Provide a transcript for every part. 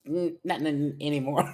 Not anymore.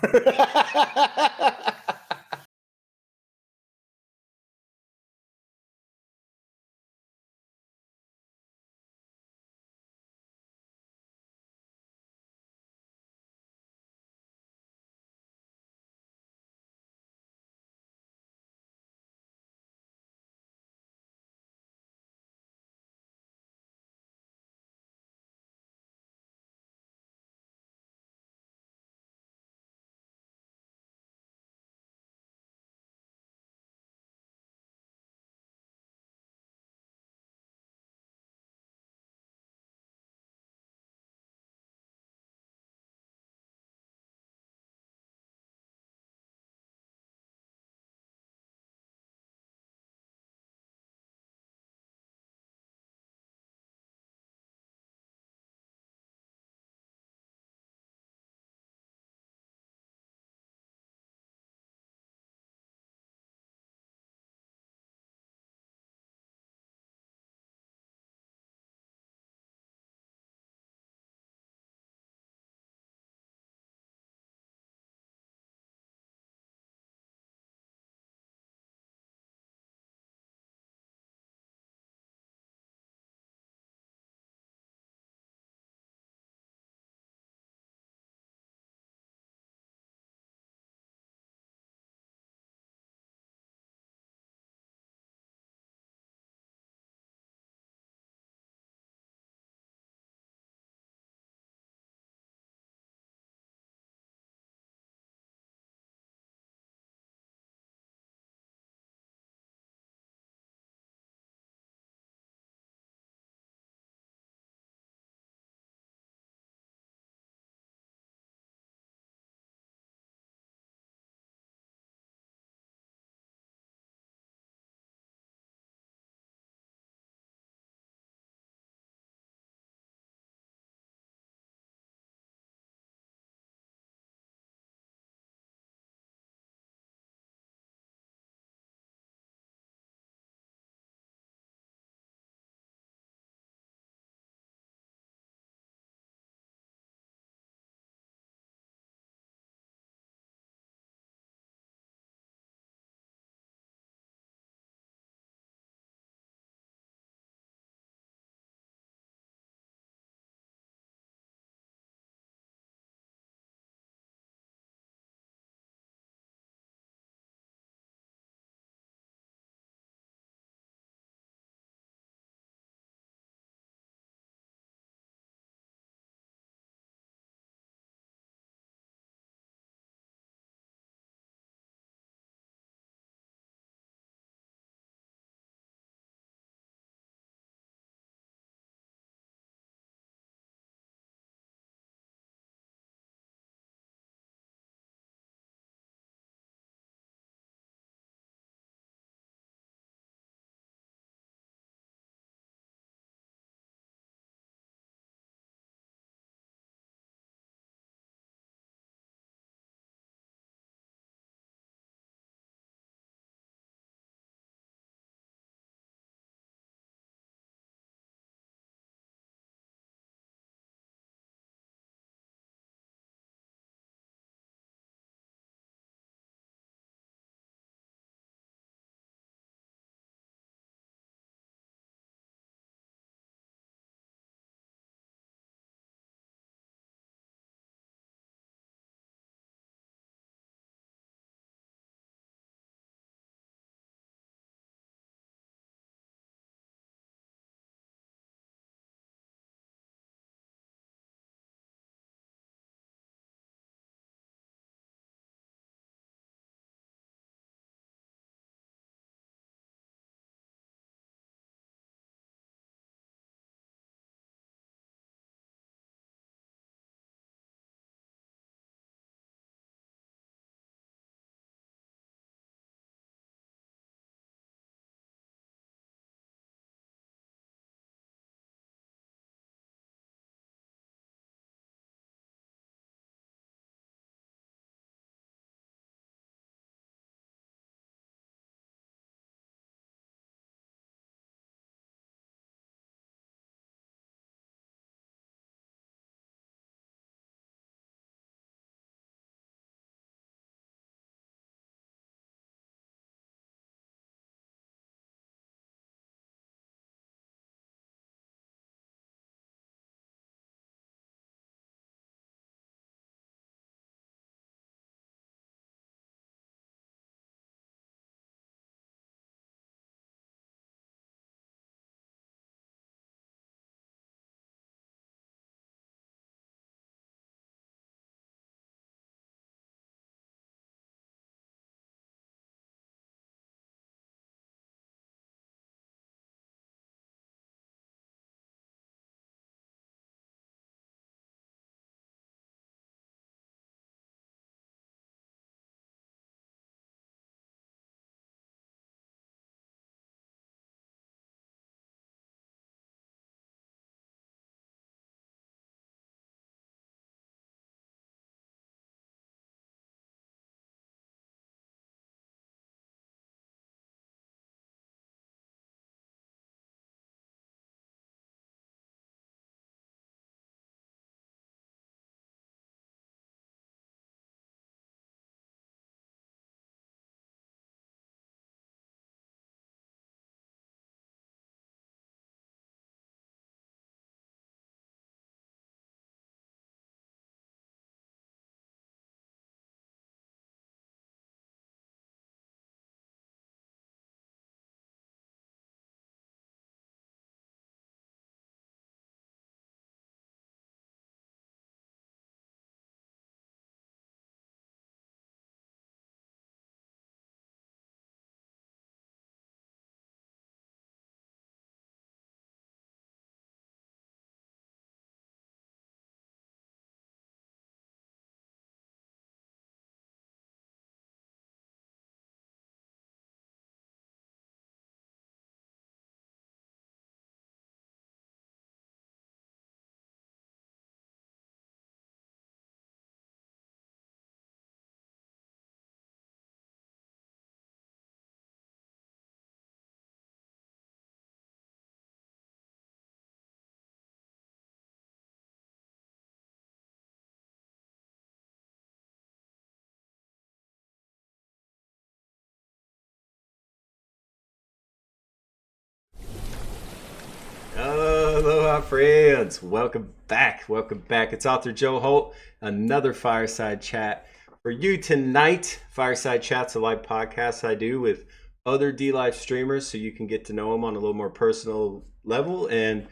my friends? Welcome back. Welcome back. It's author Joe Holt. Another Fireside Chat for you tonight. Fireside Chat's a live podcast I do with other D-Live streamers so you can get to know them on a little more personal level. And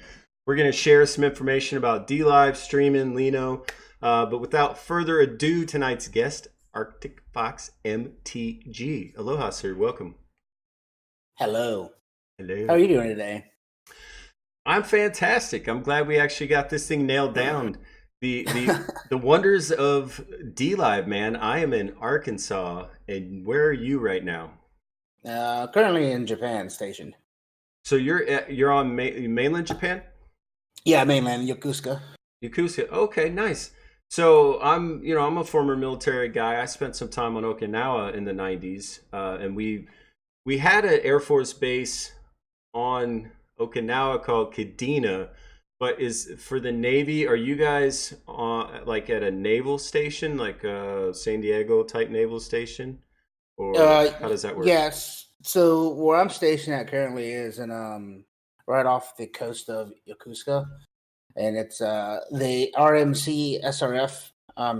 we're going to share some information about D-Live, streaming, Lino. But without further ado, tonight's guest, ArticFoxMTG. Aloha, sir. Welcome. Hello. Hello. How are you doing today? I'm fantastic. I'm glad we actually got this thing nailed down. The wonders of D-Live, man. I am in Arkansas, and where are you right now? Currently in Japan, stationed. So you're on mainland Japan? Yeah, mainland Yokosuka. Yokosuka. Okay, nice. So I'm a former military guy. I spent some time on Okinawa in the 90s, and we had an Air Force base on Okinawa called Kadena, but is for the Navy. Are you guys like at a naval station, like a San Diego type naval station, or how does that work? Yes. So where I'm stationed at currently is in right off the coast of Yokosuka, and it's the RMC SRF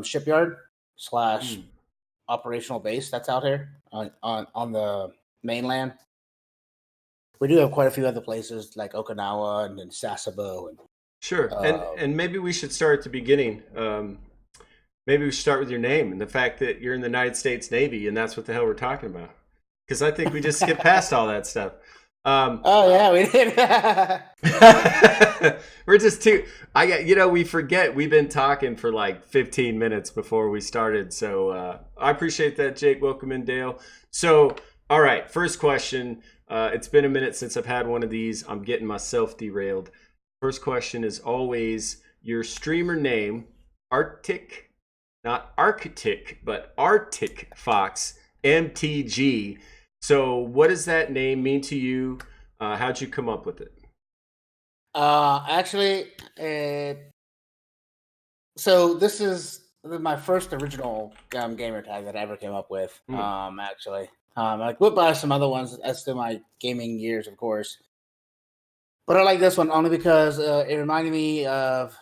shipyard / operational base that's out here on the mainland. We do have quite a few other places like Okinawa and then Sasebo. Sure. And maybe we should start at the beginning. Maybe we should start with your name and the fact that you're in the United States Navy, and that's what the hell we're talking about. Because I think we just skipped past all that stuff. Oh yeah, we did. We're just we forget we've been talking for like 15 minutes before we started. So I appreciate that, Jake. Welcome in, Dale. So, all right, first question. It's been a minute since I've had one of these. I'm getting myself derailed. First question is always your streamer name, Arctic, not Arctic, but Arctic Fox MTG. So what does that name mean to you? How'd you come up with it? Actually, so this is my first original gamer tag that I ever came up with. Actually. I went by some other ones as to my gaming years, of course. But I like this one only because it reminded me of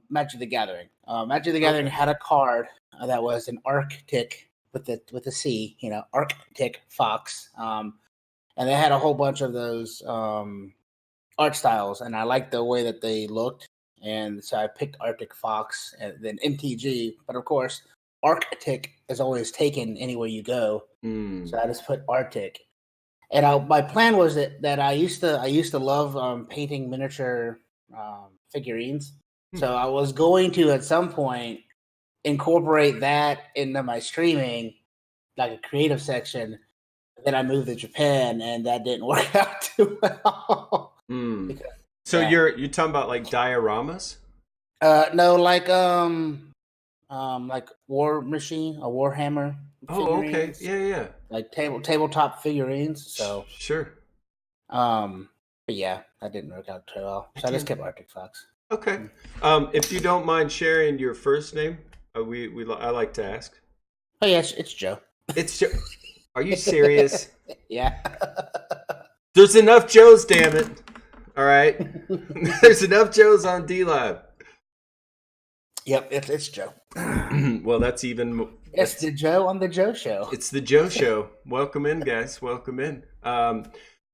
Magic the Gathering. Magic the Gathering had a card that was an Arctic with a C, Arctic Fox. And they had a whole bunch of those art styles, and I liked the way that they looked. And so I picked Arctic Fox and then MTG. But of course, Arctic is always taken anywhere you go. So I just put Arctic. And my plan was that I used to love painting miniature figurines. So I was going to at some point incorporate that into my streaming, like a creative section. Then I moved to Japan, and that didn't work out too well. Because, so you're talking about like dioramas? No, like War Machine, a Warhammer. Oh, okay, yeah. Like tabletop figurines. So sure. But yeah, that didn't work out too well. So I just kept Arctic Fox. Okay. If you don't mind sharing your first name, I like to ask. Oh yes, it's Joe. It's Joe. Are you serious? Yeah. There's enough Joes, damn it. All right. There's enough Joes on D-Live. Yep, it's Joe. Well, that's even. It's the Joe on the Joe Show. It's the Joe Show. Welcome in, guys. Welcome in.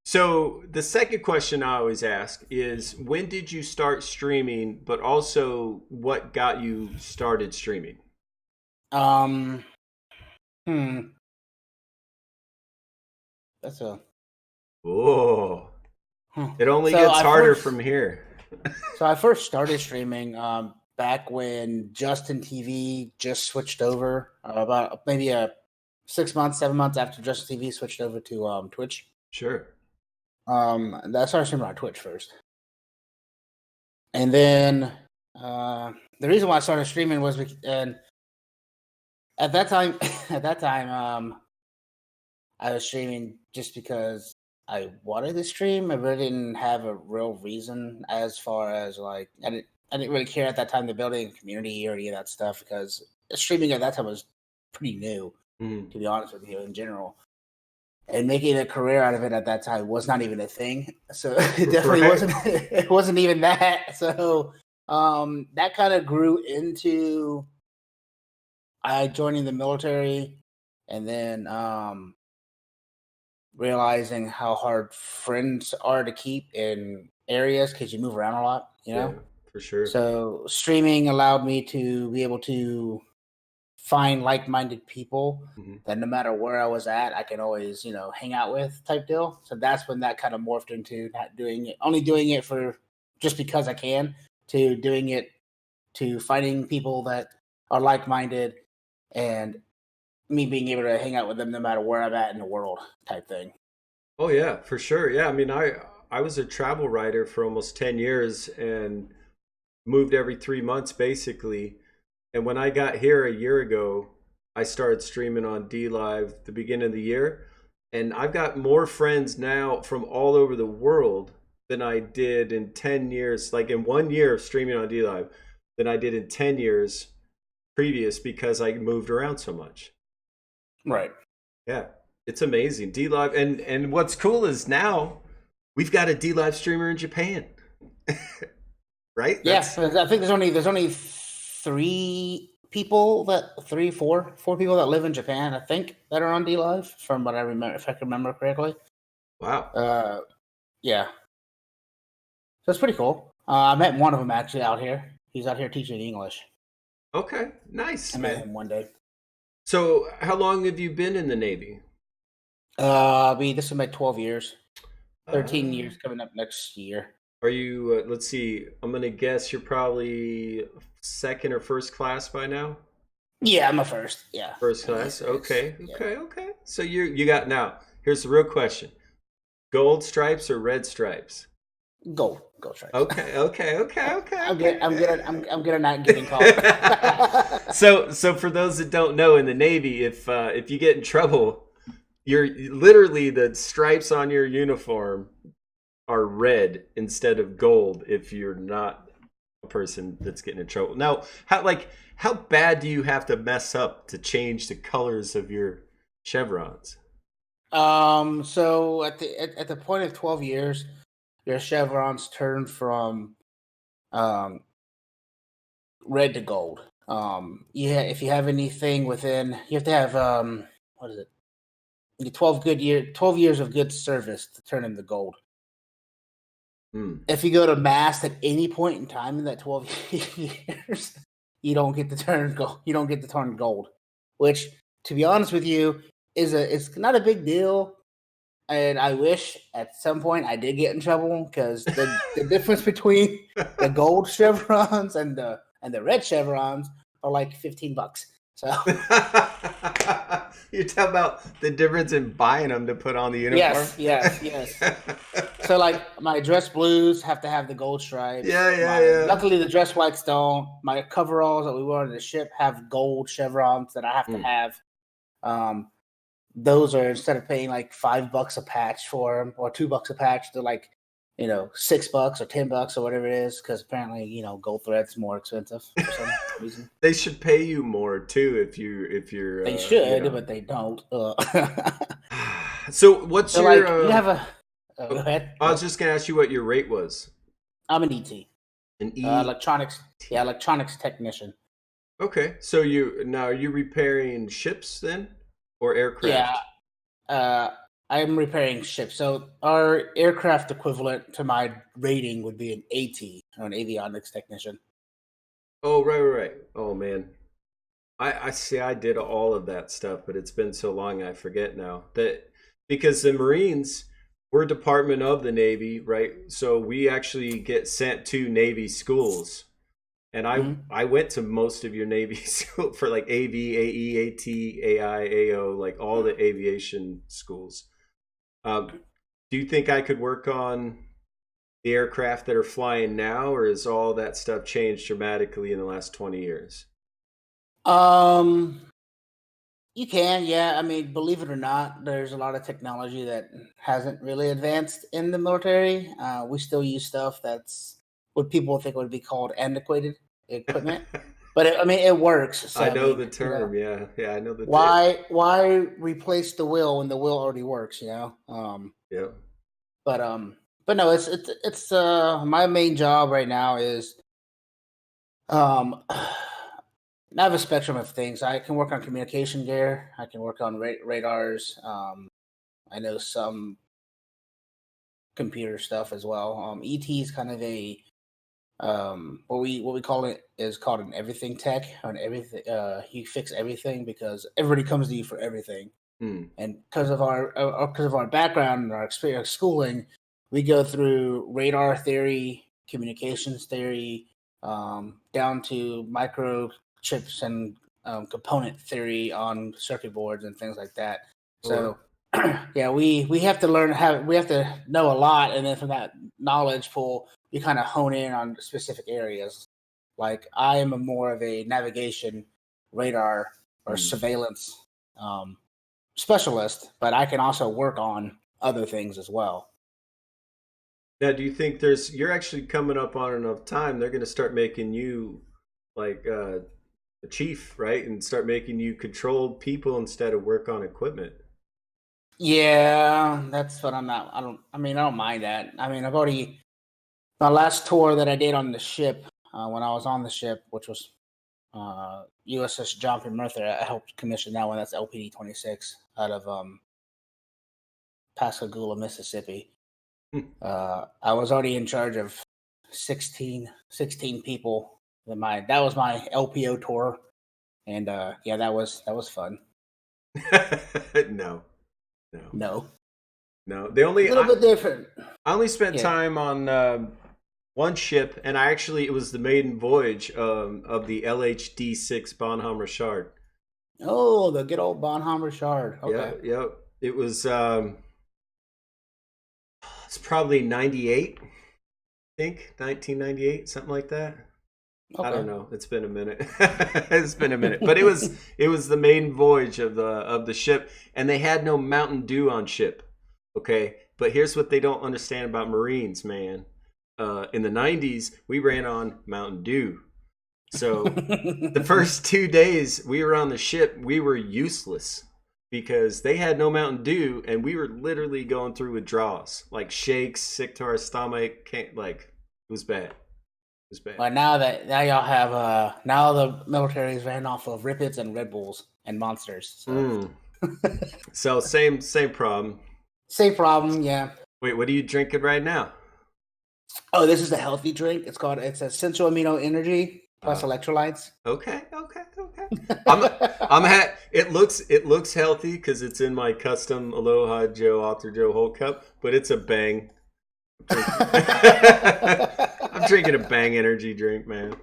So the second question I always ask is, when did you start streaming? But also, what got you started streaming? That's a. Oh. It only gets harder from here. So I first started streaming back when Justin TV just switched over, about maybe 6 months, 7 months after Justin TV switched over to Twitch. Sure. I started streaming on Twitch first, and then the reason why I started streaming was at that time I was streaming just because I wanted to stream. I really didn't have a real reason as far as like I didn't really care at that time to building a community or any of that stuff, because streaming at that time was pretty new, to be honest with you, in general. and making a career out of it at that time was not even a thing. So it definitely wasn't. It wasn't even that. So that kind of grew into I joining the military, and then realizing how hard friends are to keep in areas because you move around a lot. Yeah, for sure. So streaming allowed me to be able to find like-minded people that no matter where I was at, I can always, hang out with type deal. So that's when that kind of morphed into not doing it, only doing it for just because I can, to doing it to finding people that are like-minded and me being able to hang out with them no matter where I'm at in the world type thing. Oh yeah, for sure. Yeah, I mean, I was a travel writer for almost 10 years and moved every 3 months basically. And when I got here a year ago, I started streaming on D Live the beginning of the year. And I've got more friends now from all over the world than I did in 10 years, like in 1 year of streaming on D Live, than I did in 10 years previous because I moved around so much. Right. Yeah, it's amazing. D Live. And what's cool is now we've got a D Live streamer in Japan. Right? Yeah, I think there's only four people that live in Japan, I think, that are on D Live, from what I remember, if I can remember correctly. Wow. Yeah. So it's pretty cool. I met one of them actually out here. He's out here teaching English. Okay, nice. I met him one day. So, how long have you been in the Navy? This is my 12 years. 13 years coming up next year. Are you, let's see, I'm going to guess you're probably second or first class by now? Yeah, I'm a first. Yeah. First class. Okay. So you got, now, here's the real question. Gold stripes or red stripes? Gold stripes. Okay. I'm good at not getting caught. So for those that don't know, in the Navy, if you get in trouble, you're literally, the stripes on your uniform are red instead of gold if you're not a person that's getting in trouble. Now, how bad do you have to mess up to change the colors of your chevrons? So at the point of 12 years, your chevrons turn from red to gold. If you have anything within, you have to have what is it? 12 years of good service to turn into gold. If you go to mast at any point in time in that 12 years, you don't get to turn gold. You don't get to turn gold, which, to be honest with you, it's not a big deal. And I wish at some point I did get in trouble, because the difference between the gold chevrons and the red chevrons are like $15. So you're talking about the difference in buying them to put on the uniform? Yes. So like my dress blues have to have the gold stripes. Yeah. Luckily the dress whites don't. My coveralls that we wear on the ship have gold chevrons that I have to have. Those are, instead of paying like $5 a patch for them, or $2 a patch, they're like, $6 or $10 or whatever it is, because apparently, gold thread's more expensive for some reason. They should pay you more too if you're. They should, but they don't. So what's your? Like, you have a. Go ahead. I was just gonna ask you what your rate was. I'm an ET. An E. Electronics. Yeah, electronics technician. Okay, so are you repairing ships then, or aircraft? Yeah. I'm repairing ships. So our aircraft equivalent to my rating would be an AT, or an avionics technician. Oh, right. Oh man, I see. I did all of that stuff, but it's been so long I forget now. That because the Marines, we're a department of the Navy, right? So we actually get sent to Navy schools. And I went to most of your Navy school for like AV, AE, AT, AI, AO, like all the aviation schools. Do you think I could work on the aircraft that are flying now, or has all that stuff changed dramatically in the last 20 years? You can, yeah. I mean, believe it or not, there's a lot of technology that hasn't really advanced in the military. We still use stuff that's what people think would be called antiquated equipment. but it works. So, I know the term. Yeah, I know the term. Why replace the wheel when the wheel already works? Yeah. But no, it's my main job right now is I have a spectrum of things. I can work on communication gear. I can work on radars. I know some computer stuff as well. ET is kind of a what we call it is called an everything tech. On everything, you fix everything because everybody comes to you for everything. And because of our background and our experience schooling, we go through radar theory, communications theory, down to microchips and component theory on circuit boards and things like that. So, yeah, we have to we have to know a lot, and then from that knowledge pool, we kind of hone in on specific areas. Like I am more of a navigation, radar, or surveillance specialist, but I can also work on other things as well. Now, do you think you're actually coming up on enough time? They're going to start making you like a chief, right? And start making you control people instead of work on equipment. Yeah, that's what I'm not. I don't mind that. I mean, my last tour that I did on the ship, when I was on the ship, which was USS John P. Mercer, I helped commission that one. That's LPD 26 out of Pascagoula, Mississippi. I was already in charge of 16 people. That was my LPO tour, and yeah, that was fun. No. They only a little bit different. I only spent time on one ship, and it was the maiden voyage of the LHD-6 Bonhomme Richard. Oh, the good old Bonhomme Richard. Okay. Yeah. It was it's probably 98, I think, 1998, something like that. Okay. I don't know. It's been a minute. But it was the maiden voyage of the ship, and they had no Mountain Dew on ship. Okay, but here's what they don't understand about Marines, man. In the 90s, we ran on Mountain Dew. So the first 2 days we were on the ship, we were useless because they had no Mountain Dew, and we were literally going through withdrawals, like shakes, sick to our stomach. It was bad. But now y'all have now the military's ran off of Rippets and Red Bulls and Monsters. So, so same problem. Same problem, yeah. Wait, what are you drinking right now? Oh, this is a healthy drink. It's Essential Amino Energy plus electrolytes. Okay. It looks healthy because it's in my custom Aloha Joe Author Joe Holt cup, but it's a bang. I'm drinking a Bang energy drink, man.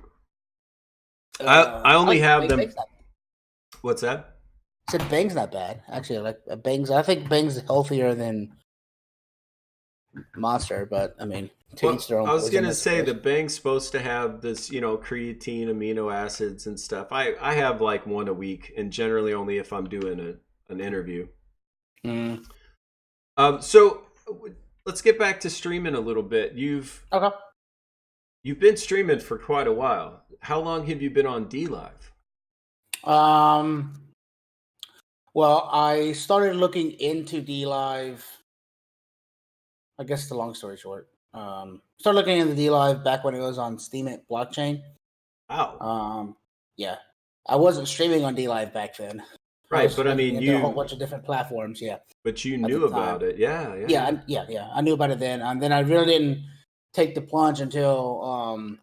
I only have them. What's that? I said Bang's not bad. Actually, I think Bang's healthier than Monster, but I mean, I was gonna say the Bang's supposed to have this, creatine, amino acids, and stuff. I have like one a week, and generally only if I'm doing an interview. So let's get back to streaming a little bit. You've been streaming for quite a while. How long have you been on DLive? Well, I started looking into DLive. I guess the long story short. Started looking into DLive back when it was on Steam blockchain. Wow. Yeah. I wasn't streaming on DLive back then. Right, but I mean, a whole bunch of different platforms, yeah. But you knew about it, yeah. I knew about it then. And then I really didn't take the plunge until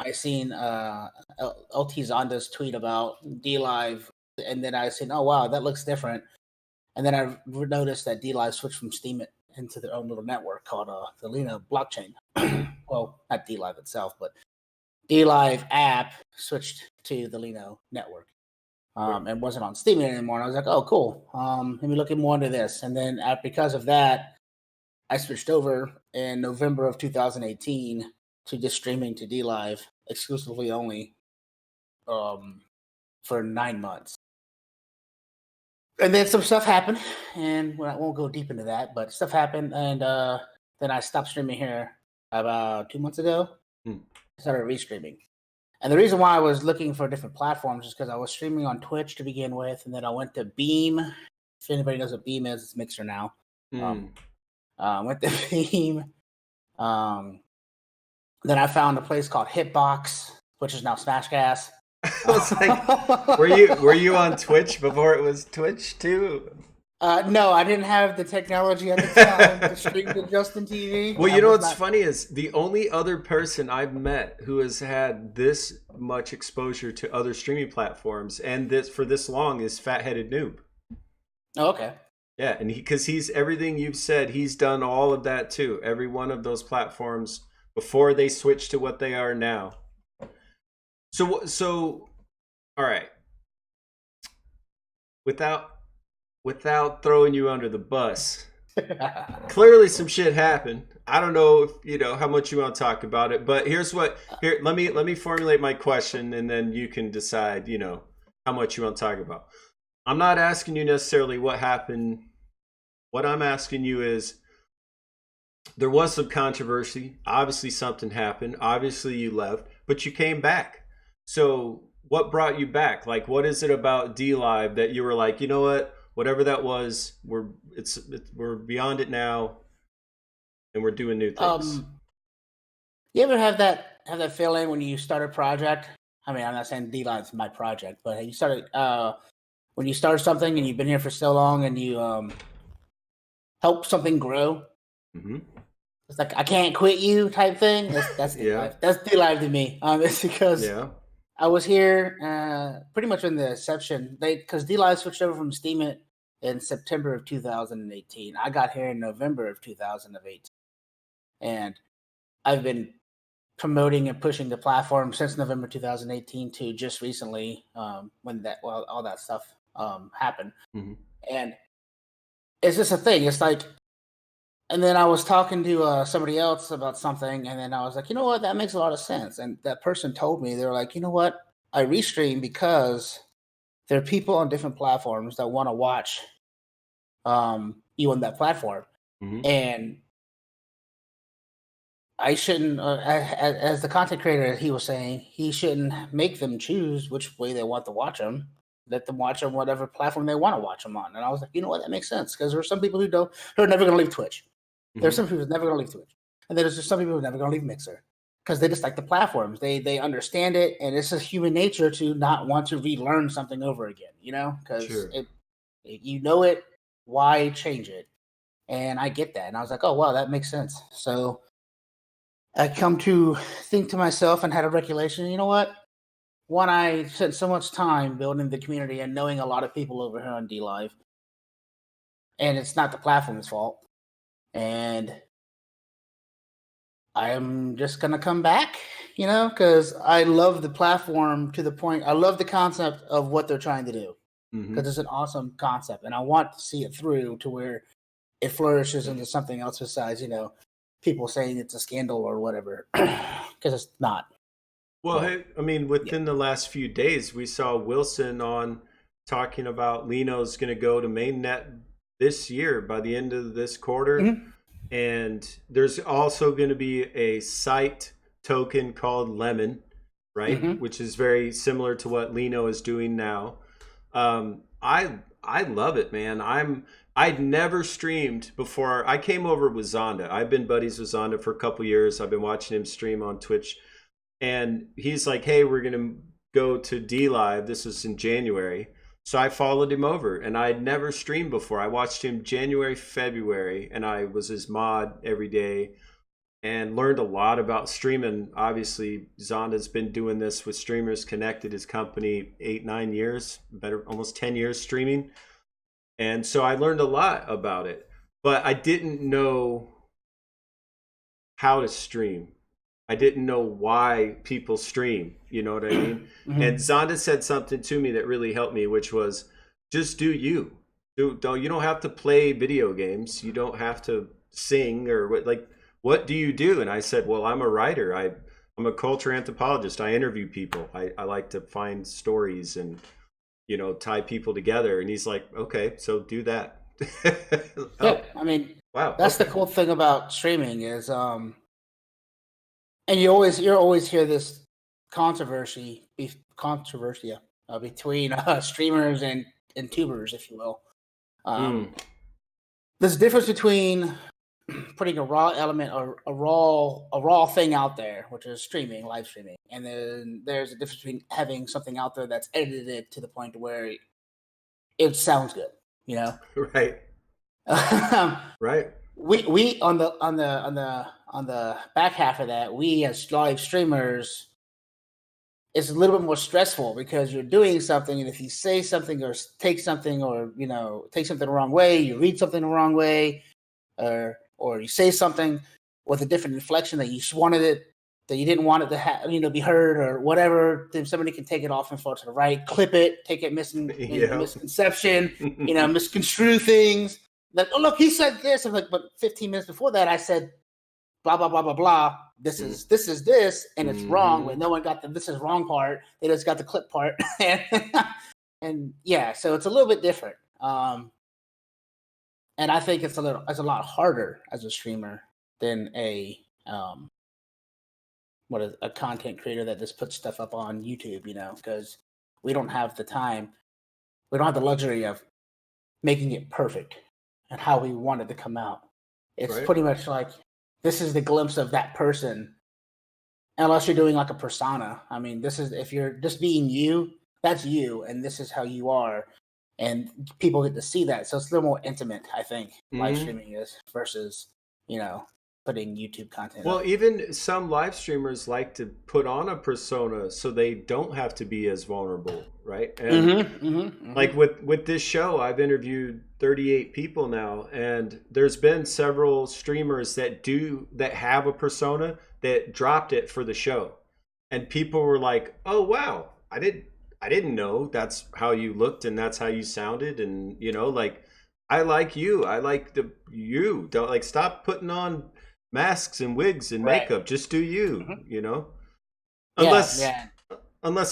I seen LT Zonda's tweet about DLive, and then I seen, oh wow, that looks different. And then I noticed that DLive switched from Steam into their own little network called the Lena blockchain. Well, not DLive itself, but DLive app switched to the Lena network. And wasn't on Steam anymore. And I was like, oh, cool. Let me look more into this. And then because of that, I switched over in November of 2018 to just streaming to DLive exclusively only for 9 months. And then some stuff happened, and I won't go deep into that, but stuff happened, and then I stopped streaming here about 2 months ago. I started restreaming. And the reason why I was looking for different platforms is because I was streaming on Twitch to begin with, and then I went to Beam. If anybody knows what Beam is, it's Mixer now. Went to Beam. Then I found a place called Hitbox, which is now Smashcast. Were you on Twitch before it was Twitch too? No, I didn't have the technology at the time to stream to Justin TV. Well, you know what's funny is the only other person I've met who has had this much exposure to other streaming platforms and this for this long is Fatheaded Noob. Oh, okay. Yeah, and because he's everything you've said, he's done all of that too. Every one of those platforms before they switch to what they are now. So, all right. Without throwing you under the bus, clearly some shit happened. I don't know if you know how much you want to talk about it, but let me formulate my question, and then you can decide, you know, how much you want to talk about. I'm not asking you necessarily what happened. What I'm asking you is, there was some controversy. Obviously, something happened. Obviously, you left, but you came back. So, what brought you back? Like, what is it about DLive that you were like, you know what? Whatever that was, we're beyond it now, and we're doing new things. You ever have that feeling when you start a project? I mean, I'm not saying DLive's my project, but you started when you start something and you've been here for so long and you help something grow. Mm-hmm. It's like I can't quit you type thing. That's DLive. That's DLive to me. It's because I was here pretty much in the inception. Because DLive switched over from Steam It in September of 2018. I got here in November of 2018, and I've been promoting and pushing the platform since November 2018 to just recently when all that stuff happened. Mm-hmm. And it's just a thing. It's like, and then I was talking to somebody else about something, and then I was like, you know what, that makes a lot of sense. And that person told me, they were like, you know what, I restream because there are people on different platforms that want to watch you on that platform. Mm-hmm. And I shouldn't, as the content creator, he was saying, he shouldn't make them choose which way they want to watch them. Let them watch on whatever platform they want to watch them on. And I was like, you know what, that makes sense. Because there are some people who are never going to leave Twitch. There's some people who's never going to leave Twitch. And there's just some people who are never going to leave Mixer. Because they just like the platforms. They understand it. And it's just human nature to not want to relearn something over again, you know? Because you know it, why change it? And I get that. And I was like, oh, wow, that makes sense. So I come to think to myself and had a recollection, you know what? One, I spent so much time building the community and knowing a lot of people over here on DLive. And it's not the platform's fault. And I'm just going to come back, you know, because I love the platform to the point. I love the concept of what they're trying to do because it's an awesome concept. And I want to see it through to where it flourishes into something else besides, you know, people saying it's a scandal or whatever, because it's not. Well, hey, I mean, within the last few days, we saw Wilson on talking about Lino's going to go to mainnet this year by the end of this quarter. And there's also going to be a site token called Lemon, right? Which is very similar to what Lino is doing now. I love it, man. I'd never streamed before. I came over with Zonda. I've been buddies with Zonda for a couple years. I've been watching him stream on Twitch. And he's like, hey, we're going to go to DLive. This was in January. So I followed him over, and I had never streamed before. I watched him January, February, and I was his mod every day and learned a lot about streaming. Obviously, Zonda's been doing this with Streamers Connected, his company, 8-9 years, almost 10 years streaming. And so I learned a lot about it, but I didn't know how to stream. I didn't know why people stream, you know what I mean? And Zonda said something to me that really helped me, which was just do you. You don't have to play video games. You don't have to sing or what do you do? And I said, well, I'm a writer. I'm a culture anthropologist. I interview people. I like to find stories and, you know, tie people together. And he's like, okay, so do that. Yeah, I mean, wow. That's the cool thing about streaming is, and you always hear this controversy between streamers and tubers, if you will. There's a difference between putting a raw element or a raw thing out there, which is live streaming, and then there's a difference between having something out there that's edited to the point where it sounds good, you know. Right. Right. We on the back half of that, we as live streamers, it's a little bit more stressful because you're doing something, and if you say something or take something, or take something the wrong way, you read something the wrong way, or you say something with a different inflection that you just wanted it, that you didn't want it to be heard or whatever, then somebody can take it off and fall to the right, clip it, take it misconception, misconstrue things. Like, oh look, he said this. I'm like, but 15 minutes before that, I said blah blah blah blah blah. This is this, and it's wrong. But no one got the "this is wrong" part. They just got the clip part, and yeah, so it's a little bit different. And I think it's a lot harder as a streamer than a content creator that just puts stuff up on YouTube. Because we don't have the time, we don't have the luxury of making it perfect and how we want it to come out. It's pretty much like, this is the glimpse of that person, unless you're doing like a persona. I mean, if you're just being you, that's you, and this is how you are, and people get to see that. So it's a little more intimate, I think, live streaming is, versus, putting YouTube content up. Even some live streamers like to put on a persona so they don't have to be as vulnerable, right? And like with this show, I've interviewed 38 people now, and there's been several streamers that have a persona that dropped it for the show, and people were like, "Oh wow, I didn't know that's how you looked and that's how you sounded," and like, I like you, I like you, don't like, stop putting on masks and wigs and makeup, just do you, unless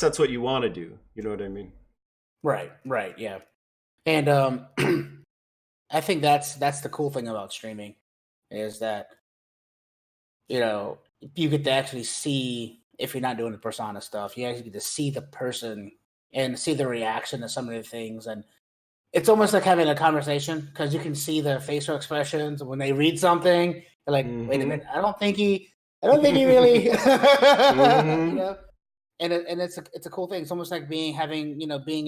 that's what you want to do, you know what I mean? Right, yeah. And I think that's the cool thing about streaming, is that you get to actually see, if you're not doing the persona stuff, you actually get to see the person and see the reaction to some of the things, and it's almost like having a conversation, because you can see their facial expressions when they read something. They're like, wait a minute, I don't think he really, And it's a cool thing. It's almost like being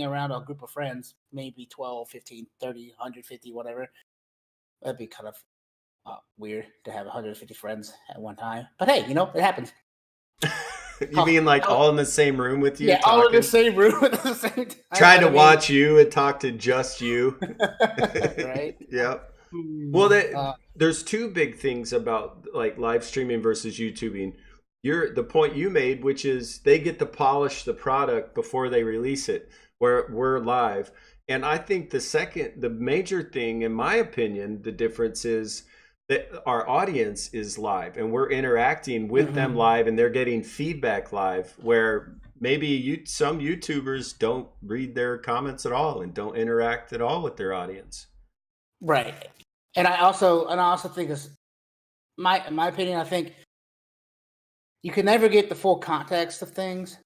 around a group of friends, maybe 12, 15, 30, 150, whatever. That'd be kind of weird to have 150 friends at one time. But hey, it happens. You mean like all in the same room with you? Yeah, talking? All in the same room at the same time. Trying to watch you and talk to just you. Right? Yep. Well, there's two big things about like live streaming versus YouTubing. The point you made, which is they get to polish the product before they release it, where we're live. And I think the major thing, in my opinion, the difference is that our audience is live and we're interacting with them live, and they're getting feedback live, where maybe some YouTubers don't read their comments at all and don't interact at all with their audience. Right. And I also think in my opinion, I think you can never get the full context of things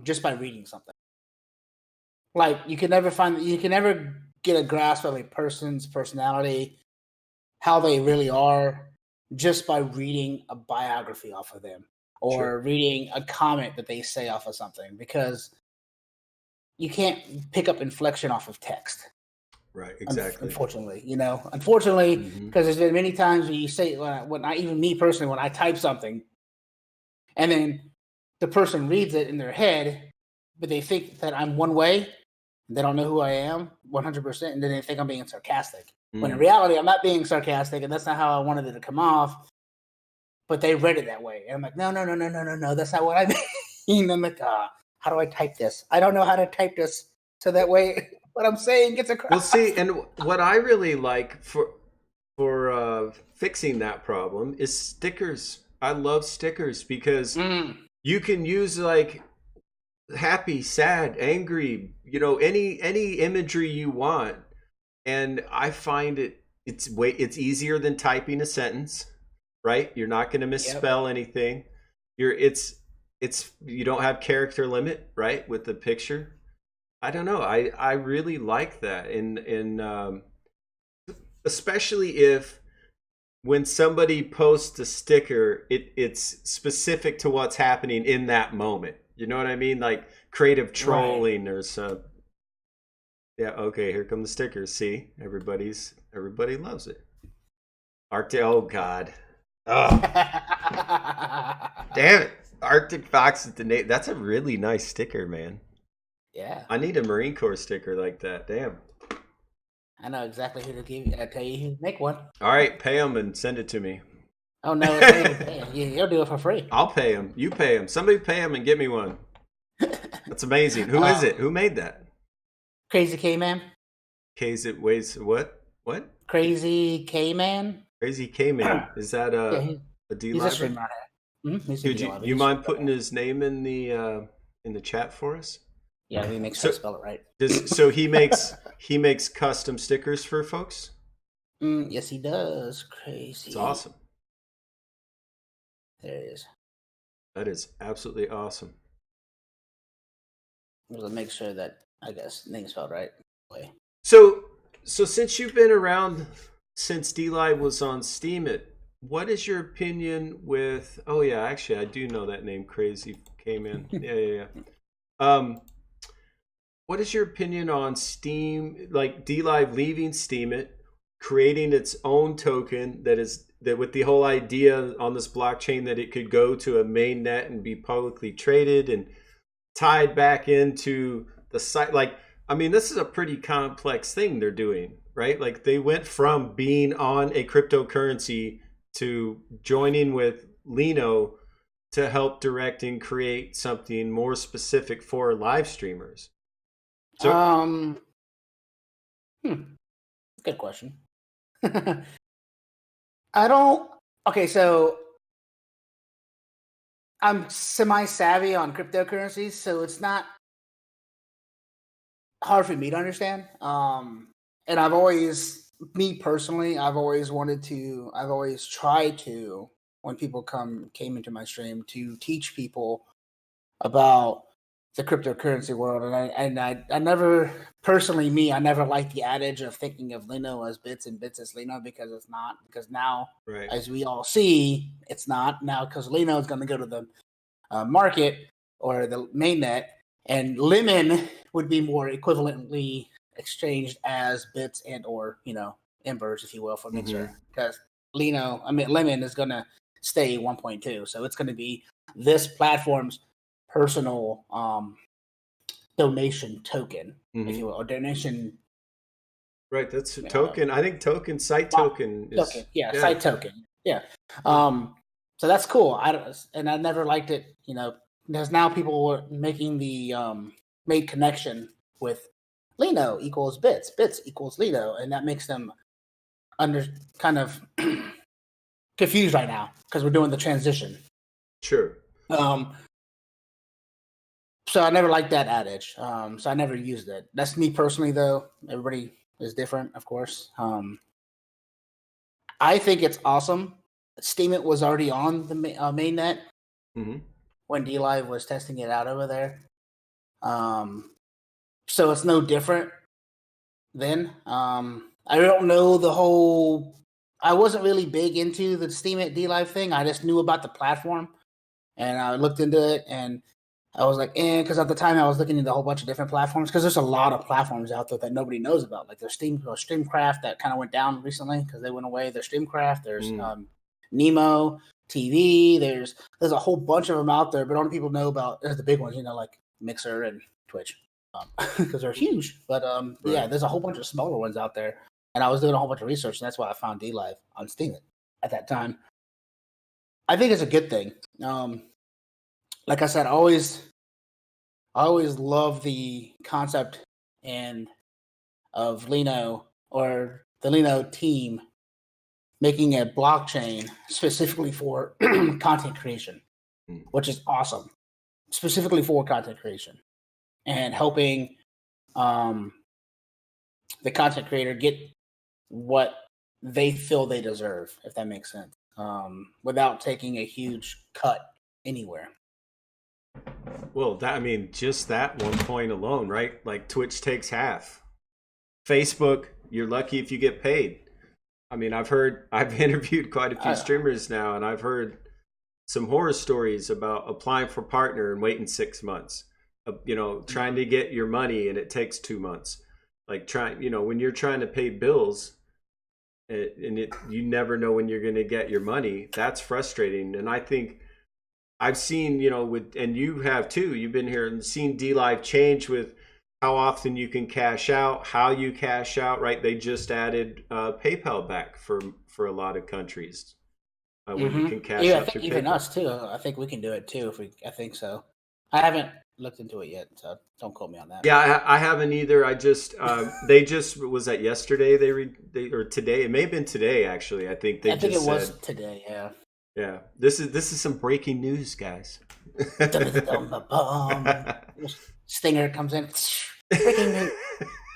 just by reading something. Like, you can never get a grasp of a person's personality, how they really are, just by reading a biography off of them, or reading a comment that they say off of something, because you can't pick up inflection off of text. Right, exactly. Unfortunately, because there's been many times when you say, when I type something, and then the person reads it in their head, but they think that I'm one way, and they don't know who I am 100%, and then they think I'm being sarcastic. When in reality, I'm not being sarcastic, and that's not how I wanted it to come off. But they read it that way, and I'm like, no, that's not what I mean. I'm like, how do I type this? I don't know how to type this so that way what I'm saying gets across. Well, see, and what I really like for fixing that problem is stickers. I love stickers, because you can use like happy, sad, angry, any imagery you want. And I find it's easier than typing a sentence, right? You're not going to misspell anything. you don't have character limit, right, with the picture. I don't know. I really like that, and especially if when somebody posts a sticker, it's specific to what's happening in that moment. You know what I mean? Like creative trolling or some. Yeah. Okay. Here come the stickers. See, everybody loves it. Arctic. Oh God. Oh damn it. Arctic Fox is the name. That's a really nice sticker, man. Yeah. I need a Marine Corps sticker like that. Damn. I know exactly who to give you. I tell you who to make one. All right, pay them and send it to me. Oh no, it's not even paying. You'll do it for free. I'll pay them. You pay them. Somebody pay them and get me one. That's amazing. Who is it? Who made that? Crazy K-Man. Ways what? What? Crazy K-Man. Crazy K-Man. Is that a D he's live? a streamer. Dude, you mind putting his name in the chat for us? Yeah, he makes sure to spell it right. So he makes custom stickers for folks? Yes, he does. Crazy. It's awesome. There it is. That is absolutely awesome. We'll make sure that I guess name's spelled right. So since you've been around since D-Live was on Steam, what is your opinion with? Oh yeah, actually I do know that name. Crazy came in. Yeah. What is your opinion on Steam, like D-Live leaving Steam, creating its own token that with the whole idea on this blockchain that it could go to a main net and be publicly traded and tied back into the site? Like, I mean, this is a pretty complex thing they're doing, right? Like they went from being on a cryptocurrency to joining with Lino to help direct and create something more specific for live streamers. So, good question. Okay, so I'm semi-savvy on cryptocurrencies, so it's not hard for me to understand. And I've always tried to, when people came into my stream, to teach people about the cryptocurrency world, and I never personally I never liked the adage of thinking of Lino as bits and bits as Lino, because it's not. Because now, as we all see, it's not now, because Lino is going to go to the market or the mainnet, and Lemon would be more equivalently exchanged as bits and or embers, if you will, for Mixer, because Lemon is going to stay 1.2, so it's going to be this platform's personal donation token, if you will, or donation. Right, that's a token. I think site token is token. Yeah, site token. Yeah. So that's cool. I never liked it, because now people were making the made connection with Lino equals bits equals Lino, and that makes them kind of confused right now because we're doing the transition. Sure. So I never liked that adage. So I never used it. That's me personally, though. Everybody is different, of course. I think it's awesome. Steemit was already on the mainnet when D-Live was testing it out over there. So it's no different then. I don't know I wasn't really big into the Steemit D-Live thing. I just knew about the platform, and I looked into it, and I was like, because at the time I was looking into a whole bunch of different platforms, because there's a lot of platforms out there that nobody knows about. Like there's Streamcraft that kind of went down recently because they went away. There's Streamcraft. There's Nemo TV. There's a whole bunch of them out there, but only people know about the big ones, like Mixer and Twitch, because they're huge. But yeah, there's a whole bunch of smaller ones out there, and I was doing a whole bunch of research, and that's why I found D-Live on Steam at that time. I think it's a good thing. Like I said, I always love the concept of Lino, or the Lino team, making a blockchain specifically for content creation, which is awesome. Specifically for content creation, and helping the content creator get what they feel they deserve, if that makes sense, without taking a huge cut anywhere. Well, just that one point alone, right? Like Twitch takes half. Facebook, you're lucky if you get paid. I've interviewed quite a few streamers now, and I've heard some horror stories about applying for partner and waiting 6 months. Trying to get your money and it takes 2 months. Like when you're trying to pay bills, you never know when you're going to get your money. That's frustrating. And I think I've seen, and you have too, you've been here and seen DLive change with how often you can cash out, how you cash out, right? They just added PayPal back for a lot of countries. Where you can cash out through even PayPal. us too. I think we can do it too. I think so. I haven't looked into it yet, so don't quote me on that. Yeah, I haven't either. I just was that yesterday? Or today? It may have been today actually. I think it was today. Yeah. Yeah. This is some breaking news, guys. Stinger comes in. Breaking news.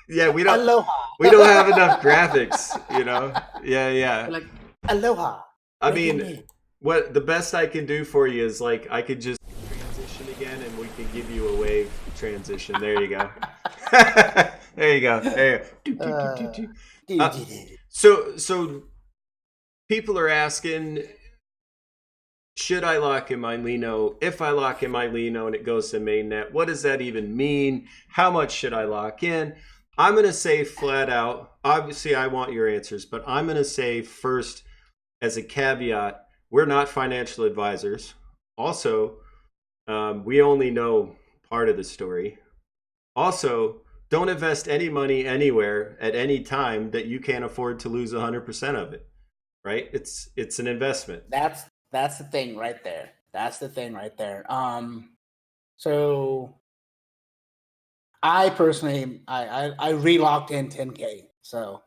Yeah, we don't. Aloha. We don't have enough graphics, Yeah. We're like aloha. What the best I can do for you is like I could just transition again, and we can give you a wave transition. There you go. There you go. There you go. So people are asking, should I lock in my Lino? If I lock in my Lino and it goes to mainnet, what does that even mean? How much should I lock in? I'm going to say flat out, obviously I want your answers, but I'm going to say first, as a caveat, we're not financial advisors. Also, we only know part of the story. Also, don't invest any money anywhere at any time that you can't afford to lose 100% of it, right? It's an investment. That's the thing right there. So I personally, I re-locked in 10K. So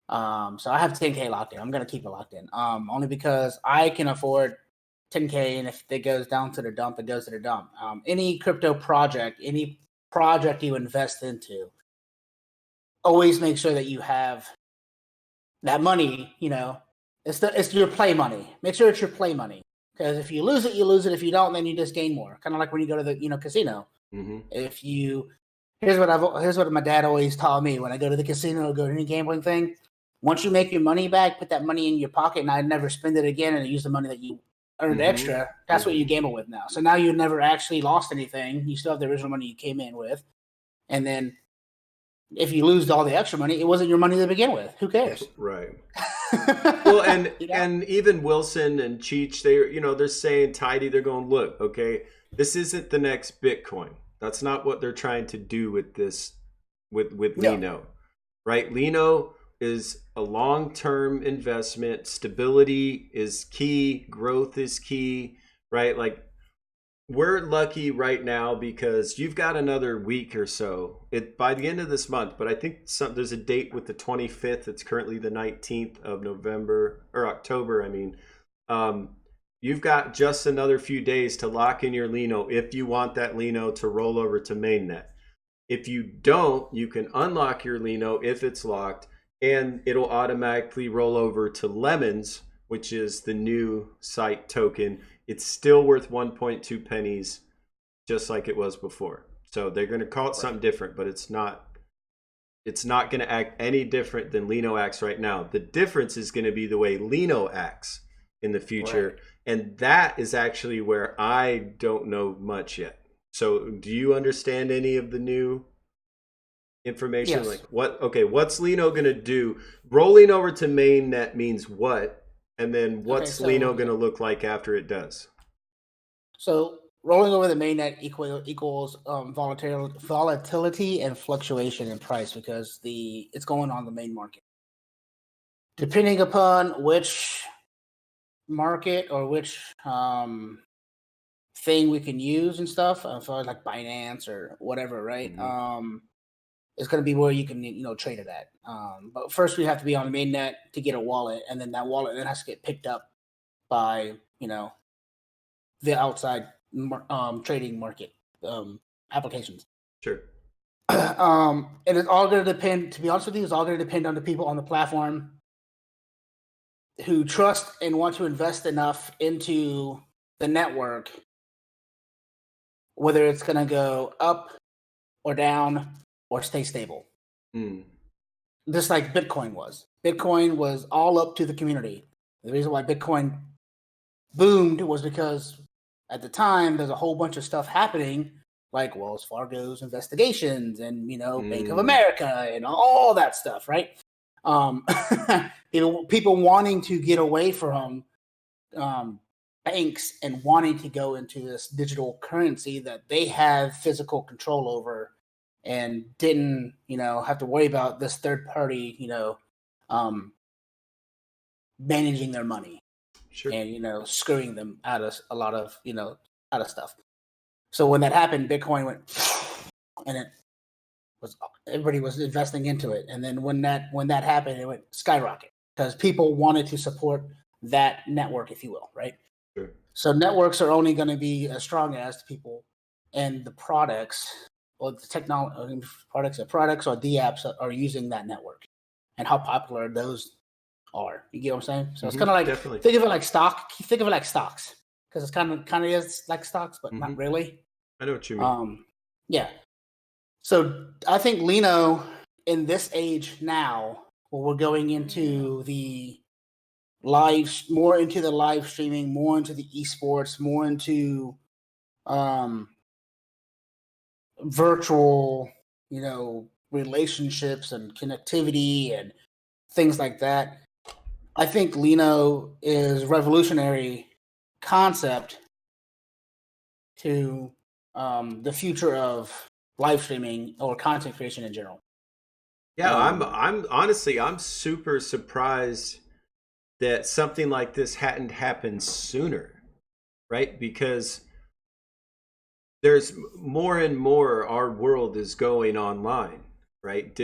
I have 10K locked in. I'm gonna keep it locked in. Only because I can afford 10K, and if it goes down to the dump, it goes to the dump. Any crypto project, any project you invest into, always make sure that you have that money. It's your play money. Make sure it's your play money, because if you lose it, you lose it. If you don't, then you just gain more. Kind of like when you go to the casino. Mm-hmm. Here's what my dad always taught me when I go to the casino or go to any gambling thing. Once you make your money back, put that money in your pocket, and I'd never spend it again, and use the money that you earned extra. That's what you gamble with now. So now you never actually lost anything. You still have the original money you came in with, and then if you lose all the extra money, it wasn't your money to begin with. Who cares? Right. Well, and even Wilson and Cheech, they're saying tidy. They're going, look, okay, this isn't the next Bitcoin. That's not what they're trying to do with this, with Lino, right? Lino is a long-term investment. Stability is key. Growth is key, right? Like, we're lucky right now because you've got another week or so by the end of this month, but I think there's a date with the 25th. It's currently the 19th of October. You've got just another few days to lock in your Lino if you want that Lino to roll over to mainnet. If you don't, you can unlock your Lino if it's locked, and it'll automatically roll over to Lemons, which is the new site token. It's still worth 1.2 pennies, just like it was before. So they're going to call it something different, but it's not going to act any different than Lino acts right now. The difference is going to be the way Lino acts in the future. Right. And that is actually where I don't know much yet. So do you understand any of the new information? Yes. Like what's Lino going to do? Rolling over to mainnet means what? And then what's Lino going to look like after it does? So rolling over the mainnet equals volatility and fluctuation in price, because it's going on the main market. Depending upon which market or which thing we can use and stuff, as far as like Binance or whatever, right? Mm-hmm. It's going to be where you can trade it at. But first we have to be on the mainnet to get a wallet, and then that wallet then has to get picked up by the outside trading market applications. Sure. And it's all going to depend. To be honest with you, it's all going to depend on the people on the platform who trust and want to invest enough into the network whether it's going to go up or down or stay stable. Just like Bitcoin was. Bitcoin was all up to the community. The reason why Bitcoin boomed was because at the time there's a whole bunch of stuff happening, like Wells Fargo's investigations and Bank of America and all that stuff, right? People wanting to get away from banks and wanting to go into this digital currency that they have physical control over and didn't have to worry about this third party managing their money. Sure. And screwing them out of a lot of out of stuff. So when that happened, Bitcoin went, and everybody was investing into it. And then when that happened, it went skyrocket because people wanted to support that network, if you will, right? Sure. So networks are only going to be as strong as people and the products or the technology products or the apps that are using that network and how popular those are. You get what I'm saying? So it's kind of like think of it like stock. Think of it like stocks because it's kind of is like stocks, but not really. I know what you mean. Yeah. So I think Lino in this age now, where we're going into the more into the live streaming, more into the esports, more into virtual, relationships and connectivity and things like that. I think Lino is a revolutionary concept to the future of live streaming or content creation in general. Yeah, I'm honestly super surprised that something like this hadn't happened sooner, right? Because there's more and more our world is going online, right?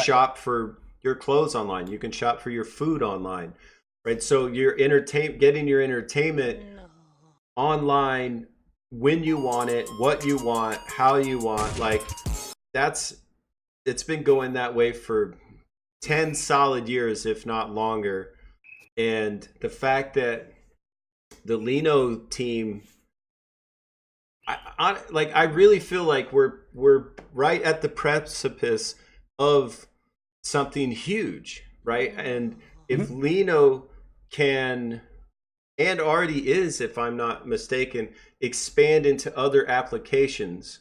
Shop for your clothes online, you can shop for your food online, right? So you're getting your entertainment online when you want it, what you want, how you want. Like it's been going that way for 10 solid years, if not longer. And the fact that the Lino team, I really feel like we're right at the precipice of something huge, right? And if Lino can, and already is, if I'm not mistaken, expand into other applications.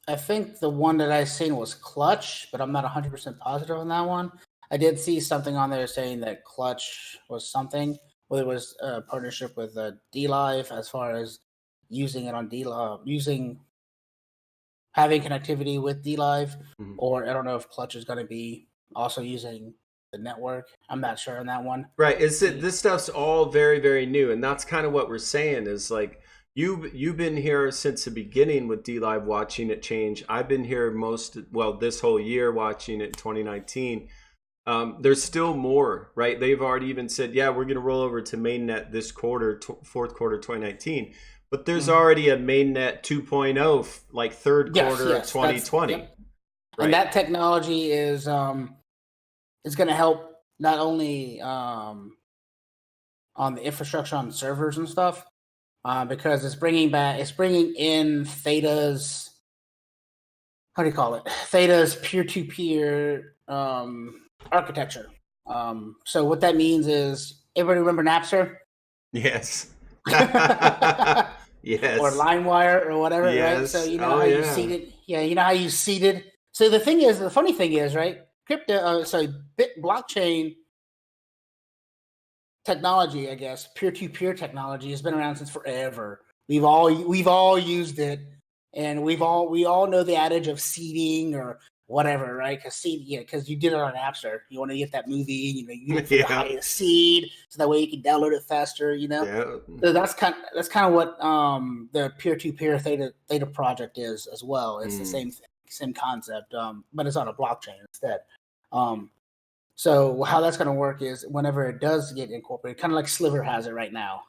I think the one that I seen was Clutch, but I'm not 100% positive on that one. I did see something on there saying that Clutch was something, whether it was a partnership with DLive as far as using it on DLive, having connectivity with DLive, or I don't know if Clutch is going to be also using the network. I'm not sure on that one. Right. This stuff's all very, very new, and that's kind of what we're saying is like you've been here since the beginning with DLive watching it change. I've been here this whole year watching it in 2019. There's still more, right? They've already even said, yeah, we're going to roll over to mainnet this quarter, fourth quarter 2019. But there's already a mainnet 2.0, like third quarter of 2020. Right? And that technology is going to help not only on the infrastructure on the servers and stuff, because it's bringing in Theta's, how do you call it? Theta's peer-to-peer architecture. So what that means is, everybody remember Napster? Yes. Yes. Or LimeWire or whatever, right? So you know you seeded. Yeah, you know how you seeded. So the funny thing is, right? Blockchain technology, I guess, peer-to-peer technology has been around since forever. We've all used it, and we all know the adage of seeding or whatever, right? Because you did it on Napster. You want to get that movie, you get the highest seed, so that way you can download it faster. So that's kind of what the peer-to-peer Theta project is as well. It's the same thing, same concept, but it's on a blockchain instead. So how that's going to work is whenever it does get incorporated, kind of like Sliver has it right now.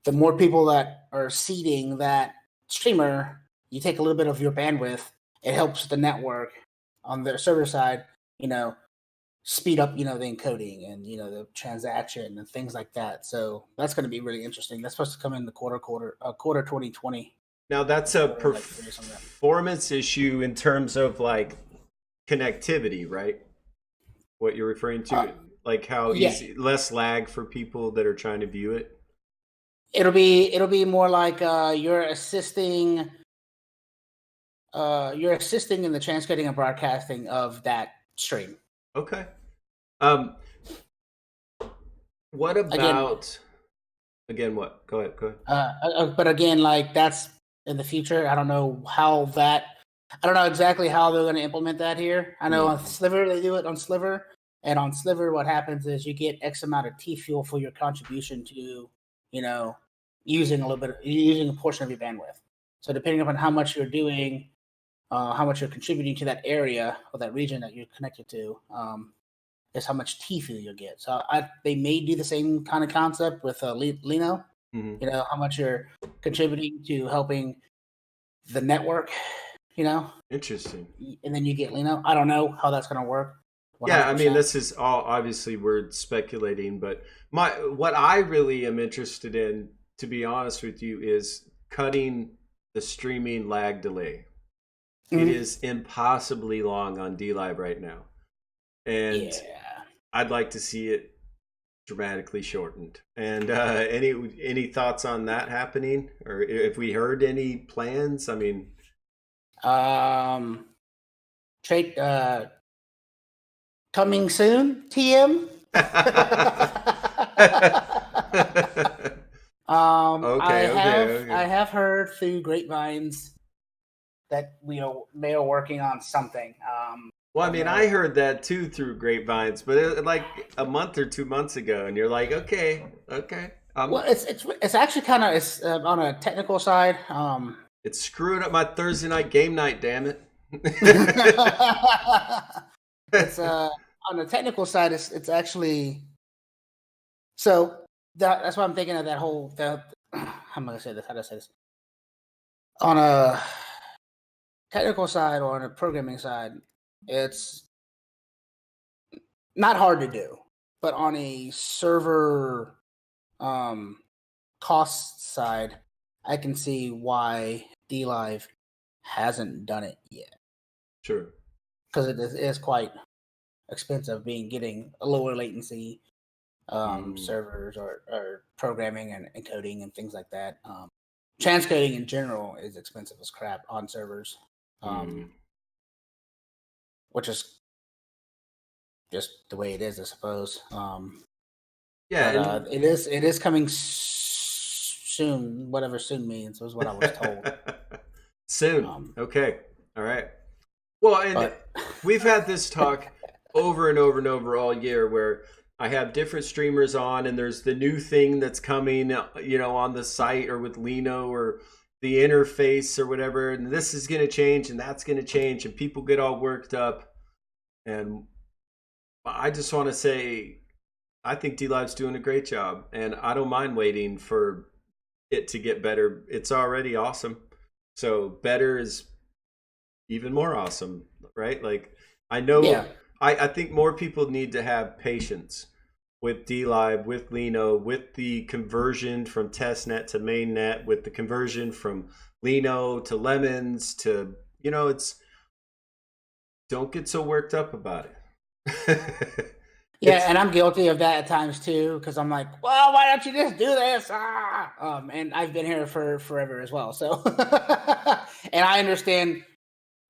The more people that are seeding that streamer, you take a little bit of your bandwidth. It helps the network on their server side, speed up, the encoding and, the transaction and things like that. So that's going to be really interesting. That's supposed to come in the quarter 2020. Now that's a Or, like, curious on that. performance issue in terms of like connectivity, right? What you're referring to, like how Yeah, easy, less lag for people that are trying to view it. it'll be more like you're assisting in the transcoding and broadcasting of that stream. Okay. What Again, about what? Go ahead. but again, like that's in the future. I don't know exactly how they're going to implement that here. I know on Sliver they do it on Sliver, and on Sliver what happens is you get X amount of T fuel for your contribution to, using a portion of your bandwidth. So depending upon how much you're doing, how much you're contributing to that area or that region that you're connected to, is how much T fuel you'll get. So they may do the same kind of concept with Lino. How much you're contributing to helping the network, Interesting. and then you get Lino. I don't know how that's going to work. 100%. Yeah, I mean, this is all obviously we're speculating, but what I really am interested in, to be honest with you, is cutting the streaming lag delay. It is impossibly long on DLive right now, and I'd like to see it dramatically shortened. And any thoughts on that happening, or if we heard any plans? I mean, coming soon, TM. I have heard through grapevines that we are working on something. Well, I mean, I heard that too through grapevines, but like a month or 2 months ago, and you're like, okay. Well, it's actually kind of on a technical side. It's screwing up my Thursday night game night. Damn it! It's on the technical side. It's actually so that's why I'm thinking of that whole. How am I gonna say this? How do I say this? On a technical side or on a programming side, it's not hard to do, but on a server cost side, I can see why DLive hasn't done it yet. Sure. Because it is quite expensive getting a lower latency servers or programming and encoding and things like that. Transcoding in general is expensive as crap on servers, which is just the way it is, I suppose. It is coming soon. Whatever soon means was what I was told. Soon. Okay. All right. Well, and we've had this talk over and over and over all year where I have different streamers on, and there's the new thing that's coming, on the site or with Lino or the interface or whatever, and this is going to change and that's going to change, and people get all worked up. And I just want to say, I think DLive's doing a great job, and I don't mind waiting for it to get better. It's already awesome. So better is even more awesome, right? Like, I know, I think more people need to have patience with DLive, with Lino, with the conversion from testnet to mainnet, with the conversion from Lino to Lemons to, it's, don't get so worked up about it. And I'm guilty of that at times too, because I'm like, well, why don't you just do this? And I've been here for forever as well. So, and I understand.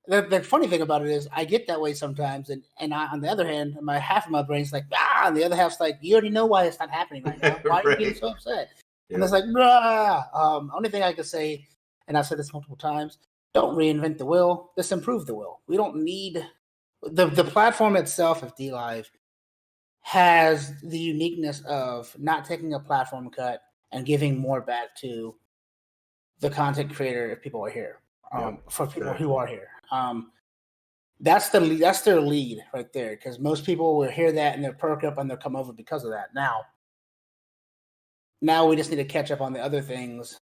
The funny thing about it is I get that way sometimes, and on the other hand, half of my brain's like, and the other half's like, you already know why it's not happening right now. Why are you getting so upset? Yeah. And it's like, only thing I can say, and I've said this multiple times, don't reinvent the wheel, just improve the wheel. We don't need the platform itself of DLive has the uniqueness of not taking a platform cut and giving more back to the content creator if people are here. For people who are here, that's their lead right there. Because most people will hear that and they'll perk up and they'll come over because of that. Now we just need to catch up on the other things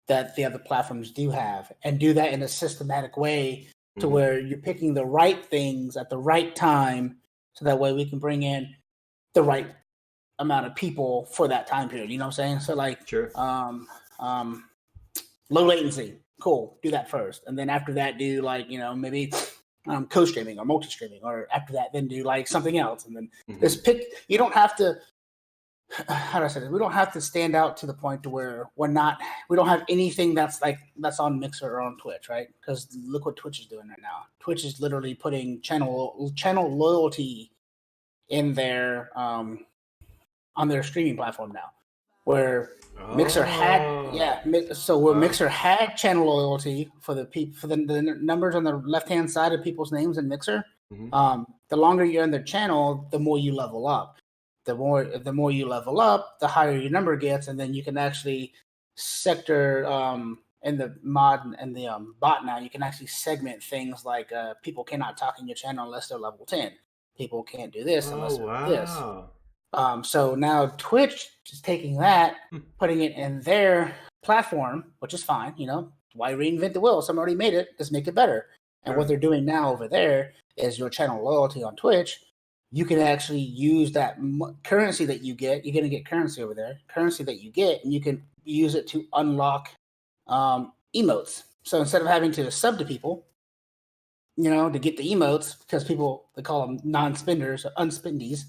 that the other platforms do have, and do that in a systematic way to where you're picking the right things at the right time, so that way we can bring in the right amount of people for that time period. You know what I'm saying? So like, sure. low latency. Cool, do that first, and then after that, do like maybe co-streaming or multi-streaming, or after that, then do like something else, and then just pick. You don't have to. How do I say this? We don't have to stand out to the point to where we don't have anything that's on Mixer or on Twitch, right? Because look what Twitch is doing right now. Twitch is literally putting channel loyalty in their on their streaming platform now, where Mixer had Mixer had channel loyalty for the numbers on the left hand side of people's names in Mixer. The longer you're in their channel, the more you level up. The more you level up, the higher your number gets, and then you can actually sector in the mod and the bot now. You can actually segment things like people cannot talk in your channel unless they're level 10. People can't do this unless they're this. So now Twitch is taking that, putting it in their platform, which is fine. Why reinvent the wheel? Someone already made it. Let's make it better. And what they're doing now over there is your channel loyalty on Twitch. You can actually use that currency that you get. You're going to get currency over there, currency that you get, and you can use it to unlock emotes. So instead of having to sub to people, to get the emotes, because they call them non-spenders or unspendies,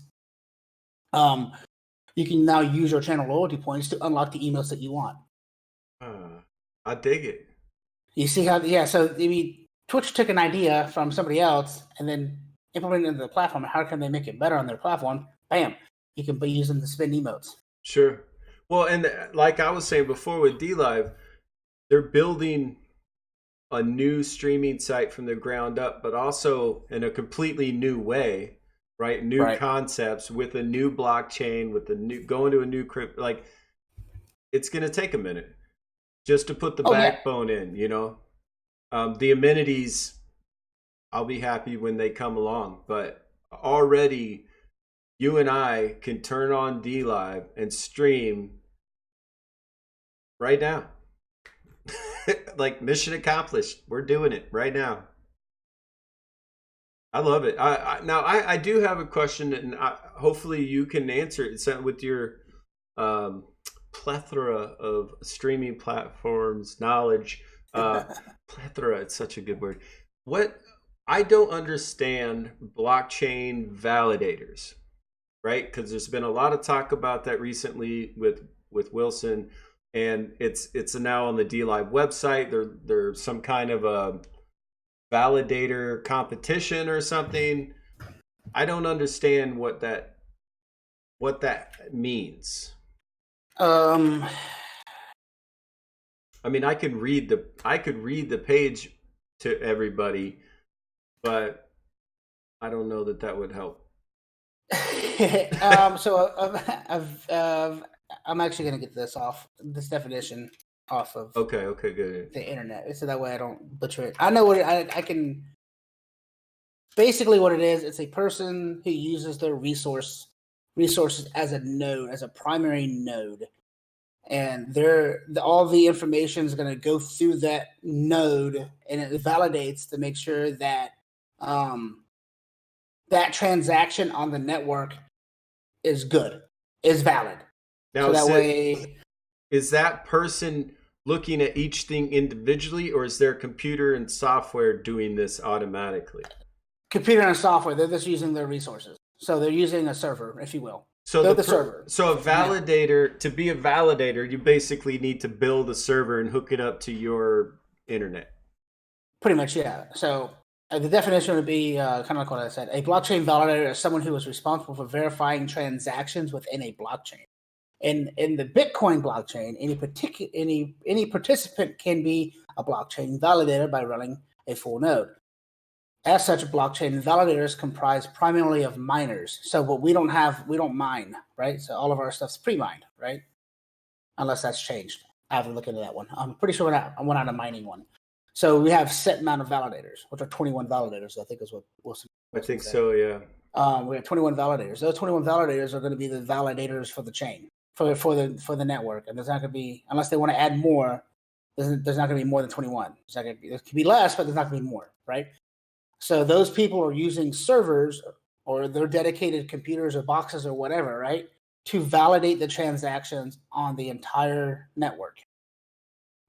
you can now use your channel loyalty points to unlock the emotes that you want. I dig it. You see how? Yeah. So Twitch took an idea from somebody else and then implement it into the platform. How can they make it better on their platform? Bam! You can be using the spin emotes. Sure. Well, and like I was saying before with DLive, they're building a new streaming site from the ground up, but also in a completely new way, right? New concepts with a new blockchain, with going to a new crypto. Like, it's going to take a minute just to put the backbone in. The amenities, I'll be happy when they come along, but already you and I can turn on DLive and stream right now. Like, mission accomplished. We're doing it right now. I love it. I do have a question, and hopefully you can answer it. It's with your plethora of streaming platforms, knowledge. Plethora, it's such a good word. I don't understand blockchain validators, right? Because there's been a lot of talk about that recently with Wilson, and it's now on the DLive website. There's some kind of a validator competition or something. I don't understand what that means. I mean, I could read the page to everybody, but I don't know that would help. So I'm actually going to get this definition off of okay, good. The internet, so that way I don't butcher it. I know what I can. Basically, what it is, it's a person who uses their resources as a node, as a primary node, and all the information is going to go through that node, and it validates to make sure that that transaction on the network is valid. Now, so that way, is that person looking at each thing individually, or is there computer and software doing this automatically? Computer and software, they're just using their resources. So they're using a server, if you will. So they're the server. So a validator, to be a validator, you basically need to build a server and hook it up to your internet. Pretty much, yeah. So the definition would be kind of like what I said. A blockchain validator is someone who is responsible for verifying transactions within a blockchain. In the Bitcoin blockchain, any participant can be a blockchain validator by running a full node. As such, blockchain validators comprise primarily of miners. So what we don't mine, right? So all of our stuff's pre-mined, right? Unless that's changed. I have to look into that one. I'm pretty sure we're not a mining one. So we have set amount of validators, which are 21 validators, I think is what Wilson I think said. So, yeah. We have 21 validators. Those 21 validators are going to be the validators for the chain. For the network, and there's not going to be, unless they want to add more, there's not going to be more than 21. There could be less, but there's not going to be more, right? So those people are using servers or their dedicated computers or boxes or whatever, right, to validate the transactions on the entire network.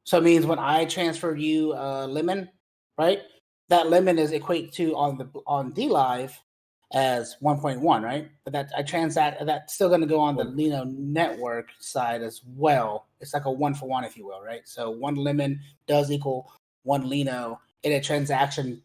So it means when I transfer you lemon, right? That lemon is equate to on DLive as 1.1, right? But that I transact that's still going to go on the Lino network side as well. It's like a 1-for-1, if you will, right? So one lemon does equal one Lino in a transaction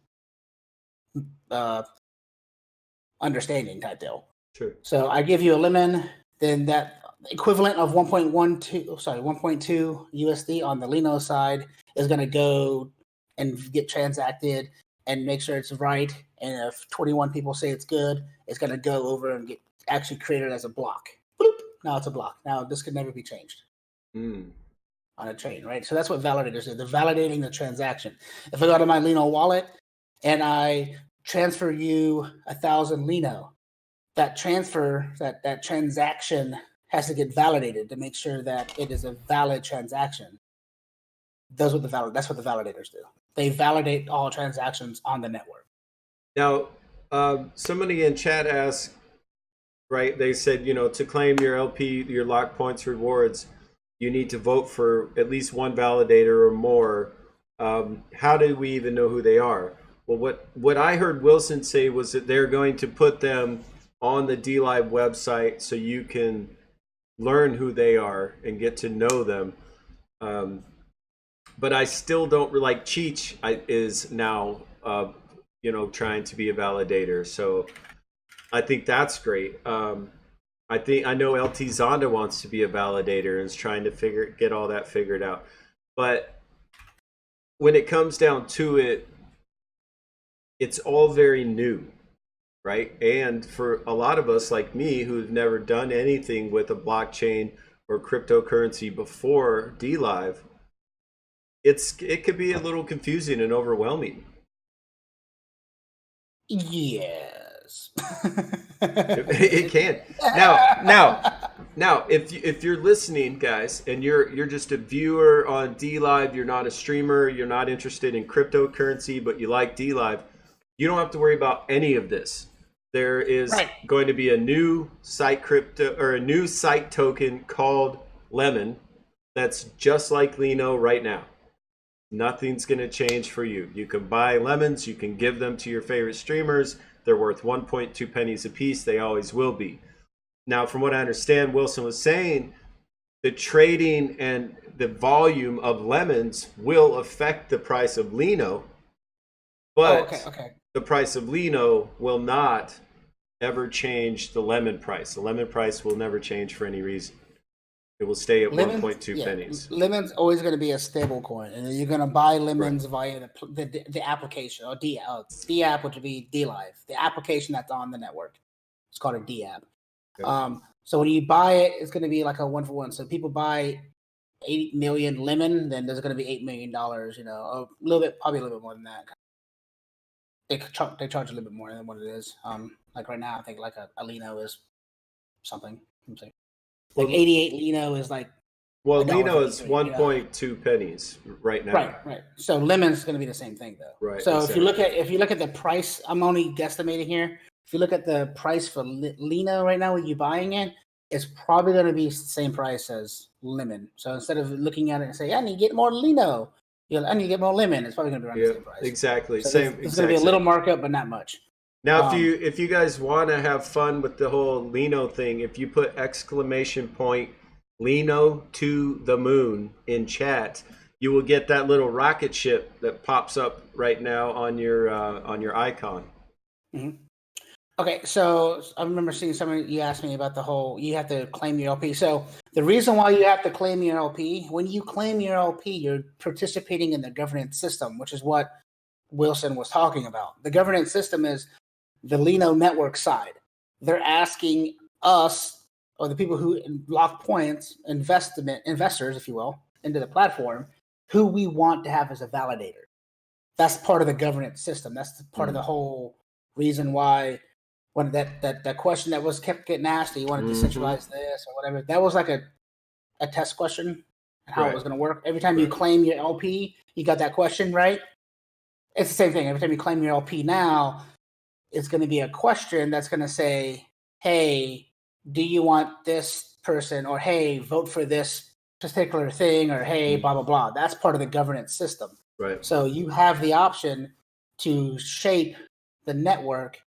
understanding type deal. Sure. So I give you a lemon, then that equivalent of 1.2 USD on the Lino side is going to go and get transacted and make sure it's right. And if 21 people say it's good, it's going to go over and get actually created as a block. Bloop. Now it's a block. Now this can never be changed on a chain, right? So that's what validators do. They're validating the transaction. If I go to my Lino wallet and I transfer you 1,000 Lino, that transfer, that transaction has to get validated to make sure that it is a valid transaction. That's what the validators do. They validate all transactions on the network. Now, somebody in chat asked, right? They said, to claim your LP, your lock points rewards, you need to vote for at least one validator or more. How do we even know who they are? Well, what I heard Wilson say was that they're going to put them on the DLive website so you can learn who they are and get to know them. But I still don't like Cheech is now, trying to be a validator. So I think that's great. I know LT Zonda wants to be a validator and is trying to get all that figured out. But when it comes down to it, it's all very new, right? And for a lot of us like me who've never done anything with a blockchain or cryptocurrency before DLive, it could be a little confusing and overwhelming. Yes. It can. Now, if you're listening, guys, and you're just a viewer on DLive, you're not a streamer, you're not interested in cryptocurrency, but you like DLive, you don't have to worry about any of this. There is going to be a new site token called Lemon that's just like Lino right now. Nothing's going to change for you. You can buy lemons, you can give them to your favorite streamers. They're worth 1.2 pennies a piece. They always will be. Now, from what I understand, Wilson was saying the trading and the volume of lemons will affect the price of Lino, but the price of Lino will not ever change the lemon price. The lemon price will never change for any reason. It will stay at 1.2 pennies. Lemon's always going to be a stable coin, and you're going to buy lemons via the application or D app, which would be DLive, the application that's on the network. It's called a D app. Okay. So when you buy it, it's going to be like a 1-for-1. So people buy 8 million lemon, then there's going to be $8 million. A little bit, probably a little bit more than that. They charge a little bit more than what it is. Like right now, I think like a Lino is something. Like 88 Lino is like. Well, Lino is 1.2 pennies right now. Right. So lemon's going to be the same thing though. Right. So exactly. if you look at the price, I'm only guesstimating here. If you look at the price for Lino right now, when you're buying it, it's probably going to be the same price as lemon. So instead of looking at it and say, I need to get more Lino, I need to get more lemon, it's probably going to be around the same price. Exactly. So it's going to be a little markup, but not much. Now, if you guys want to have fun with the whole Lino thing, if you put ! Lino to the moon in chat, you will get that little rocket ship that pops up right now on your icon. Mm-hmm. Okay, so I remember seeing something you asked me about the whole you have to claim your LP. So the reason why you have to claim your LP, when you claim your LP, you're participating in the governance system, which is what Wilson was talking about. The governance system is the Lino network side. They're asking us, or the people who lock points, investors, if you will, into the platform, who we want to have as a validator. That's part of the governance system. That's part of the whole reason why when that question that was kept getting asked, you want to decentralize this or whatever, that was like a test question, how it was going to work. Every time you claim your LP, you got that question, right? It's the same thing. Every time you claim your LP now, it's going to be a question that's going to say, hey, do you want this person, or hey, vote for this particular thing, or hey, blah blah blah. That's part of the governance system. Right. So you have the option to shape the network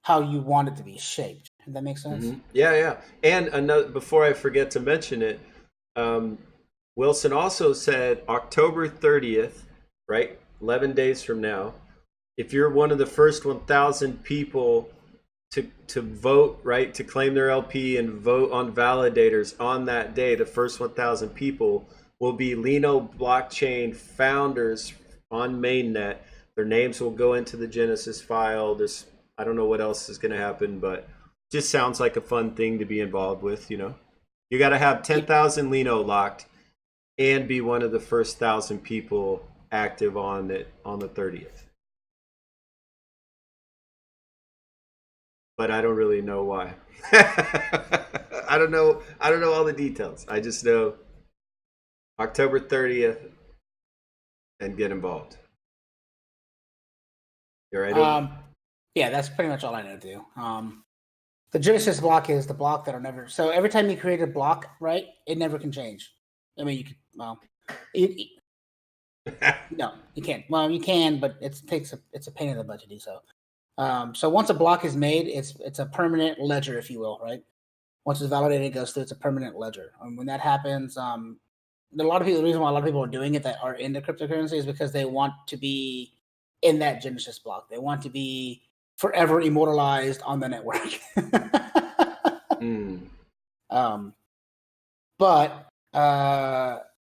how you want it to be shaped. Does that make sense? Yeah. And another, before I forget to mention it, Wilson also said October 30th, right? 11 days from now, if you're one of the first 1,000 people to vote, right, to claim their LP and vote on validators on that day, the first 1,000 people will be Lino blockchain founders on mainnet. Their names will go into the Genesis file. I don't know what else is going to happen, but just sounds like a fun thing to be involved with. You got to have 10,000 Lino locked and be one of the first 1,000 people active on it on the 30th. But I don't really know why. I don't know all the details. I just know October 30th and get involved. You all right? Yeah, that's pretty much all I know to do. The Genesis block is the block that'll never. So every time you create a block, right, it never can change. I mean, you could. Well, no, you can't. Well, you can, but it's a pain in the butt to do so. So once a block is made, it's a permanent ledger, if you will, right? Once it's validated, it goes through. It's a permanent ledger. And when that happens, a lot of people. The reason why a lot of people are doing it that are into cryptocurrency is because they want to be in that Genesis block. They want to be forever immortalized on the network. But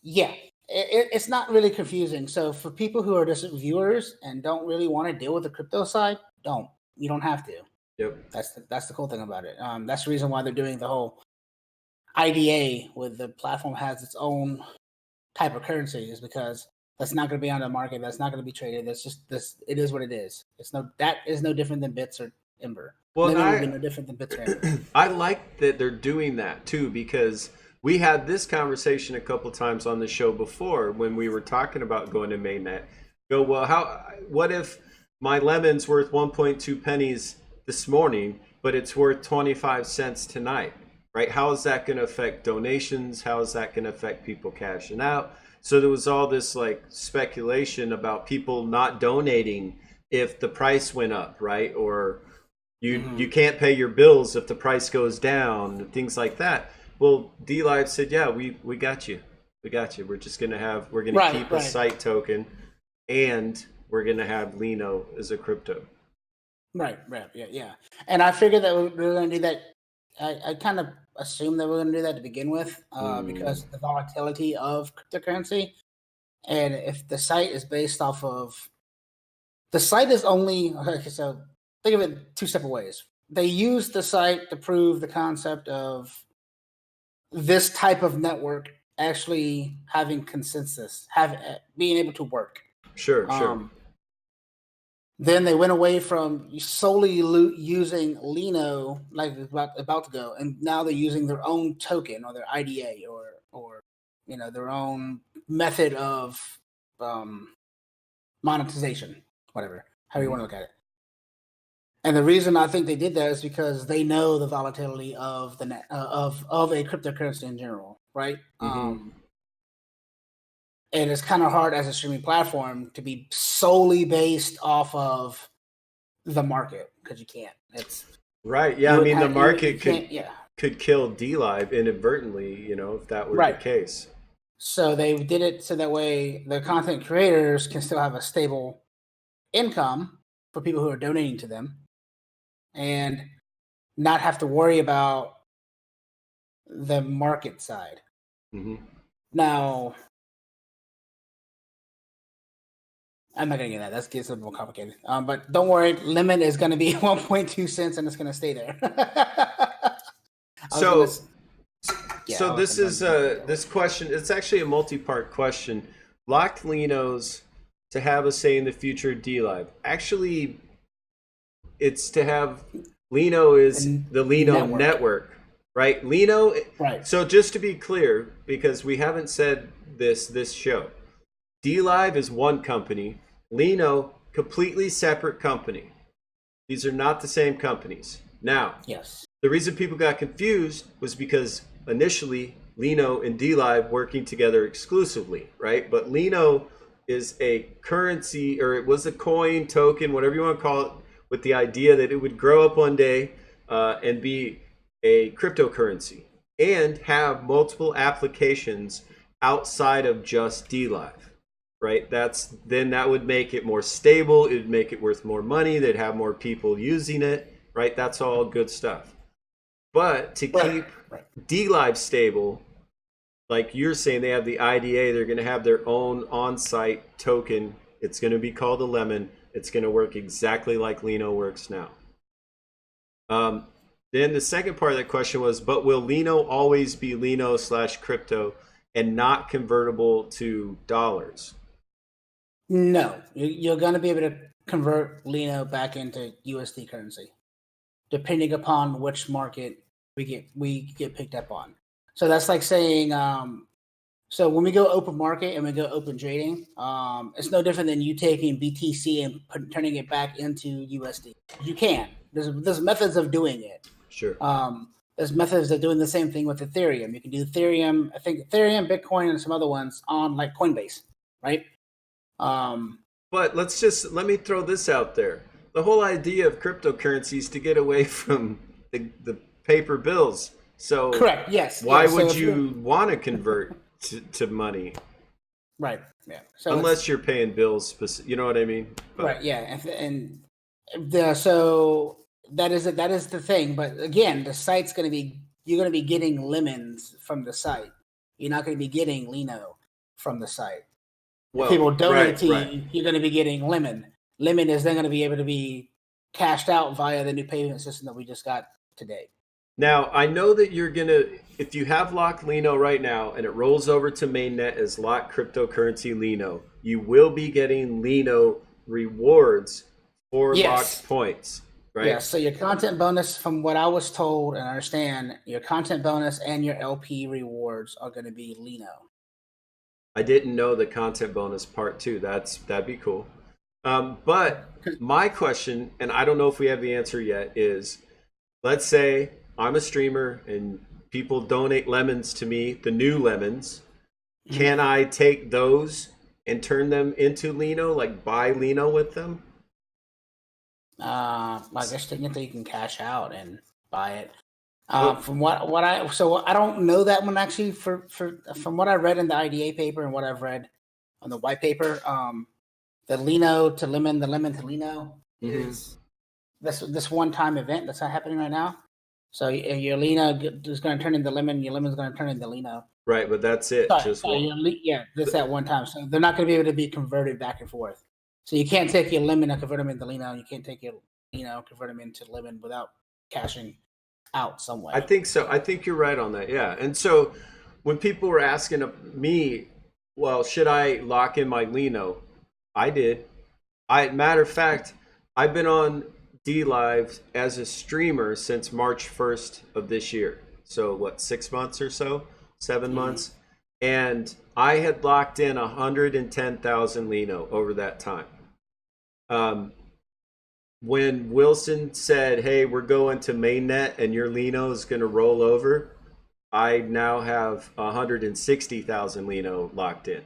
yeah, it's not really confusing. So for people who are just viewers and don't really want to deal with the crypto side, you don't have to. Yep. That's the cool thing about it. That's the reason why they're doing the whole IDA, where the platform has its own type of currency, is because that's not going to be on the market. That's not going to be traded. That's just this. It is what it is. That is no different than Bits or Ember. Well, Limit will be no different than Bits or Ember. I like that they're doing that too, because we had this conversation a couple times on the show before when we were talking about going to mainnet. What if my lemon's worth 1.2 pennies this morning, but it's worth 25 cents tonight, right? How is that going to affect donations? How is that going to affect people cashing out? So there was all this like speculation about people not donating if the price went up, right? Or you can't pay your bills if the price goes down, things like that. Well, DLive said, yeah, we got you. We got you. We're just going to keep a site token, and we're going to have Lino as a crypto. Right. Yeah. And I figured that we were going to do that. I kind of assumed that we were going to do that to begin with, because of the volatility of cryptocurrency. And if the site is based off of, the site is only, okay, so think of it two separate ways. They use the site to prove the concept of this type of network actually having consensus, being able to work. Sure. Then they went away from solely using Lino, like about to go, and now they're using their own token or their IDA or their own method of monetization, whatever, however you want to look at it. And the reason I think they did that is because they know the volatility of the net of a cryptocurrency in general, right? And it's kind of hard as a streaming platform to be solely based off of the market, because you can't. It's right. Yeah, I mean the market could kill DLive inadvertently, if that were the case. So they did it so that way the content creators can still have a stable income for people who are donating to them, and not have to worry about the market side. Now, I'm not going to get that. That gets a little more complicated. But don't worry, limit is going to be 1.2 cents, and it's going to stay there. So this is this question. It's actually a multi-part question. Locked Linos to have a say in the future of DLive. Actually, it's to have Lino is the Lino network, right? Lino. Right. So just to be clear, because we haven't said this show, DLive is one company. Lino, completely separate company. These are not the same companies. Now, yes. The reason people got confused was because initially Lino and DLive working together exclusively, right? But Lino is a currency, or it was a coin, token, whatever you want to call it, with the idea that it would grow up one day and be a cryptocurrency and have multiple applications outside of just DLive, right? Then that would make it more stable. It would make it worth more money. They'd have more people using it, right? That's all good stuff. But to keep DLive stable, like you're saying, they have the IDA. They're going to have their own on-site token. It's going to be called a Lemon. It's going to work exactly like Lino works now. Then the second part of that question was, but will Lino always be Lino/crypto and not convertible to dollars? No, you're going to be able to convert Lino back into USD currency, depending upon which market we get picked up on. So that's like saying, so when we go open market and we go open trading, it's no different than you taking BTC and turning it back into USD. You can. There's methods of doing it. Sure. There's methods of doing the same thing with Ethereum. You can do Ethereum, I think Ethereum, Bitcoin, and some other ones on like Coinbase, right? But let me throw this out there. The whole idea of cryptocurrency is to get away from the paper bills. So correct. Yes. Why would you want to convert to money? Right. Yeah. So unless you're paying bills, you know what I mean? But, right. Yeah. So that is the thing. But again, the site's going to be, you're going to be getting lemons from the site. You're not going to be getting Lino from the site. Well, if people donate to you, you're going to be getting lemon. Lemon is then going to be able to be cashed out via the new payment system that we just got today. Now, I know that you're going to, if you have locked Lino right now and it rolls over to mainnet as locked cryptocurrency Lino, you will be getting Lino rewards for locked points, right? Yeah, so your content bonus, from what I was told and understand, your content bonus and your LP rewards are going to be Lino. I didn't know the content bonus part too. That'd be cool. But my question, and I don't know if we have the answer yet, is let's say I'm a streamer and people donate lemons to me, the new lemons. Can I take those and turn them into Lino, like buy Lino with them? I guess technically you can cash out and buy it. From I don't know that one actually. From what I read in the IDA paper and what I've read on the white paper, the Lino to lemon, the lemon to Lino is this one-time event that's not happening right now. So your Lino is going to turn into lemon. Your lemon is going to turn into Lino. Right, but that's it. That's that one time. So they're not going to be able to be converted back and forth. So you can't take your lemon and convert them into Lino. You can't take your Lino convert them into lemon without cashing out some way. I think so. I think you're right on that. Yeah. And so when people were asking me, well, should I lock in my Lino? I did. Matter of fact, I've been on DLive as a streamer since March 1st of this year. So what, 6 months or so? 7 months? And I had locked in 110,000 Lino over that time. When Wilson said, hey, we're going to mainnet and your Lino is going to roll over, I now have 160,000 Lino locked in.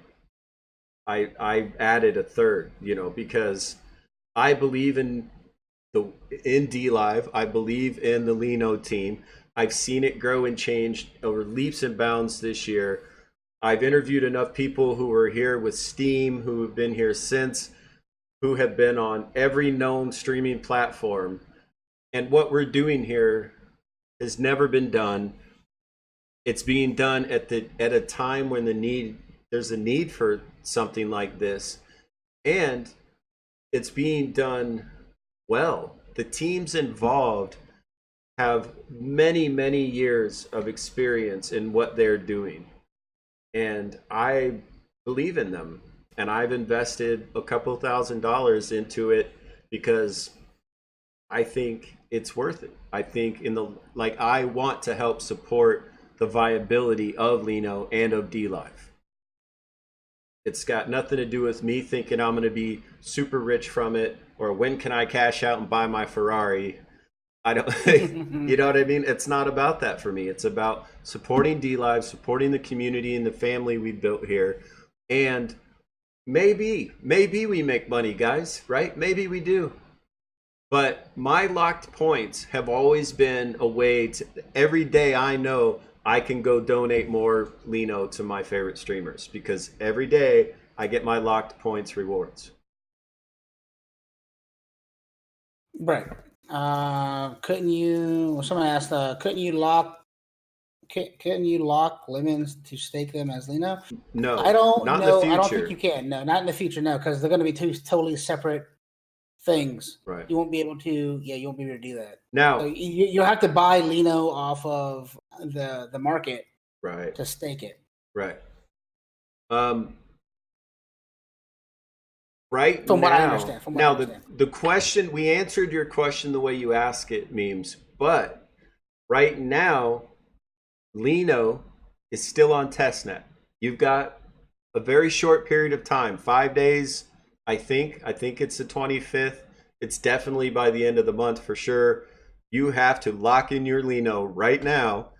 I added a third, because I believe in DLive. I believe in the Lino team. I've seen it grow and change over leaps and bounds this year. I've interviewed enough people who were here with Steam, who have been here since, who have been on every known streaming platform. And what we're doing here has never been done. It's being done at a time when there's a need for something like this. And it's being done well. The teams involved have many, many years of experience in what they're doing. And I believe in them. And I've invested a couple $1,000s into it because I think it's worth it. I think I want to help support the viability of Lino and of DLive. It's got nothing to do with me thinking I'm going to be super rich from it, or when can I cash out and buy my Ferrari. I don't, you know what I mean? It's not about that for me. It's about supporting D Live, supporting the community and the family we built here. And maybe we make money, guys, right? Maybe we do. But my locked points have always been a way to, every day I know I can go donate more Lino to my favorite streamers because every day I get my locked points rewards. Right. Couldn't you? Someone asked, couldn't you lock lemons to stake them as Lino? No, I don't not know. in the I don't future. think you can. No, not in the future. No, because they're going to be two totally separate things. Right. You won't be able to. Yeah, you won't be able to do that. Now, so you'll have to buy Lino off of the market, right, to stake it. Right. Right from now, what I understand. From what I understand. the question, we answered your question the way you ask it, Memes. But right now, Lino is still on testnet. You've got a very short period of time, 5 days. I think it's the 25th. It's definitely by the end of the month for sure. You have to lock in your Lino right now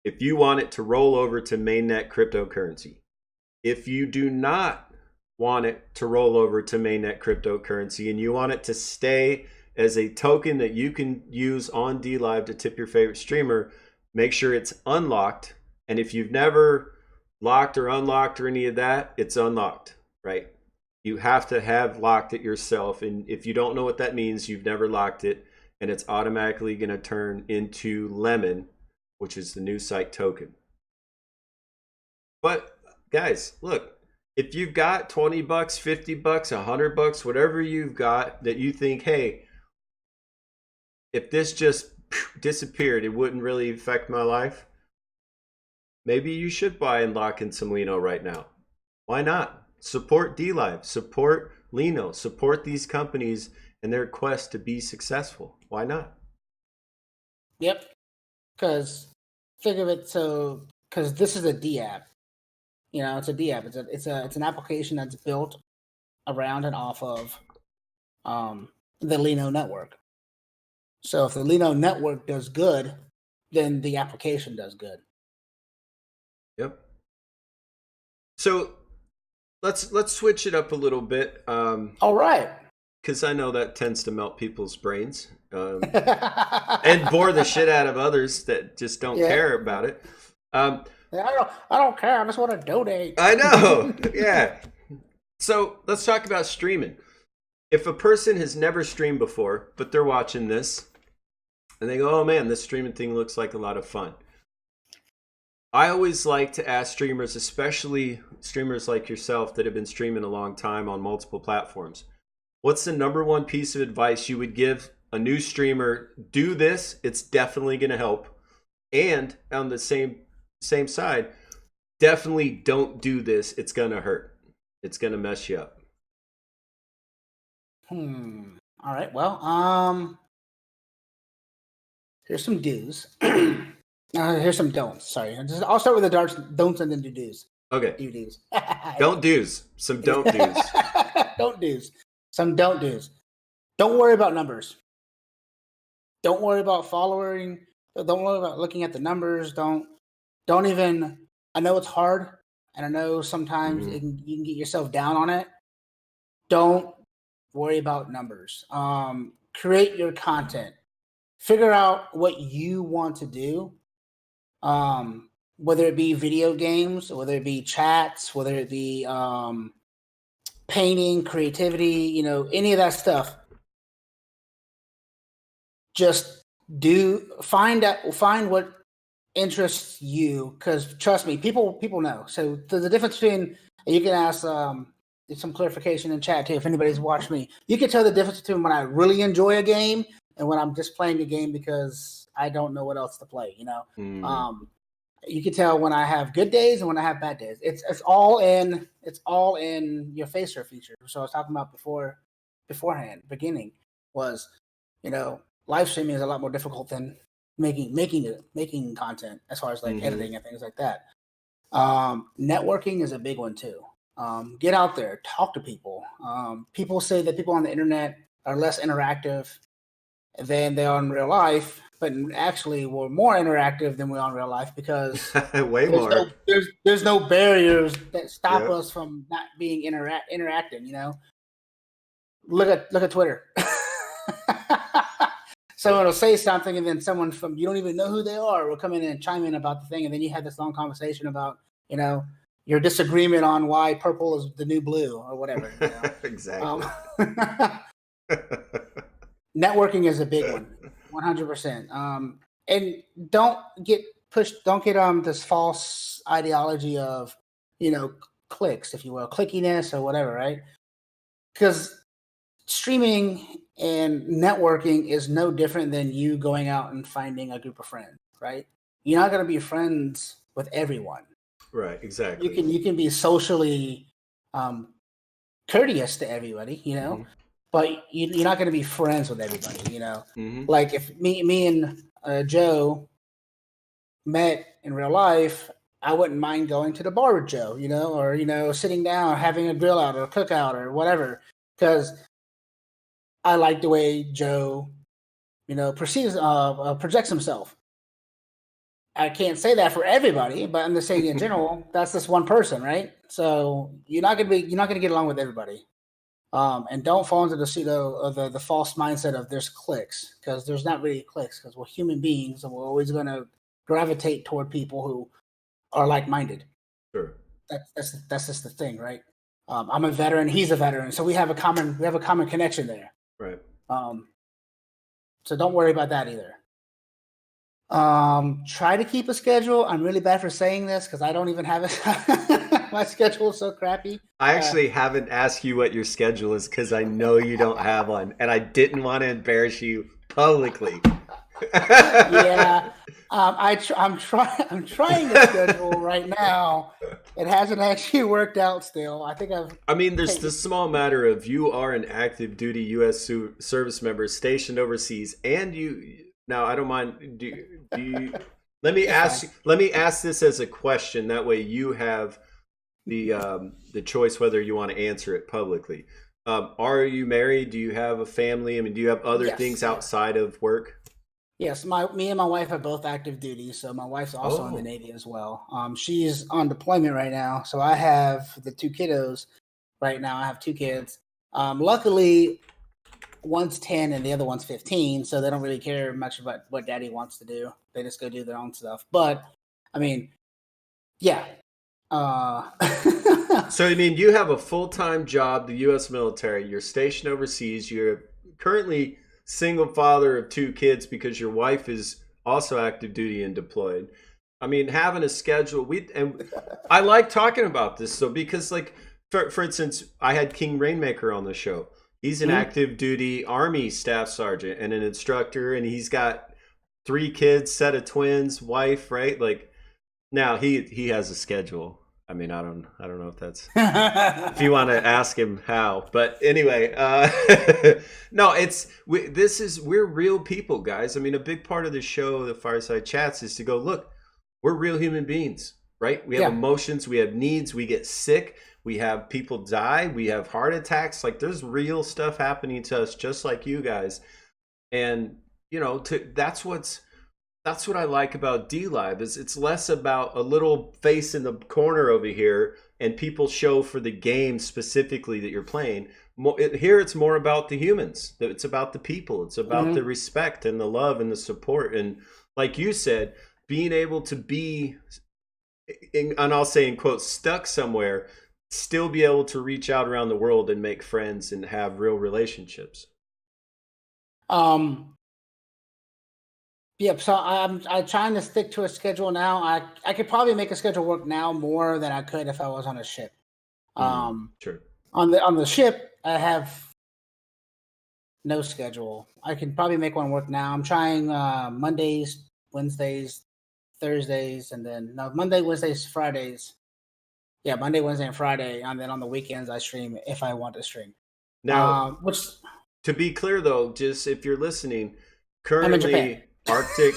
if you want it to roll over to mainnet cryptocurrency. If you do not want it to roll over to mainnet cryptocurrency and you want it to stay as a token that you can use on DLive to tip your favorite streamer, make sure it's unlocked. And if you've never locked or unlocked or any of that, it's unlocked, right? You have to have locked it yourself. And if you don't know what that means, you've never locked it, and it's automatically going to turn into Lemon, which is the new site token. But guys, look, if you've got 20 bucks, 50 bucks, 100 bucks, whatever you've got that you think, hey, if this just disappeared, it wouldn't really affect my life. Maybe you should buy and lock in some Lino right now. Why not? Support DLive, support Lino, support these companies and their quest to be successful. Why not? Yep. Because think of it, because this is a D app. It's a D app. It's an application that's built around and off of the Lino network. So if the Lino network does good, then the application does good. Yep. So let's switch it up a little bit. All right. Because I know that tends to melt people's brains and bore the shit out of others that just don't care about it. I don't care. I just want to donate. I know. Yeah. So let's talk about streaming. If a person has never streamed before, but they're watching this and they go, oh man, this streaming thing looks like a lot of fun. I always like to ask streamers, especially streamers like yourself that have been streaming a long time on multiple platforms, what's the number one piece of advice you would give a new streamer? Do this. It's definitely going to help. And on the same side, definitely don't do this. It's going to hurt. It's going to mess you up. All right. Well, here's some do's. Here's some don'ts. Sorry. I'll start with the don'ts and then do do's. Okay. Do do's. Don't do's. Some don't do's. Don't do's. Some don't do's. Don't worry about numbers. Don't worry about following. Don't worry about looking at the numbers. Don't even. I know it's hard, and I know sometimes you can get yourself down on it. Don't worry about numbers. Create your content. Figure out what you want to do. Whether it be video games, whether it be chats, whether it be painting, creativity, any of that stuff. Just find what interests you, because trust me, people know. So there's a difference between, you can ask some clarification in chat too if anybody's watched me. You can tell the difference between when I really enjoy a game and when I'm just playing a game because I don't know what else to play. You can tell when I have good days and when I have bad days. It's all in your facer feature. So I was talking about beginning was, live streaming is a lot more difficult than making content as far as like editing and things like that. Networking is a big one too. Get out there, talk to people. People say that people on the internet are less interactive. than they are in real life. But actually, we're more interactive than we are in real life because way more. There's no barriers that stop Yep. us from not being interacting. You know, look at Twitter. Someone will say something, and then someone from you don't even know who they are will come in and chime in about the thing, and then you have this long conversation about your disagreement on why purple is the new blue or whatever. You know? Exactly. Networking is a big one, 100%. And don't get this false ideology of clicks, if you will, clickiness or whatever, right? Because streaming and networking is no different than you going out and finding a group of friends, right? You're not going to be friends with everyone. Right, exactly. You can be socially courteous to everybody, but you're not going to be friends with everybody, Mm-hmm. Like if me and Joe met in real life, I wouldn't mind going to the bar with Joe, or sitting down, having a grill out or a cookout or whatever, because I like the way Joe, projects himself. I can't say that for everybody, but I'm just saying in general, that's this one person, right? So you're not gonna get along with everybody, and don't fall into the the false mindset of there's cliques, because there's not really cliques, because we're human beings and we're always gonna gravitate toward people who are like-minded. Sure. That's just the thing, right? I'm a veteran, he's a veteran, so we have a common connection there. Right. So don't worry about that either. Try to keep a schedule. I'm really bad for saying this because I don't even have it. My schedule is so crappy. I actually haven't asked you what your schedule is because I know you don't have one, and I didn't want to embarrass you publicly. Yeah, I'm trying to schedule right now. It hasn't actually worked out still. I mean, there's the small matter of you are an active duty U.S. service member stationed overseas, and you. Now, I don't mind. Do you? Let me ask this as a question. That way, you have the choice whether you want to answer it publicly. Are you married? Do you have a family? I mean, do you have other things outside of work? Yes, me and my wife are both active duty, so my wife's also in the Navy as well. She's on deployment right now, so I have the two kiddos right now. I have two kids. Luckily, one's 10 and the other one's 15, so they don't really care much about what daddy wants to do. They just go do their own stuff. But, I mean, yeah. So, I mean, you have a full-time job, the U.S. military. You're stationed overseas. You're currently single father of two kids because your wife is also active duty and deployed. I mean, having a schedule, and I like talking about this, so because, like, for instance, I had King Rainmaker on the show. He's an active duty Army staff sergeant and an instructor, and he's got 3 kids, set of twins, wife, right? Like, now he has a schedule. I mean, I don't know if that's if you want to ask him how, but anyway, no, we're real people, guys. I mean, a big part of the show, the Fireside Chats, is to go, look, we're real human beings, right? We have emotions, we have needs, we get sick. We have people die. We have heart attacks. Like, there's real stuff happening to us, just like you guys. And that's what I like about DLive is it's less about a little face in the corner over here and people show for the game specifically that you're playing. Here, it's more about the humans. It's about the people. It's about the respect and the love and the support. And like you said, being able to be, and I'll say in quotes, stuck somewhere, still be able to reach out around the world and make friends and have real relationships. Yep. So I'm trying to stick to a schedule now. I could probably make a schedule work now more than I could if I was on a ship. Sure. On the ship, I have no schedule. I can probably make one work now. I'm trying Mondays, Wednesdays, Thursdays, and then Monday, Wednesdays, Fridays. Yeah, Monday, Wednesday, and Friday, and then on the weekends I stream if I want to stream. Now, to be clear though, just if you're listening, currently Arctic,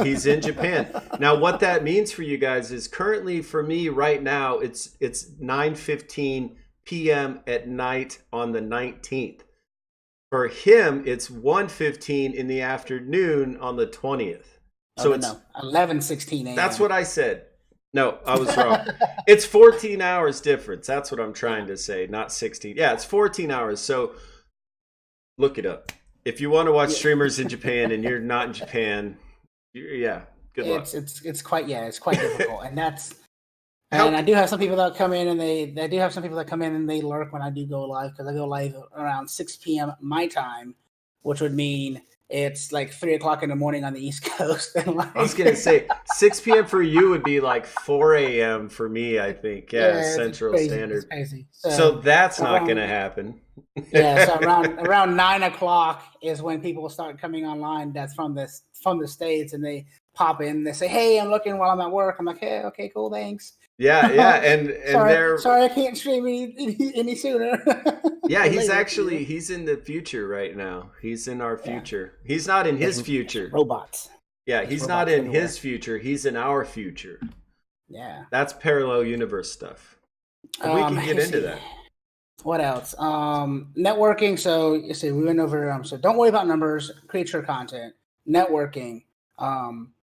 he's in Japan. Now, what that means for you guys is currently for me right now, it's 9:15 p.m. at night on the 19th. For him, it's 1:15 in the afternoon on the 20th. So it's 11:16 a.m. That's what I said. No, I was wrong. It's 14 hours difference. That's what I'm trying to say, not 16. Yeah, it's 14 hours. So look it up. If you want to watch streamers in Japan and you're not in Japan, good luck. It's quite difficult, and that's. And I do have some people that come in and they lurk when I do go live, because I go live around 6 p.m. my time, which would mean it's like 3 o'clock in the morning on the East Coast. And like, I was gonna say 6 p.m. for you would be like 4 a.m. for me, I think. Yeah, Central Standard. It's crazy. So that's not gonna happen. So around 9 o'clock is when people start coming online. That's from the States, and they pop in. They say, "Hey, I'm looking while I'm at work." I'm like, "Hey, okay, cool, thanks." Yeah, and sorry, I can't stream any sooner. Yeah, he's in the future right now. He's in our future. He's not in his future. Robots. Yeah, he's not in his future. He's in our future. Yeah. That's parallel universe stuff. We can get into that. What else? Networking. So you see, we went over. So don't worry about numbers. Create your content. Networking.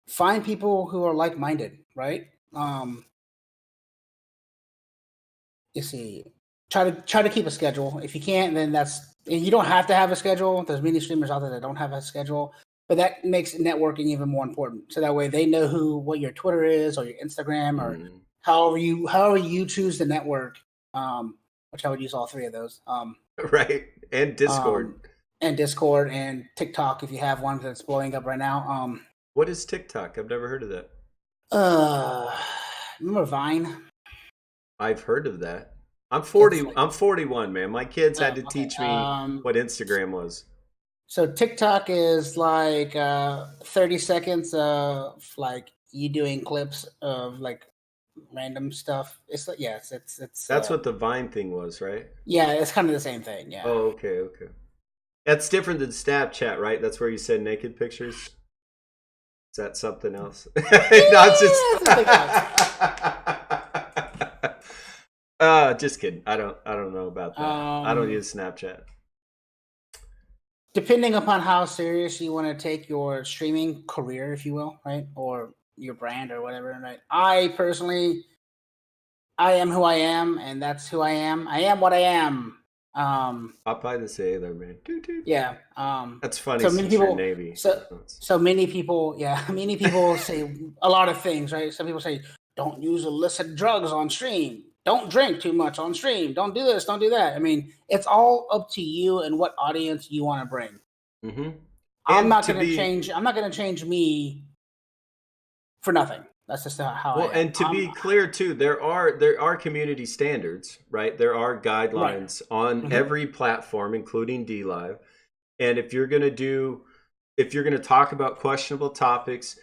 Find people who are like-minded. Right. You see, try to keep a schedule. If you can't, then you don't have to have a schedule. There's many streamers out there that don't have a schedule, but that makes networking even more important. So that way they know what your Twitter is, or your Instagram, or however you choose to network. Which I would use all three of those. Right, and Discord. And TikTok if you have one that's blowing up right now. What is TikTok? I've never heard of that. Remember Vine? I've heard of that. I'm 40. I'm 41, man. My kids had to teach me what Instagram was. So TikTok is like 30 seconds of like you doing clips of like random stuff. It's like it's. That's what the Vine thing was, right? Yeah, it's kind of the same thing. Yeah. Oh, okay. That's different than Snapchat, right? That's where you send naked pictures. Is that something else? Just kidding. I don't know about that. I don't use Snapchat. Depending upon how serious you want to take your streaming career, if you will, right? Or your brand or whatever, right? I personally, I am who I am, and that's who I am. I am what I am. I'll probably the say there, man. Yeah. That's funny. So many people, Navy. So many people, many people say a lot of things, right? Some people say, don't use illicit drugs on stream. Don't drink too much on stream. Don't do this. Don't do that. I mean, it's all up to you and what audience you want to bring. Mm-hmm. I'm not going to change. I'm not going to change me for nothing. That's just how. Well, and to be clear too, there are community standards, right? There are guidelines on every platform, including D Live. And if you're going to talk about questionable topics,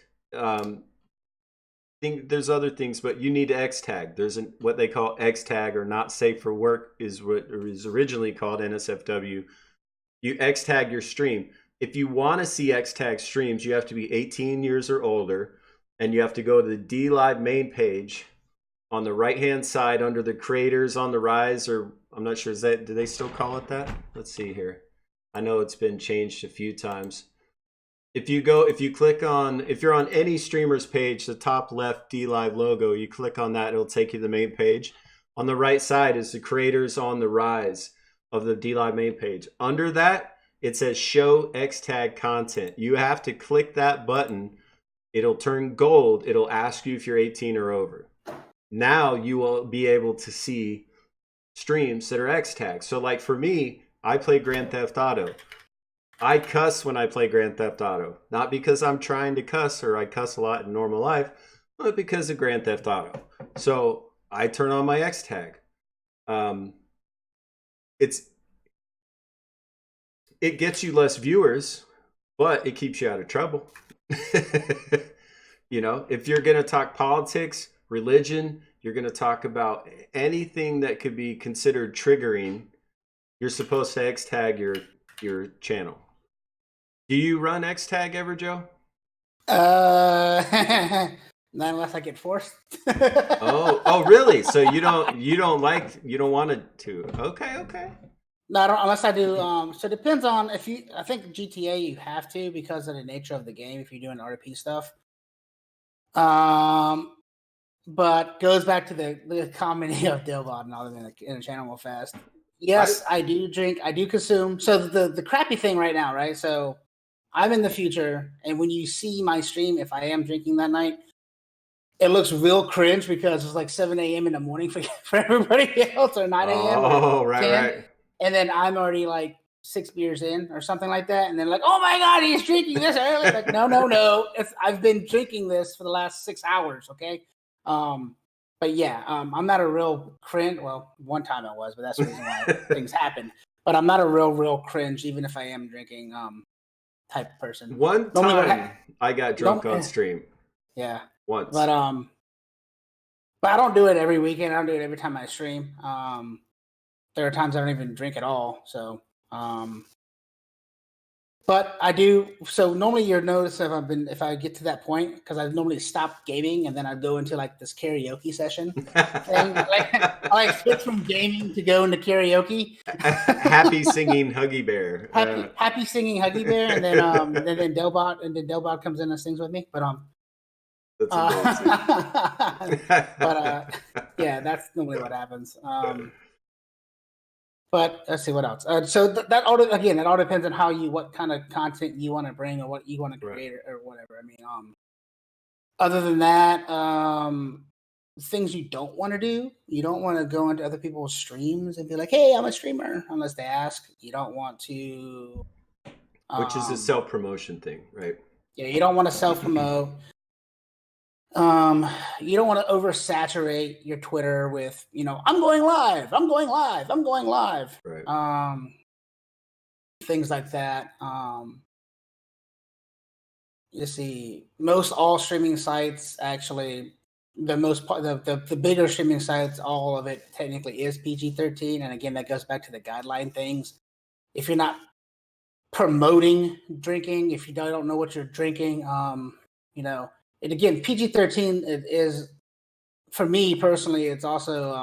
there's other things, but you need to X tag. There's what they call X tag, or not safe for work is what is originally called NSFW. You X tag your stream. If you want to see X tag streams, you have to be 18 years or older, and you have to go to the D Live main page on the right hand side under the creators on the rise, or I'm not sure, do they still call it that? Let's see here. I know it's been changed a few times. If you're on any streamer's page, the top left D Live logo, you click on that, it'll take you to the main page. On the right side is the creators on the rise of the D Live main page. Under that, it says show X tag content. You have to click that button. It'll turn gold. It'll ask you if you're 18 or over. Now you will be able to see streams that are X tagged. So like for me, I play Grand Theft Auto. I cuss when I play Grand Theft Auto. Not because I'm trying to cuss or I cuss a lot in normal life, but because of Grand Theft Auto. So I turn on my X tag. It gets you less viewers, but it keeps you out of trouble. You know, if you're going to talk politics, religion, you're going to talk about anything that could be considered triggering, you're supposed to X tag your channel. Do you run X tag ever, Joe? Not unless I get forced. oh, really? So you don't want it to? Okay. No, I don't, unless I do. So it depends on if you. I think GTA you have to because of the nature of the game. If you're doing RP stuff, um, but goes back to the comedy of Dilbot and all of them in the channel real fast. Yes, I do drink. I do consume. So the crappy thing right now, right? So I'm in the future, and when you see my stream, if I am drinking that night, it looks real cringe because it's like 7 a.m. in the morning for everybody else, or 9 a.m. Oh, or right, 10, right. and then I'm already like 6 beers in or something like that, and then like, oh my god, he's drinking this early. Like, no, I've been drinking this for the last 6 hours. Okay, but yeah, I'm not a real cringe. Well, one time I was, but that's the reason why things happen. But I'm not a real cringe, even if I am drinking type of person. One time I got drunk on stream. Yeah. Once. But I don't do it every weekend. I don't do it every time I stream. There are times I don't even drink at all. So but I do. So normally you'll notice if I get to that point, because I normally stop gaming and then I go into like this karaoke session thing. I switch from gaming to go into karaoke. Happy singing Huggy Bear. Happy singing Huggy Bear, and then Delbot comes in and sings with me. But that's amazing. Yeah, that's normally what happens. But let's see what else. So that all depends on what kind of content you want to bring or what you want to create or whatever. I mean, other than that, things you don't want to do. You don't want to go into other people's streams and be like, "Hey, I'm a streamer," unless they ask. You don't want to, which is a self-promotion thing, right? Yeah, you don't want to self-promote. You don't want to oversaturate your Twitter with, I'm going live. Right. Things like that. You see, most all streaming sites actually, the bigger streaming sites, all of it technically is PG-13, and again, that goes back to the guideline things. If you're not promoting drinking, if you don't know what you're drinking, and again, PG-13 is, for me personally, it's also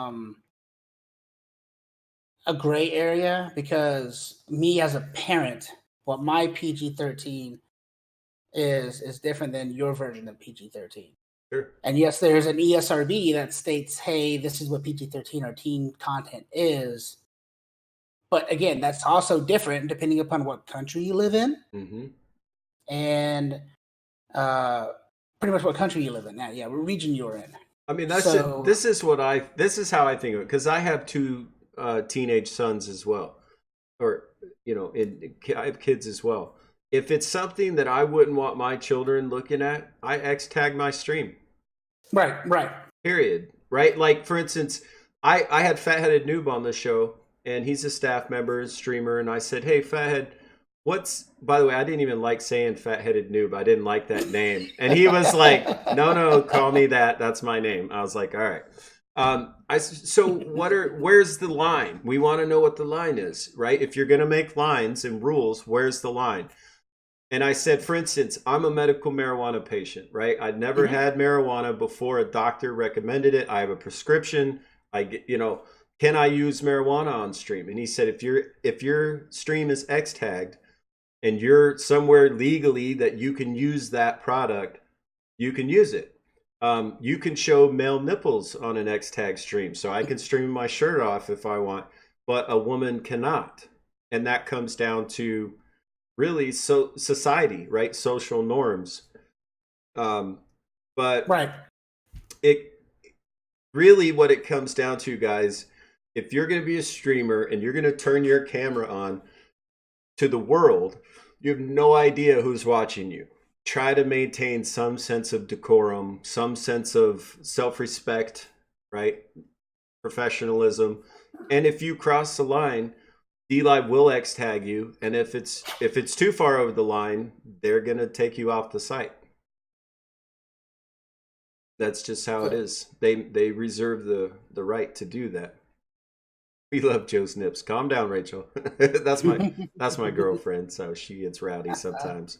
a gray area, because me as a parent, what my PG-13 is different than your version of PG-13. Sure. And yes, there's an ESRB that states, hey, this is what PG-13 or teen content is. But again, that's also different depending upon what country you live in. Mm-hmm. And pretty much what country you live in. Yeah, what region you're in. I mean, this is how I think of it, because I have two teenage sons as well, or I have kids as well. If it's something that I wouldn't want my children looking at, I X tag my stream. Right. Period. Right. Like, for instance, I had Fatheaded Noob on the show, and he's a staff member, streamer, and I said, hey, Fathead, by the way, I didn't even like saying Fat-Headed Noob. I didn't like that name. And he was like, no, call me that. That's my name. I was like, all right. Where's the line? We want to know what the line is, right? If you're going to make lines and rules, where's the line? And I said, for instance, I'm a medical marijuana patient, right? I'd never had marijuana before a doctor recommended it. I have a prescription. Can I use marijuana on stream? And he said, if your stream is X tagged and you're somewhere legally that you can use that product, you can use it. You can show male nipples on an X tag stream. So I can stream my shirt off if I want, but a woman cannot. And that comes down to really society, right? Social norms. But right. It really, what it comes down to, guys, if you're going to be a streamer and you're going to turn your camera on to the world, you have no idea who's watching you. Try to maintain some sense of decorum, some sense of self-respect, right? Professionalism. And if you cross the line, D-Live will X tag you. And if it's too far over the line, they're going to take you off the site. That's just how it is. They reserve the right to do that. We love Joe's nips. Calm down, Rachel. that's my girlfriend, so she gets rowdy sometimes.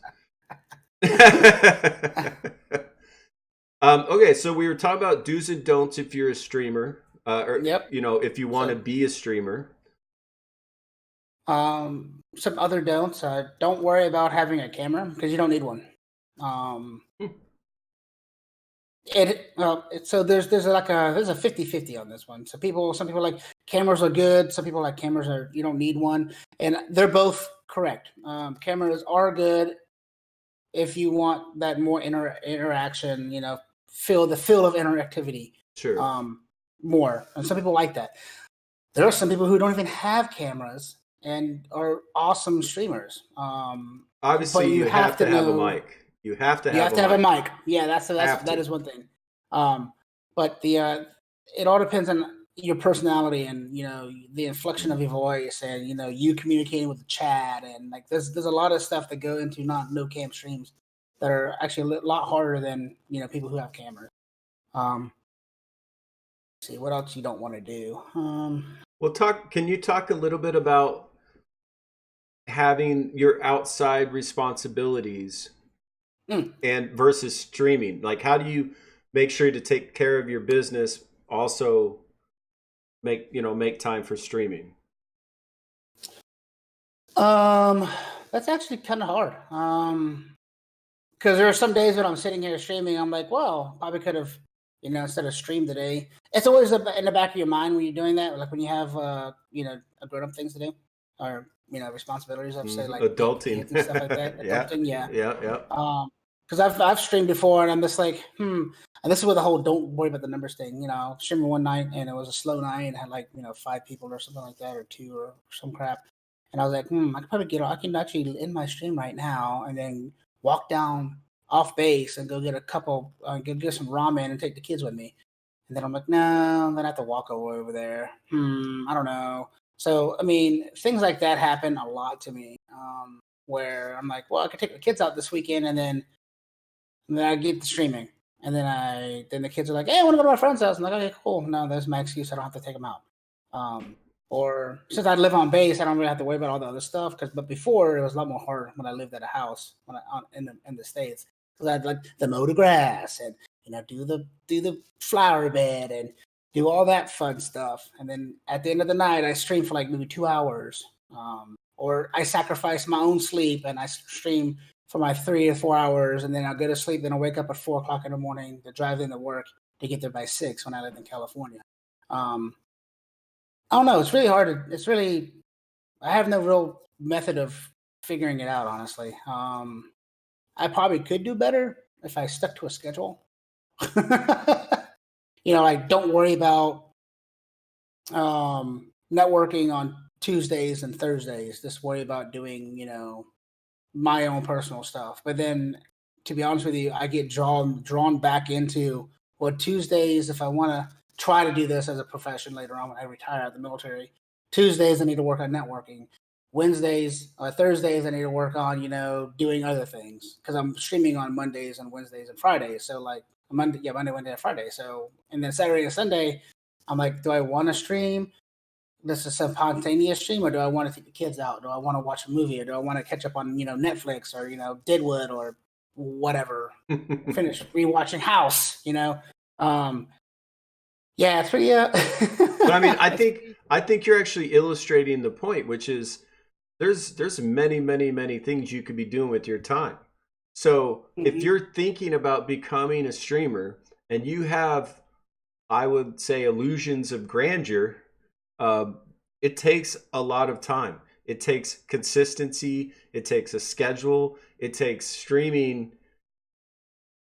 Okay, so we were talking about do's and don'ts if you're a streamer, if you want to be a streamer. Some other don'ts. Don't worry about having a camera because you don't need one. So there's a 50-50 on this one. Some people are like cameras are good. Some people like cameras you don't need one, and they're both correct. Cameras are good if you want that more interaction. Feel the feel of interactivity. Sure. More, and some people like that. There are some people who don't even have cameras and are awesome streamers. Obviously, you have to have a mic. You have to have a mic. Yeah, that is one thing. But it all depends on your personality and the inflection of your voice and you communicating with the chat and like there's a lot of stuff that go into no cam streams that are actually a lot harder than people who have cameras. See what else you don't want to do. Can you talk a little bit about having your outside responsibilities and versus streaming? Like, how do you make sure to take care of your business, also make time for streaming? That's actually kind of hard. Because there are some days when I'm sitting here streaming, I'm like, well, probably could have, instead of stream today. It's always in the back of your mind when you're doing that, like when you have, grown-up things to do, or responsibilities. I'd say like adulting and stuff like that. Adulting, yeah. Because I've streamed before, and I'm just like, and this is where the whole don't worry about the numbers thing. Streaming one night, and it was a slow night, and had like 5 people or something like that, or 2 or some crap. And I was like, I could probably I can actually end my stream right now, and then walk down off base and go get a couple, get some ramen and take the kids with me. And then I'm like, no, then I have to walk over there. I don't know. So, I mean, things like that happen a lot to me, where I'm like, well, I could take the kids out this weekend, and then I get the streaming. And then the kids are like, hey, I want to go to my friend's house. I'm like, okay, cool. No, there's my excuse. I don't have to take them out. Or since I live on base, I don't really have to worry about all the other stuff. But before, it was a lot more hard when I lived at a house in the States. Because I'd like to mow the grass and do the flower bed and do all that fun stuff. And then at the end of the night, I stream for like maybe 2 hours. Or I sacrifice my own sleep and I stream for my 3 or 4 hours, and then I'll go to sleep. Then I'll wake up at 4 o'clock in the morning to drive into work to get there by 6 when I lived in California. I don't know. It's really hard. I have no real method of figuring it out, honestly. I probably could do better if I stuck to a schedule. Like don't worry about networking on Tuesdays and Thursdays. Just worry about doing, my own personal stuff. But then, to be honest with you, I get drawn back into Tuesdays, if I want to try to do this as a profession later on when I retire out of the military. Tuesdays I need to work on networking. Thursdays I need to work on doing other things because I'm streaming on Mondays and Wednesdays and Fridays. So like Monday, Wednesday, and Friday. So and then Saturday and Sunday, I'm like, do I want to stream? This is a spontaneous stream, or do I want to take the kids out? Do I want to watch a movie, or do I want to catch up on Netflix or Deadwood or whatever? Finish rewatching House. Yeah, it's pretty. So, I mean, I think you're actually illustrating the point, which is there's many things you could be doing with your time. So if you're thinking about becoming a streamer and you have, I would say, illusions of grandeur, it takes a lot of time. It takes consistency. It takes a schedule. It takes streaming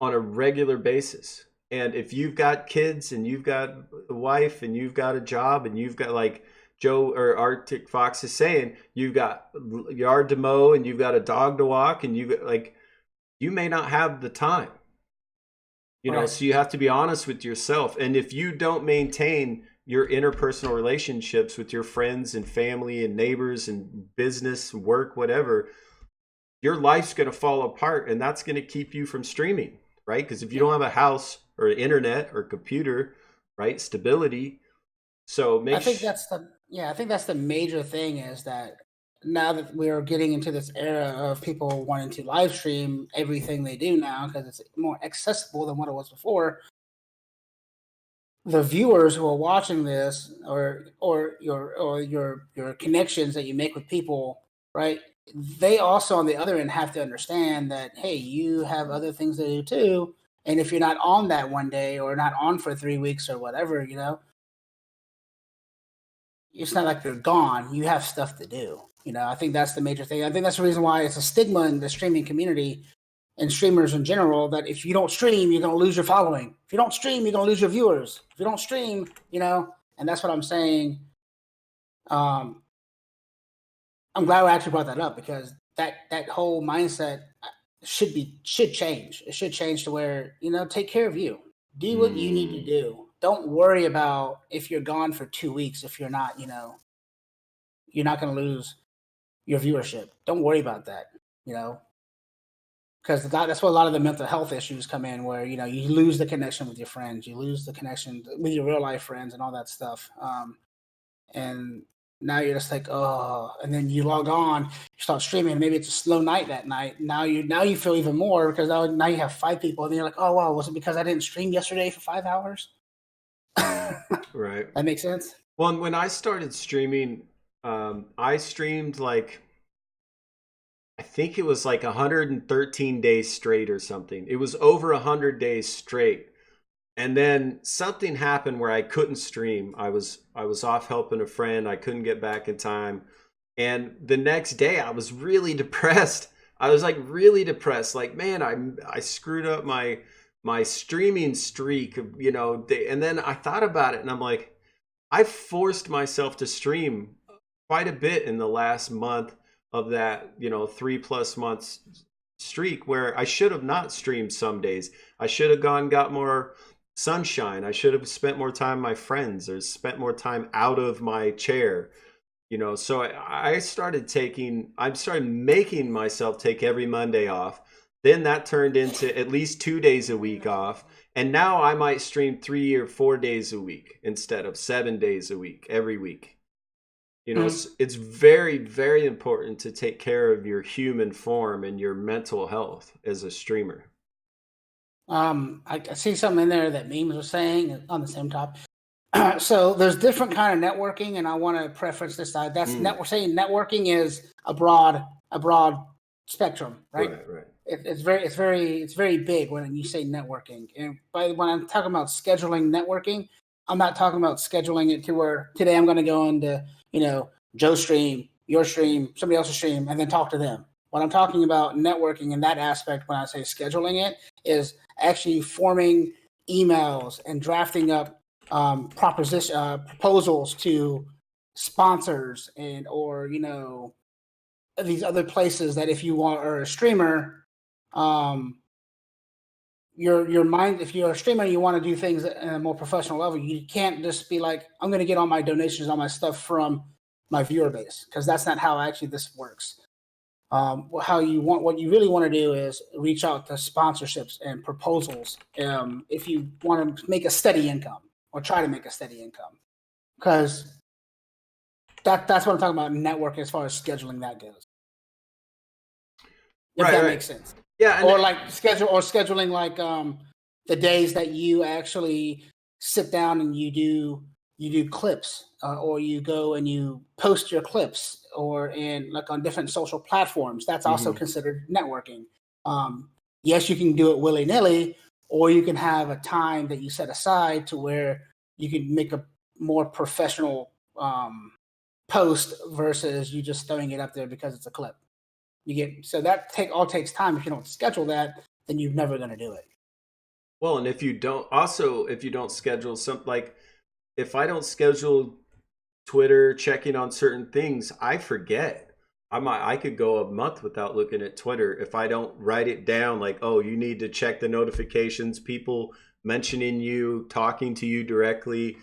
on a regular basis. And if you've got kids and you've got a wife and you've got a job and you've got, like Joe or Arctic Fox is saying, you've got yard to mow and you've got a dog to walk and you may not have the time. So you have to be honest with yourself. And if you don't maintain your interpersonal relationships with your friends and family and neighbors and business, work, whatever, your life's going to fall apart, and that's going to keep you from streaming, right? Because if you don't have a house or internet or computer, right, stability. So I think that's the major thing is that now that we are getting into this era of people wanting to live stream everything they do now because it's more accessible than what it was before. the viewers who are watching this, or your connections that you make with people, right? They also on the other end have to understand that, hey, you have other things to do too, and if you're not on that one day or not on for 3 weeks or whatever, it's not like you're gone. You have stuff to do. I think that's the major thing. I think that's the reason why it's a stigma in the streaming community and streamers in general, that if you don't stream, you're going to lose your following. If you don't stream, you're going to lose your viewers. If you don't stream, and that's what I'm saying. I'm glad we actually brought that up, because that whole mindset should change. It should change to where, take care of you. Do what you need to do. Don't worry about if you're gone for 2 weeks. If you're not, you're not going to lose your viewership. Don't worry about that, because that's where a lot of the mental health issues come in, where you lose the connection with your friends, you lose the connection with your real life friends, and all that stuff. And now you're just like, oh, and then you log on, you start streaming. Maybe it's a slow night that night. Now you feel even more, because now you have 5 people, and you're like, oh wow, was it because I didn't stream yesterday for 5 hours? Right. That makes sense. Well, when I started streaming, I streamed I think it was 113 days straight or something. It was over 100 days straight. And then something happened where I couldn't stream. I was off helping a friend. I couldn't get back in time. And the next day I was really depressed. I was really depressed. Man, I screwed up my streaming streak, and then I thought about it, and I'm like, I forced myself to stream quite a bit in the last month of that, 3+ months streak, where I should have not streamed some days. I should have got more sunshine. I should have spent more time with my friends, or spent more time out of my chair. So I started making myself take every Monday off. Then that turned into at least 2 days a week off. And now I might stream 3 or 4 days a week instead of 7 days a week, every week. It's very, very important to take care of your human form and your mental health as a streamer. I see something in there that memes are saying on the same topic. So there's different kind of networking, and I want to preference this side. That's saying networking is a broad spectrum, right? Right. It's very big when you say networking. And when I'm talking about scheduling networking, I'm not talking about scheduling it to where today I'm going to go into Joe's stream, your stream, somebody else's stream, and then talk to them. What I'm talking about networking in that aspect, when I say scheduling it, is actually forming emails and drafting up proposals to sponsors or these other places that if you are a streamer, your mind, if you're a streamer and you want to do things at a more professional level, you can't just be like, I'm going to get all my donations, all my stuff from my viewer base, because that's not how actually this works. What you really want to do is reach out to sponsorships and proposals if you want to make a steady income, or try to make a steady income, because that's what I'm talking about, network, as far as scheduling that goes. If that makes sense. Yeah. Or scheduling the days that you actually sit down and you do clips, or you go and you post your clips, or on different social platforms. That's also considered networking. Yes, you can do it willy-nilly, or you can have a time that you set aside to where you can make a more professional post versus you just throwing it up there because it's a clip. So that takes time. If you don't schedule that, then you're never going to do it. Well, and if you don't schedule if I don't schedule Twitter, checking on certain things, I forget. I could go a month without looking at Twitter if I don't write it down. You need to check the notifications, people mentioning you, talking to you directly.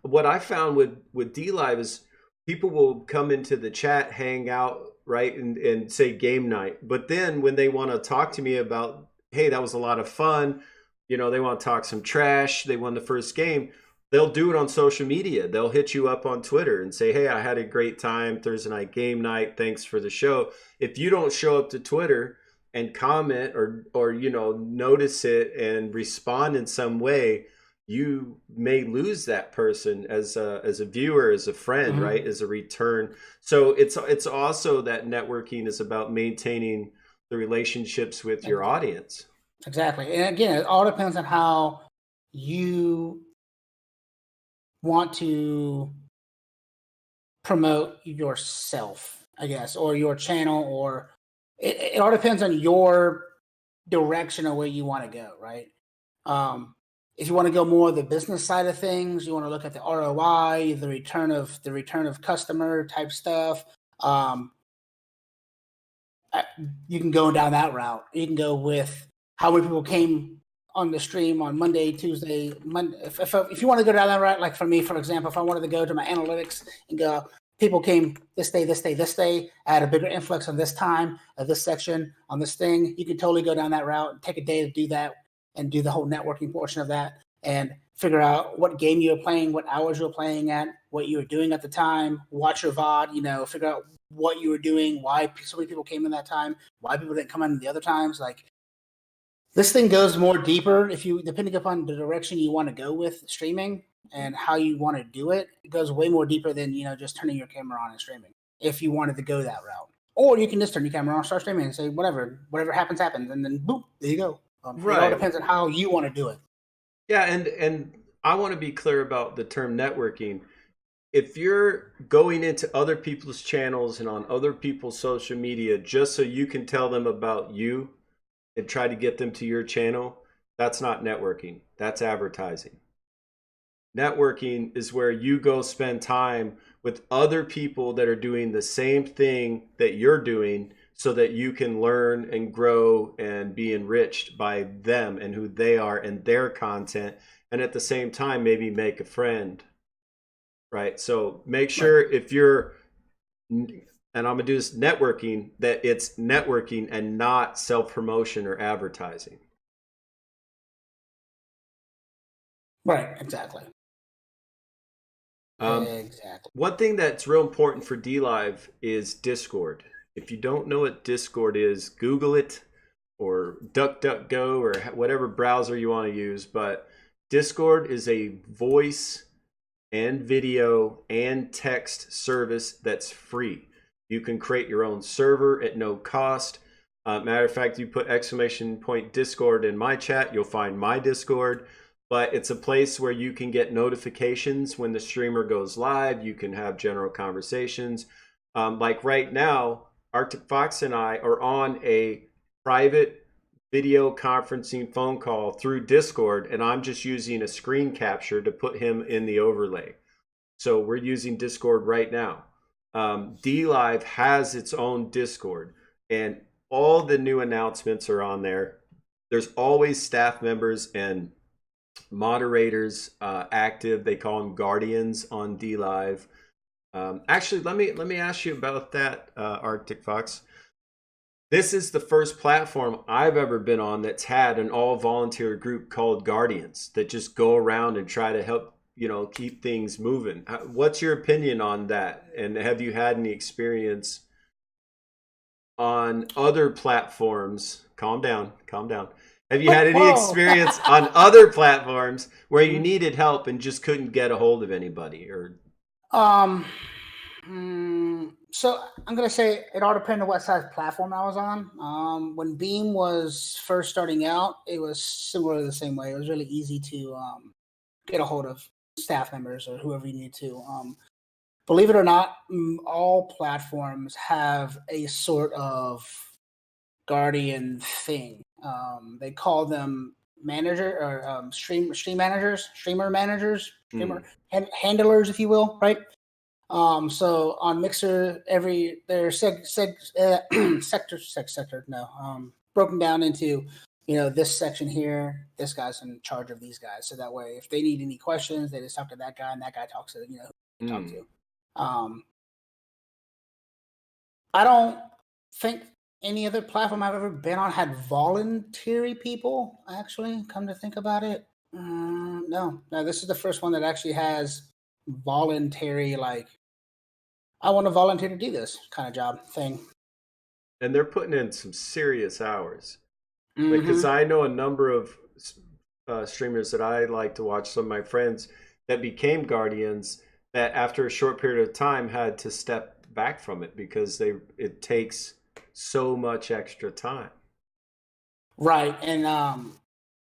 What I found with DLive is people will come into the chat, hang out, right, and say game night. But then when they want to talk to me about, hey, that was a lot of fun, they want to talk some trash, they won the first game, they'll do it on social media. They'll hit you up on Twitter and say, hey, I had a great time Thursday night game night, thanks for the show. If you don't show up to Twitter and comment or notice it and respond in some way, you may lose that person as a viewer, as a friend, Mm-hmm. right? As a return. So it's also that networking is about maintaining the relationships with your audience. Exactly. And again, it all depends on how you want to promote yourself, I guess, or your channel, or it all depends on your direction of where you want to go, right? If you want to go more the business side of things, you want to look at the ROI, the return of customer type stuff. You can go down that route. You can go with how many people came on the stream on Monday, Tuesday, Monday. If you want to go down that route, like for me, for example, if I wanted to go to my analytics and go, people came this day, this day, this day, I had a bigger influx on this time, of this section, on this thing, you could totally go down that route and take a day to do that and do the whole networking portion of that and figure out what game you were playing, what hours you were playing at, what you were doing at the time, watch your VOD, figure out what you were doing, why so many people came in that time, why people didn't come in the other times. Like, this thing goes more deeper depending upon the direction you want to go with streaming and how you want to do it. It goes way more deeper than just turning your camera on and streaming. If you wanted to go that route, or you can just turn your camera on, start streaming, and say whatever happens, and then boop, there you go. It all Right. depends on how you want to do it. Yeah, and I want to be clear about the term networking. If you're going into other people's channels and on other people's social media just so you can tell them about you and try to get them to your channel, that's not networking. That's advertising. Networking is where you go spend time with other people that are doing the same thing that you're doing so that you can learn and grow and be enriched by them and who they are and their content. And at the same time, maybe make a friend, right? So make sure if you're, and I'm going to do this networking, that it's networking and not self-promotion or advertising. Right, exactly. Exactly. One thing that's real important for DLive is Discord. If you don't know what Discord is, Google it or DuckDuckGo or whatever browser you want to use. But Discord is a voice and video and text service that's free. You can create your own server at no cost. Matter of fact, you put !Discord in my chat, you'll find my Discord. But it's a place where you can get notifications when the streamer goes live. You can have general conversations. Like right now, Arctic Fox and I are on a private video conferencing phone call through Discord, and I'm just using a screen capture to put him in the overlay. So we're using Discord right now. DLive has its own Discord, and all the new announcements are on there. There's always staff members and moderators active. They call them guardians on DLive. Actually, let me ask you about that, Arctic Fox. This is the first platform I've ever been on that's had an all volunteer group called Guardians that just go around and try to help keep things moving. What's your opinion on that? And have you had any experience on other platforms? Calm down. Have you had any experience on other platforms where you needed help and just couldn't get a hold of anybody? Or so I'm gonna say it all depends on what size platform I was on. When Beam was first starting out, it was similar the same way. It was really easy to get a hold of staff members or whoever you need to. Believe it or not, all platforms have a sort of guardian thing. They call them manager or streamer managers, handlers, if you will, right? So on Mixer, broken down into, this section here, this guy's in charge of these guys. So that way, if they need any questions, they just talk to that guy, and that guy talks to who they talk to. I don't think any other platform I've ever been on had voluntary people. Actually, come to think about it, no. This is the first one that actually has voluntary, like, I want to volunteer to do this kind of job thing. And they're putting in some serious hours. Because I know a number of streamers that I like to watch, some of my friends that became guardians, that after a short period of time had to step back from it because it takes so much extra time. Right, and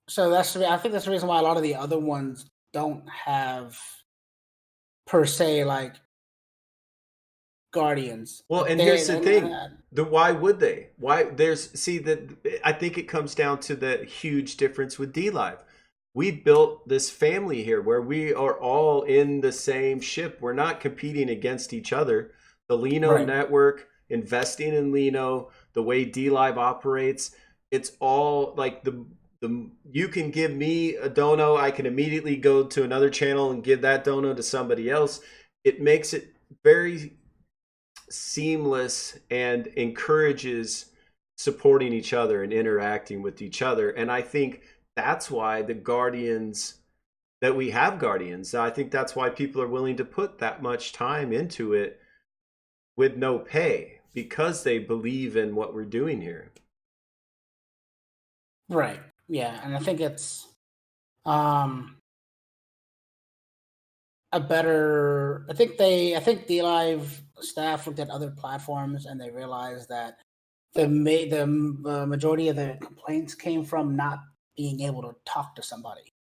so I think that's the reason why a lot of the other ones don't have per se like guardians. Well, Like and here's the thing. uh, Why would they? Why there's see that I think it comes down to the huge difference with D Live. We built this family here where we are all in the same ship. We're not competing against each other. The Lino right, network, investing in Lino, the way D Live operates, it's all like the you can give me a dono, I can immediately go to another channel and give that dono to somebody else. It makes it very seamless and encourages supporting each other and interacting with each other. And I think that's why the guardians that we have guardians, I think that's why people are willing to put that much time into it with no pay, because they believe in what we're doing here. right, yeah, and I think it's um a better. I think the live staff looked at other platforms and they realized that the majority of the complaints came from not being able to talk to somebody,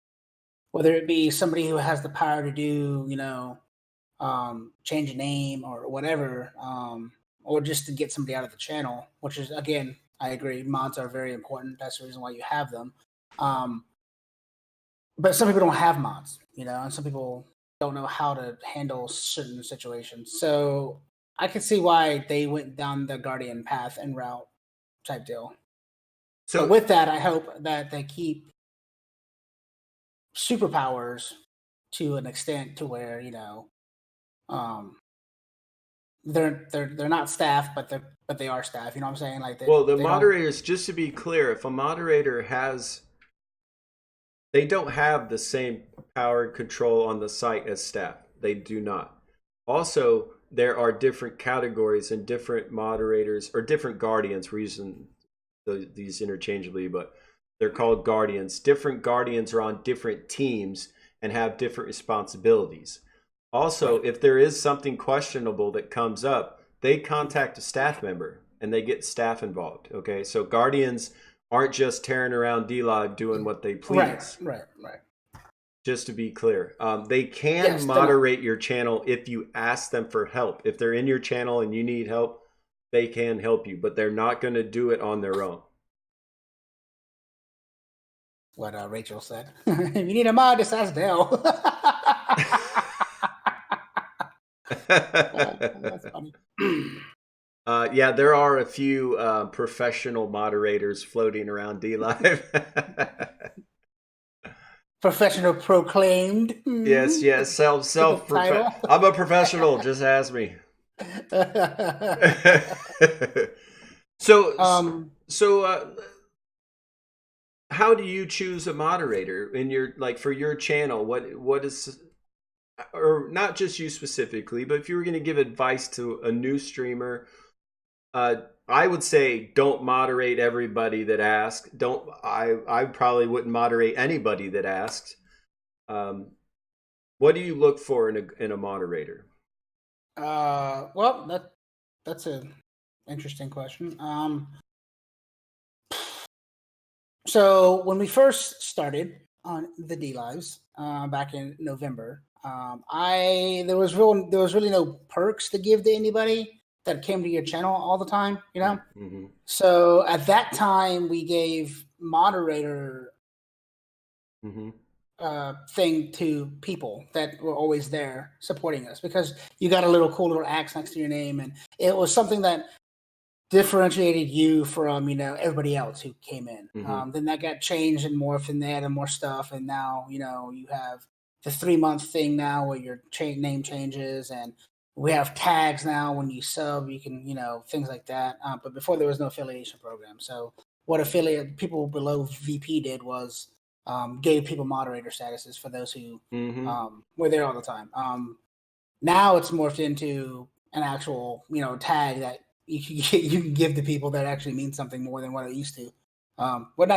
whether it be somebody who has the power to do, change a name or whatever, or just to get somebody out of the channel, which is, again, I agree, mods are very important. That's the reason why you have them. But some people don't have mods, and some people don't know how to handle certain situations. So I can see why they went down the Guardian path and route type deal. But So with that, I hope that they keep superpowers to an extent to where, um, they're not staff, but they are staff. You know what I'm saying? Like well, the they don't. moderators, just to be clear, if a moderator has, they don't have the same power and control on the site as staff. They do not. Also, there are different categories and different moderators or different guardians. We're using these interchangeably, but they're called guardians. Different guardians are on different teams and have different responsibilities. Also, Right. if there is something questionable that comes up, they contact a staff member and they get staff involved. Okay, so guardians aren't just tearing around D-Live doing what they Right. please. Right. Right. Just to be clear, they can Yes. They're not. moderate your channel if you ask them for help. If they're in your channel and you need help, they can help you, but they're not going to do it on their own. What Rachel said. If you need a mod, just ask Dale. That's funny. Yeah, there are a few professional moderators floating around D-Live. Professional proclaimed. Yes, yes, With the title. I'm a professional. Just ask me. So, um, so how do you choose a moderator in your, like, for your channel? What is, or not just you specifically, but if you were going to give advice to a new streamer, I would say don't moderate everybody that asks. Don't I probably wouldn't moderate anybody that asks. What do you look for in a moderator? well, that's an interesting question. So when we first started on the D Lives back in November, there was really no perks to give to anybody that came to your channel all the time, Mm-hmm. So at that time, we gave moderator Mm-hmm. thing to people that were always there supporting us, because you got a little cool little axe next to your name, and it was something that differentiated you from everybody else who came in. Mm-hmm. Then that got changed and morphed, and they added more stuff, and now you have the 3-month thing now where your name changes, and we have tags now. When you sub, you can things like that. But before, there was no affiliation program. So what affiliate people below VP did was gave people moderator statuses for those who Mm-hmm. were there all the time. Now it's morphed into an actual tag that you can give to people that actually means something more than what it used to. But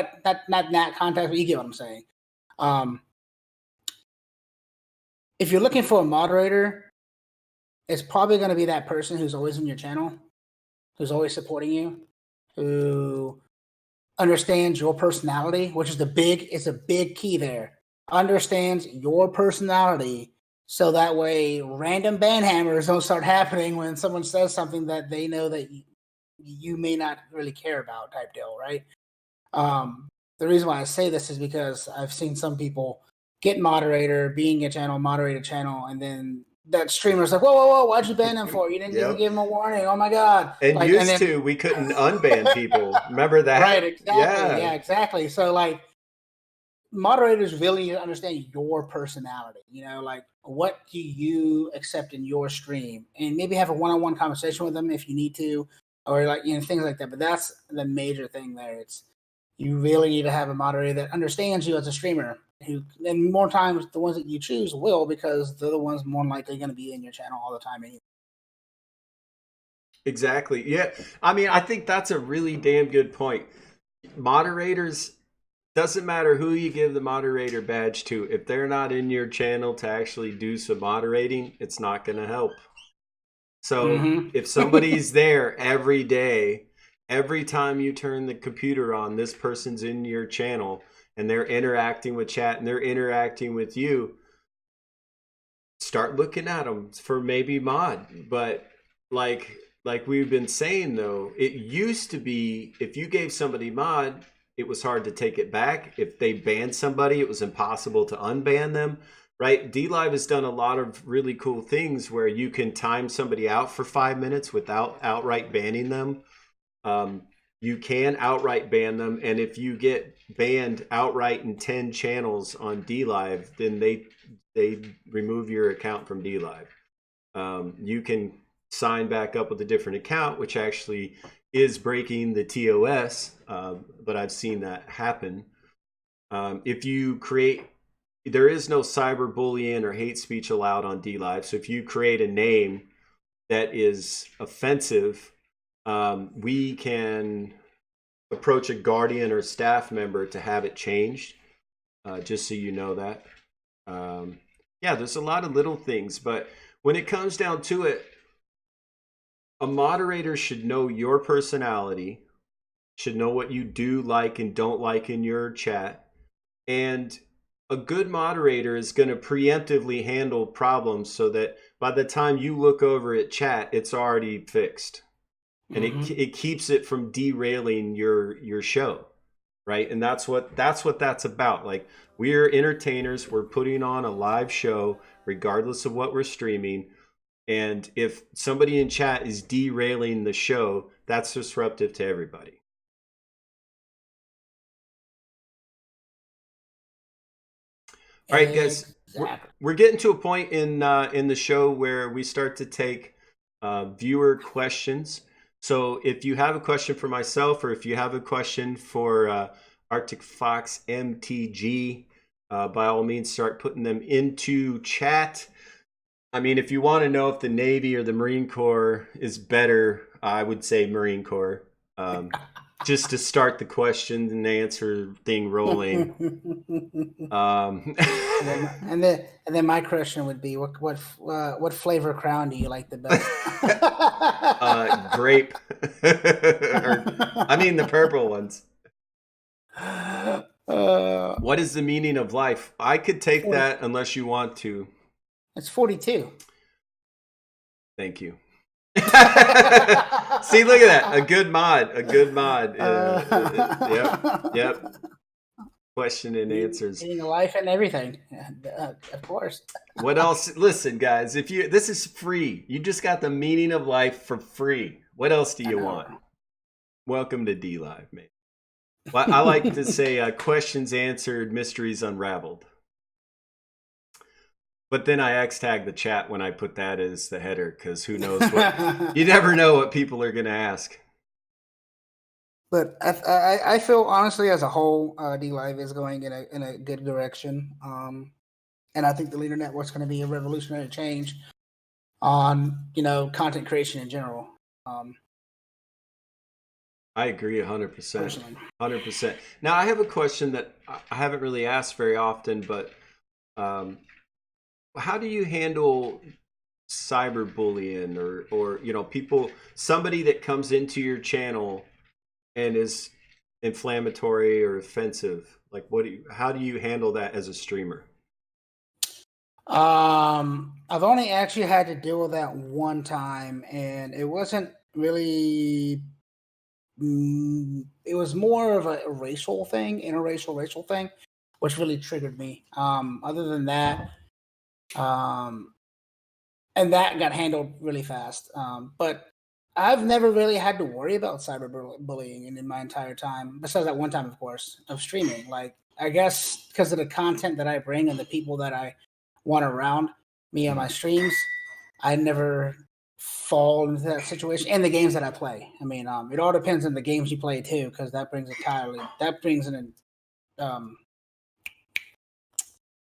not in that context, but you get what I'm saying. If you're looking for a moderator, it's probably going to be that person who's always in your channel, who's always supporting you, who understands your personality, which is a big key there. Understands your personality, so that way random ban hammers don't start happening when someone says something that they know that you may not really care about, type deal, right? The reason why I say this is because I've seen some people get moderator, being a channel, moderate a channel, and then that streamer's like, whoa, why'd you ban him for? You didn't even give him a warning. Oh my God. And we couldn't unban people. Remember that? Right, exactly. Yeah, exactly. So like moderators really need to understand your personality, like what do you accept in your stream, and maybe have a one-on-one conversation with them if you need to, or like, things like that. But that's the major thing there. You really need to have a moderator that understands you as a streamer, and more times the ones that you choose will, because they're the ones more likely going to be in your channel all the time anyway. Exactly. Yeah. I mean, I think that's a really damn good point. Moderators, doesn't matter who you give the moderator badge to, if they're not in your channel to actually do some moderating, it's not going to help. So if somebody's there every day, every time you turn the computer on, this person's in your channel and they're interacting with chat and they're interacting with you, start looking at them for maybe mod. But like we've been saying, though, it used to be if you gave somebody mod, it was hard to take it back. If they banned somebody, it was impossible to unban them. Right? DLive has done a lot of really cool things where you can time somebody out for 5 minutes without outright banning them. You can outright ban them, and if you get banned outright in 10 channels on DLive, then they remove your account from DLive. You can sign back up with a different account, which actually is breaking the TOS, but I've seen that happen. If you create, there is no cyberbullying or hate speech allowed on DLive. So if you create a name that is offensive, we can approach a guardian or staff member to have it changed, just so you know that. Yeah, there's a lot of little things, but when it comes down to it, a moderator should know your personality, should know what you do like and don't like in your chat, and a good moderator is going to preemptively handle problems so that by the time you look over at chat, it's already fixed. And it keeps it from derailing your show, right? And that's what that's about. Like, we're entertainers, we're putting on a live show regardless of what we're streaming, and if somebody in chat is derailing the show, that's disruptive to everybody. All right, guys, we're getting to a point in the show where we start to take viewer questions. So if you have a question for myself, or if you have a question for ArticFoxMTG, by all means, start putting them into chat. I mean, if you want to know if the Navy or the Marine Corps is better, I would say Marine Corps. Just to start the question and answer thing rolling. And then my question would be, what flavor crown do you like the best? Grape. I mean the purple ones. What is the meaning of life? I could take 40. That unless you want to. It's 42. Thank you. See, look at that. A good mod. Yep. Question and answers. Meaning of life and everything. Of course. What else? Listen, guys, this is free. You just got the meaning of life for free. What else do you want? Welcome to DLive, mate. Well, I like to say questions answered, mysteries unraveled. But then I X-tag the chat when I put that as the header, because who knows what... You never know what people are going to ask. But I feel, honestly, as a whole, DLive is going in a good direction. And I think the Leader Network is going to be a revolutionary change on, content creation in general. I agree 100%. Personally. 100%. Now, I have a question that I haven't really asked very often, but how do you handle cyberbullying or people, somebody that comes into your channel and is inflammatory or offensive? Like, how do you handle that as a streamer? I've only actually had to deal with that one time, and it wasn't really. It was more of a racial thing, racial thing, which really triggered me. Other than that, and that got handled really fast. But I've never really had to worry about cyberbullying in my entire time, besides that one time, of course, of streaming. Like, I guess because of the content that I bring and the people that I want around me on my streams, I never fall into that situation. And the games that I play, I mean, it all depends on the games you play too, because that brings in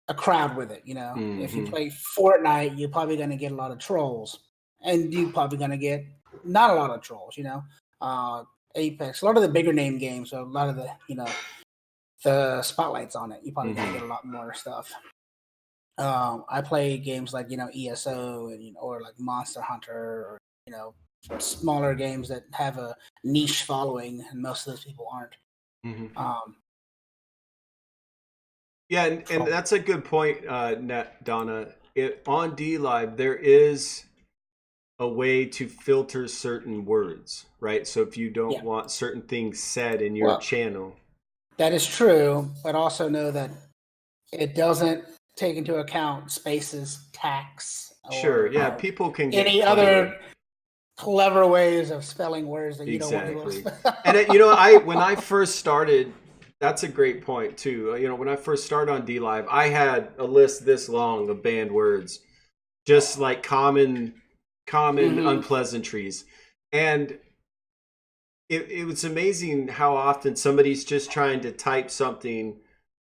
a crowd with it. If you play Fortnite, you're probably going to get a lot of trolls, and you're probably going to get not a lot of trolls. Apex, a lot of the bigger name games, so a lot of the the spotlights on it, you probably going to get a lot more stuff. I play games like ESO or like Monster Hunter, or smaller games that have a niche following, and most of those people aren't. Yeah, and that's a good point, Donna. On DLive, there is a way to filter certain words, right? So if you don't want certain things said in your channel. That is true, but also know that it doesn't take into account spaces, tax, or people can get any other clever ways of spelling words that you don't want to spell. And when I first started, that's a great point too. When I first started on DLive, I had a list this long of banned words, just like common unpleasantries. And it was amazing how often somebody's just trying to type something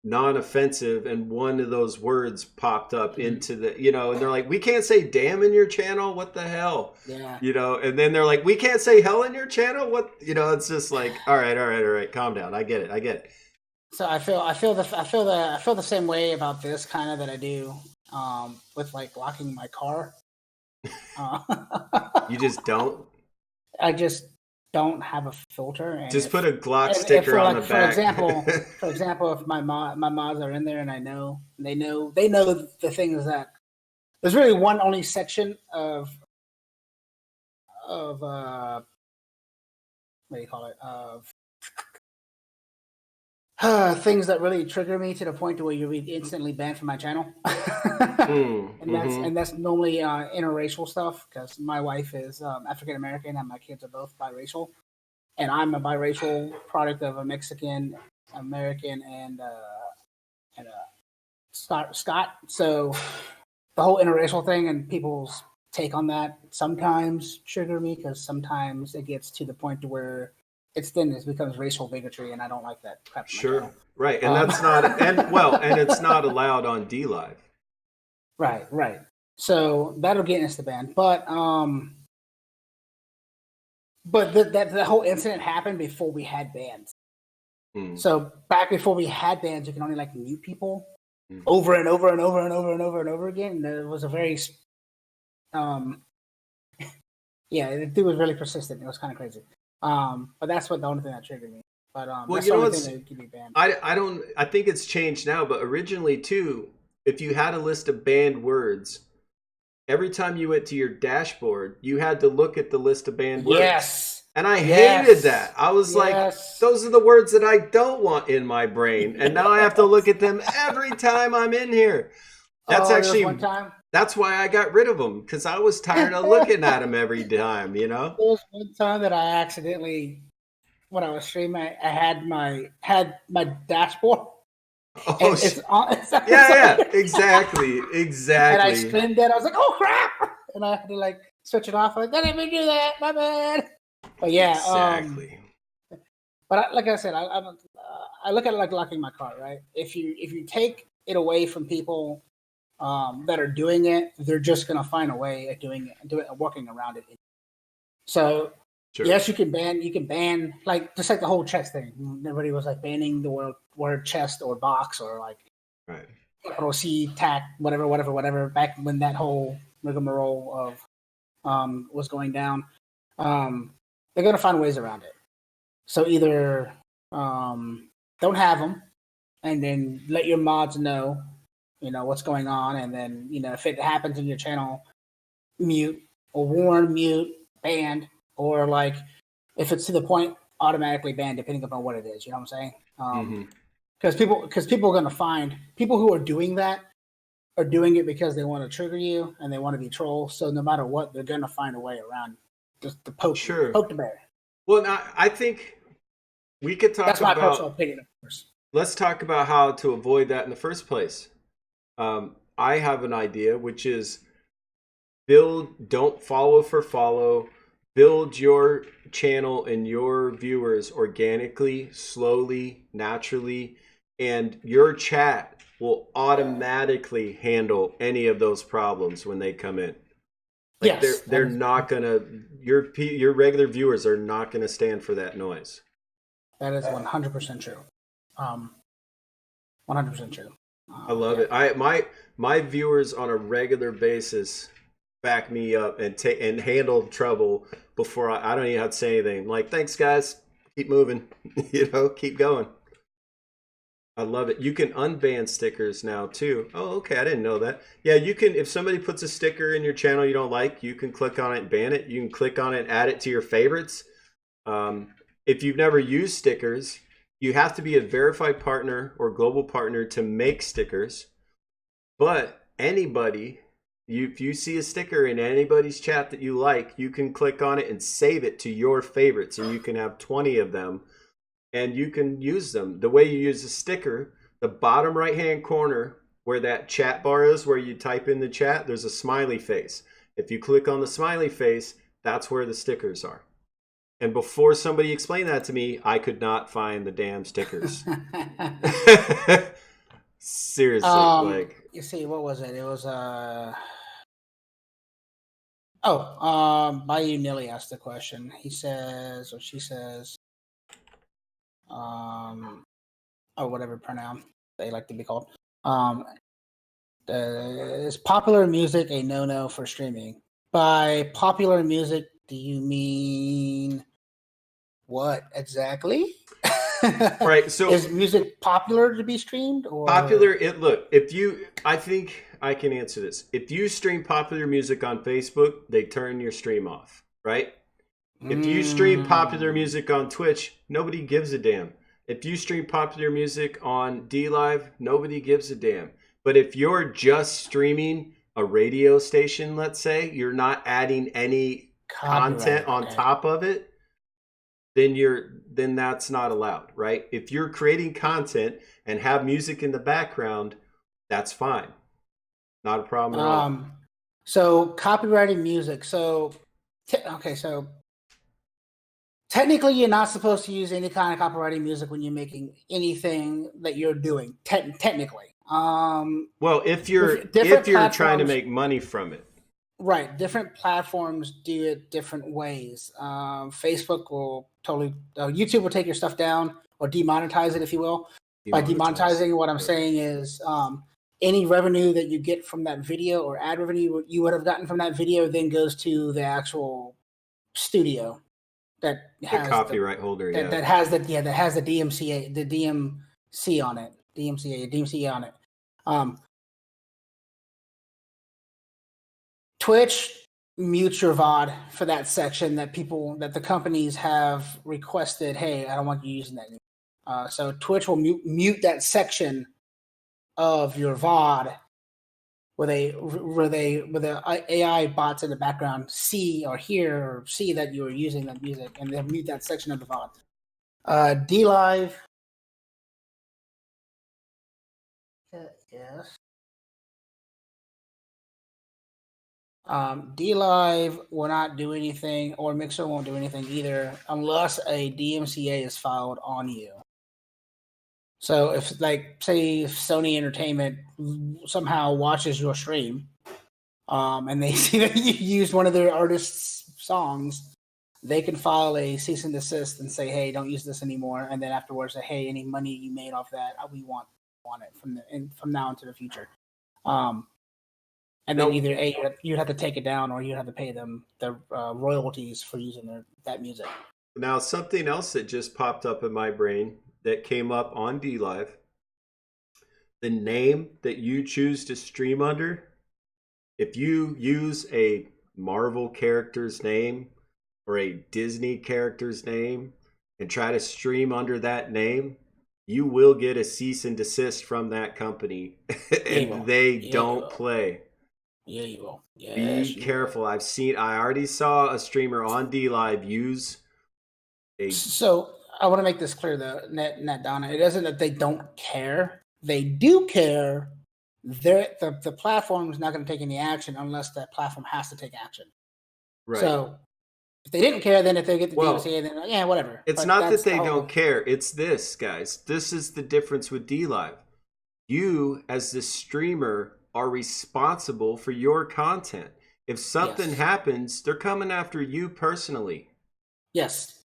non-offensive and one of those words popped up into the and they're like, we can't say damn in your channel, what the hell? And then they're like, we can't say hell in your channel, what? It's just like, all right, calm down. I get it. So I feel the same way about this kind of that I do with like locking my car. You just don't? I just don't have a filter. And just put a Glock sticker on the back. For example, if my mods are in there and they know the things that there's really one only section of what do you call it, of things that really trigger me to the point to where you're instantly banned from my channel. And that's normally interracial stuff, because my wife is African American and my kids are both biracial, and I'm a biracial product of a Mexican American and Scott. So the whole interracial thing and people's take on that sometimes trigger me, because sometimes it gets to the point to where it becomes racial bigotry, and I don't like that crap. Sure, right, and that's not and it's not allowed on DLive. Right. So that'll get insta banned, but the whole incident happened before we had bans. So back before we had bans, you can only like mute people over and over and over and over and over and over again. And it was a very it was really persistent. It was kind of crazy. But that's the only thing that triggered me. But that's the only thing that could be banned. I think it's changed now, but originally too, if you had a list of banned words, every time you went to your dashboard, you had to look at the list of banned words. Yes. And I hated that. I was like, those are the words that I don't want in my brain. And now I have to look at them every time I'm in here. That's that's why I got rid of them, because I was tired of looking at them every time, There was one time that I accidentally, when I was streaming, I had my dashboard. Exactly. And I screamed that. I was like, oh, crap. And I had to like switch it off. Like, I didn't even do that. My bad. But yeah. Exactly. But like I said, I look at it like locking my car, right? If you take it away from people that are doing it, they're just going to find a way of doing it and working around it. So Sure. Yes, you can ban like just like the whole chess thing. Everybody was like banning the word chest or box or like Right. capital C tac whatever back when that whole rigmarole of was going down. They're gonna find ways around it. So either don't have them, and then let your mods know, what's going on, and then if it happens in your channel, mute or warn, mute, banned, or like if it's to the point, automatically banned, depending upon what it is. You know what I'm saying? Because people are going to find people who are doing that are doing it because they want to trigger you and they want to be trolls. So no matter what, they're going to find a way around just to poke the bear. Well, I think we could talk That's about. my personal opinion, of course. Let's talk about how to avoid that in the first place. I have an idea, which is don't follow for follow. Build your channel and your viewers organically, slowly, naturally, and your chat will automatically handle any of those problems when they come in. Like yes, they're not gonna. Your regular viewers are not gonna stand for that noise. That is 100% true. 100% true. I love it. My viewers on a regular basis back me up and handle trouble before I don't even have to say anything. I'm like, thanks guys, keep moving, keep going. I love it. You can unban stickers now too. Oh, okay, I didn't know that. Yeah, you can. If somebody puts a sticker in your channel you don't like, you can click on it and ban it. You can click on it and add it to your favorites. If you've never used stickers, you have to be a verified partner or global partner to make stickers. But anybody, if you see a sticker in anybody's chat that you like, you can click on it and save it to your favorites, and you can have 20 of them, and you can use them. The way you use a sticker, the bottom right-hand corner where that chat bar is, where you type in the chat, there's a smiley face. If you click on the smiley face, that's where the stickers are. And before somebody explained that to me, I could not find the damn stickers. Seriously, you see, what was it? It was Bayou Nilly asked the question. He says, or she says, or whatever pronoun they like to be called. Is popular music a no-no for streaming? By popular music, do you mean what exactly? Right. So is music popular to be streamed or popular? I think I can answer this. If you stream popular music on Facebook, they turn your stream off, right? If you stream popular music on Twitch, nobody gives a damn. If you stream popular music on DLive, nobody gives a damn. But if you're just streaming a radio station, let's say, you're not adding any content on top of it, then that's not allowed, right? If you're creating content and have music in the background, that's fine. Not a problem at all. So copyrighted music. So technically, you're not supposed to use any kind of copyrighted music when you're making anything that you're doing. Technically, well, if you're trying to make money from it, right? Different platforms do it different ways. Facebook will YouTube will take your stuff down or demonetize it, if you will. By demonetizing, what I'm saying is, any revenue that you get from that video or ad revenue you would have gotten from that video then goes to the actual studio that has the copyright holder, that has the DMCA on it. Twitch mutes your VOD for that section that the companies have requested. Hey, I don't want you using that anymore. So Twitch will mute that section of your VOD where the AI bots in the background see or hear or see that you are using that music, and they'll mute that section of the VOD. DLive, yes. DLive will not do anything, or Mixer won't do anything either, unless a DMCA is filed on you. So if, say, Sony Entertainment somehow watches your stream, and they see that you used one of their artists' songs, they can file a cease and desist and say, hey, don't use this anymore. And then afterwards say, hey, any money you made off that, we want it from now into the future. And then either you'd have to take it down or you'd have to pay them the royalties for using that music. Now, something else that just popped up in my brain that came up on DLive, the name that you choose to stream under, if you use a Marvel character's name or a Disney character's name and try to stream under that name, you will get a cease and desist from that company and they don't play. Yeah, you will. Be careful. I already saw a streamer on DLive use a... So I want to make this clear though, Net Donna. It isn't that they don't care. They do care. The platform is not going to take any action unless that platform has to take action. Right. So if they didn't care, then if they get the DMCA, then yeah, whatever. It's not that they don't care. It's this, guys. This is the difference with DLive. You, as the streamer, are responsible for your content. If something happens, they're coming after you personally. Yes.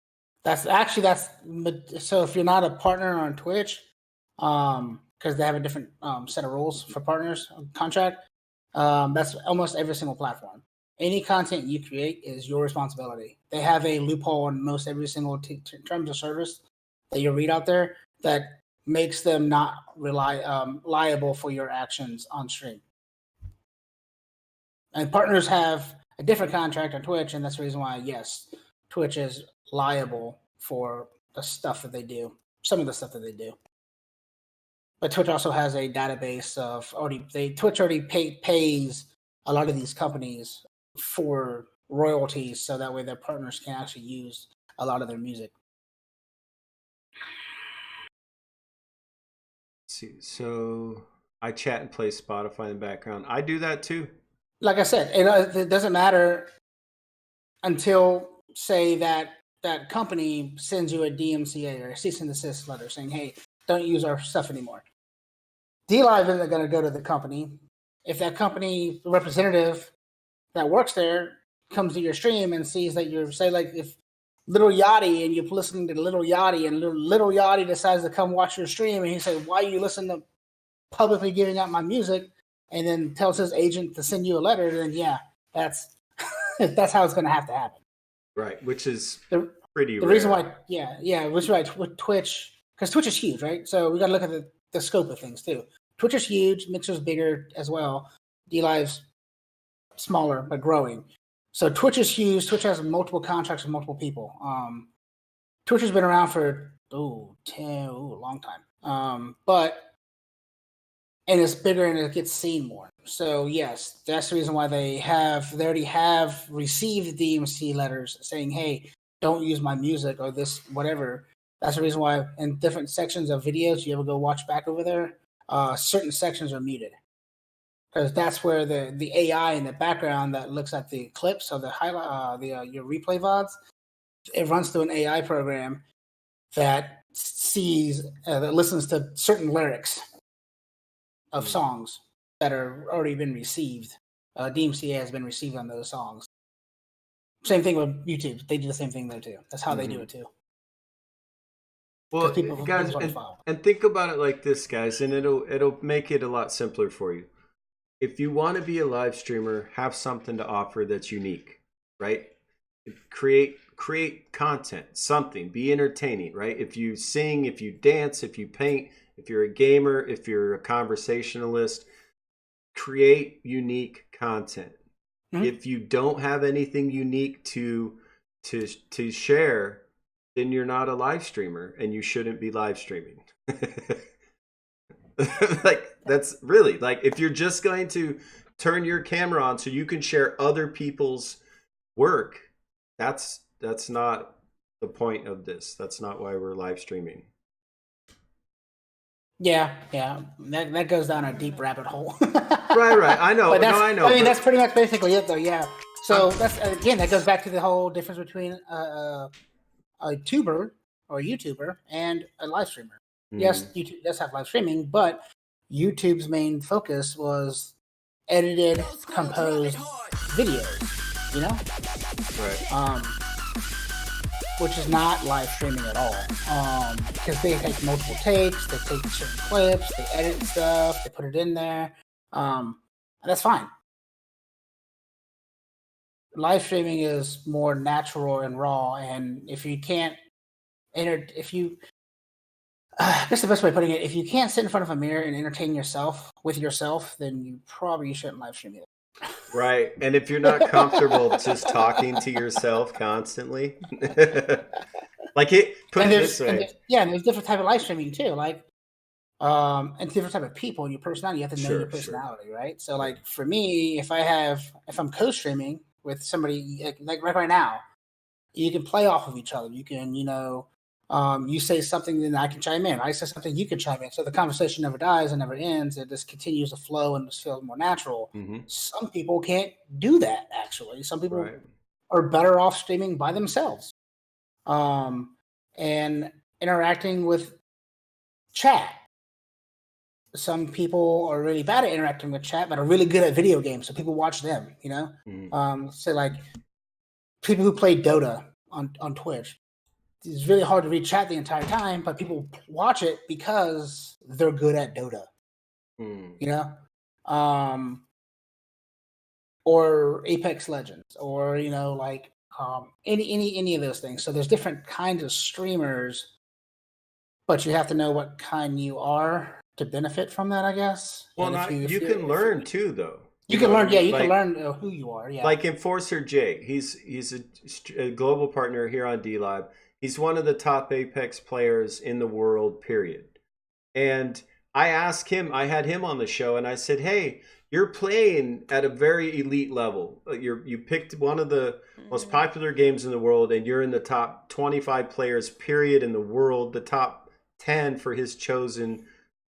So if you're not a partner on Twitch, because they have a different set of rules for partners contract, that's almost every single platform. Any content you create is your responsibility. They have a loophole in most every single terms of service that you read out there that makes them not liable for your actions on stream. And partners have a different contract on Twitch, and that's the reason why, yes, Twitch is liable for the stuff that they do, some of the stuff that they do. But Twitch also has a database of Twitch already pays a lot of these companies for royalties, so that way their partners can actually use a lot of their music. See, so I chat and play Spotify in the background. I do that too. Like I said, it doesn't matter until, say, that company sends you a DMCA or a cease and desist letter saying, hey, don't use our stuff anymore. DLive isn't going to go to the company. If that company representative that works there comes to your stream and sees that you're, say, like if Little Yachty and you're listening to Little Yachty and Little Yachty decides to come watch your stream and he says, why are you listening to publicly giving out my music, and then tells his agent to send you a letter, then yeah, that's how it's going to happen. Right, which is pretty rare. The reason why, which is right with Twitch, because Twitch is huge, right? So we got to look at the scope of things too. Twitch is huge, Mixer's bigger as well. DLive's smaller but growing. So Twitch is huge. Twitch has multiple contracts with multiple people. Twitch has been around for a long time. And it's bigger and it gets seen more. So yes, that's the reason why they already have received DMC letters saying, hey, don't use my music or this whatever. That's the reason why in different sections of videos, you ever go watch back over there, certain sections are muted. Because that's where the AI in the background that looks at the clips of the highlight, your replay VODs, it runs through an AI program that sees, that listens to certain lyrics of songs that are already been received. DMCA has been received on those songs. Same thing with YouTube. They do the same thing there too. That's how they do it too. Well, guys, and think about it like this, guys, and it'll make it a lot simpler for you. If you want to be a live streamer, have something to offer that's unique, right? Create content, something, be entertaining, right? If you sing, if you dance, if you paint, if you're a gamer, if you're a conversationalist, create unique content. Mm-hmm. If you don't have anything unique to share, then you're not a live streamer and you shouldn't be live streaming. Like, that's really, like, if you're just going to turn your camera on so you can share other people's work, that's not the point of this. That's not why we're live streaming. Yeah. That goes down a deep rabbit hole. Right. I know. I know. I mean, that's pretty much basically it, though. Yeah. So that goes back to the whole difference between a tuber or a YouTuber and a live streamer. Mm-hmm. Yes, YouTube does have live streaming, but YouTube's main focus was edited, composed videos. You know. Right. which is not live streaming at all. Because they take multiple takes, they take certain clips, they edit stuff, they put it in there. And that's fine. Live streaming is more natural and raw, and if you can't that's the best way of putting it. If you can't sit in front of a mirror and entertain yourself with yourself, then you probably shouldn't live stream either. Right. And if you're not comfortable just talking to yourself constantly, like it, put it this way. And there's different type of live streaming too. Like, and different type of people and your personality. You have to know your personality, right? So, like for me, if I'm co-streaming with somebody like right now, you can play off of each other. You can, you say something, then I can chime in. I say something, you can chime in. So the conversation never dies and never ends. It just continues to flow and just feels more natural. Mm-hmm. Some people can't do that, actually. Some people are better off streaming by themselves and interacting with chat. Some people are really bad at interacting with chat, but are really good at video games. So people watch them, Mm-hmm. So like people who play Dota on Twitch. It's really hard to read chat the entire time, but people watch it because they're good at Dota. Or Apex Legends, or any of those things. So there's different kinds of streamers, but you have to know what kind you are to benefit from that, I guess. Well, you can learn too, though. You can learn, you can learn who you are. Yeah, like Enforcer Jake, he's a global partner here on DLive. He's one of the top Apex players in the world, period. And I asked him, I had him on the show, and I said, hey, you're playing at a very elite level. You picked one of the most popular games in the world, and you're in the top 25 players, period, in the world, the top 10 for his chosen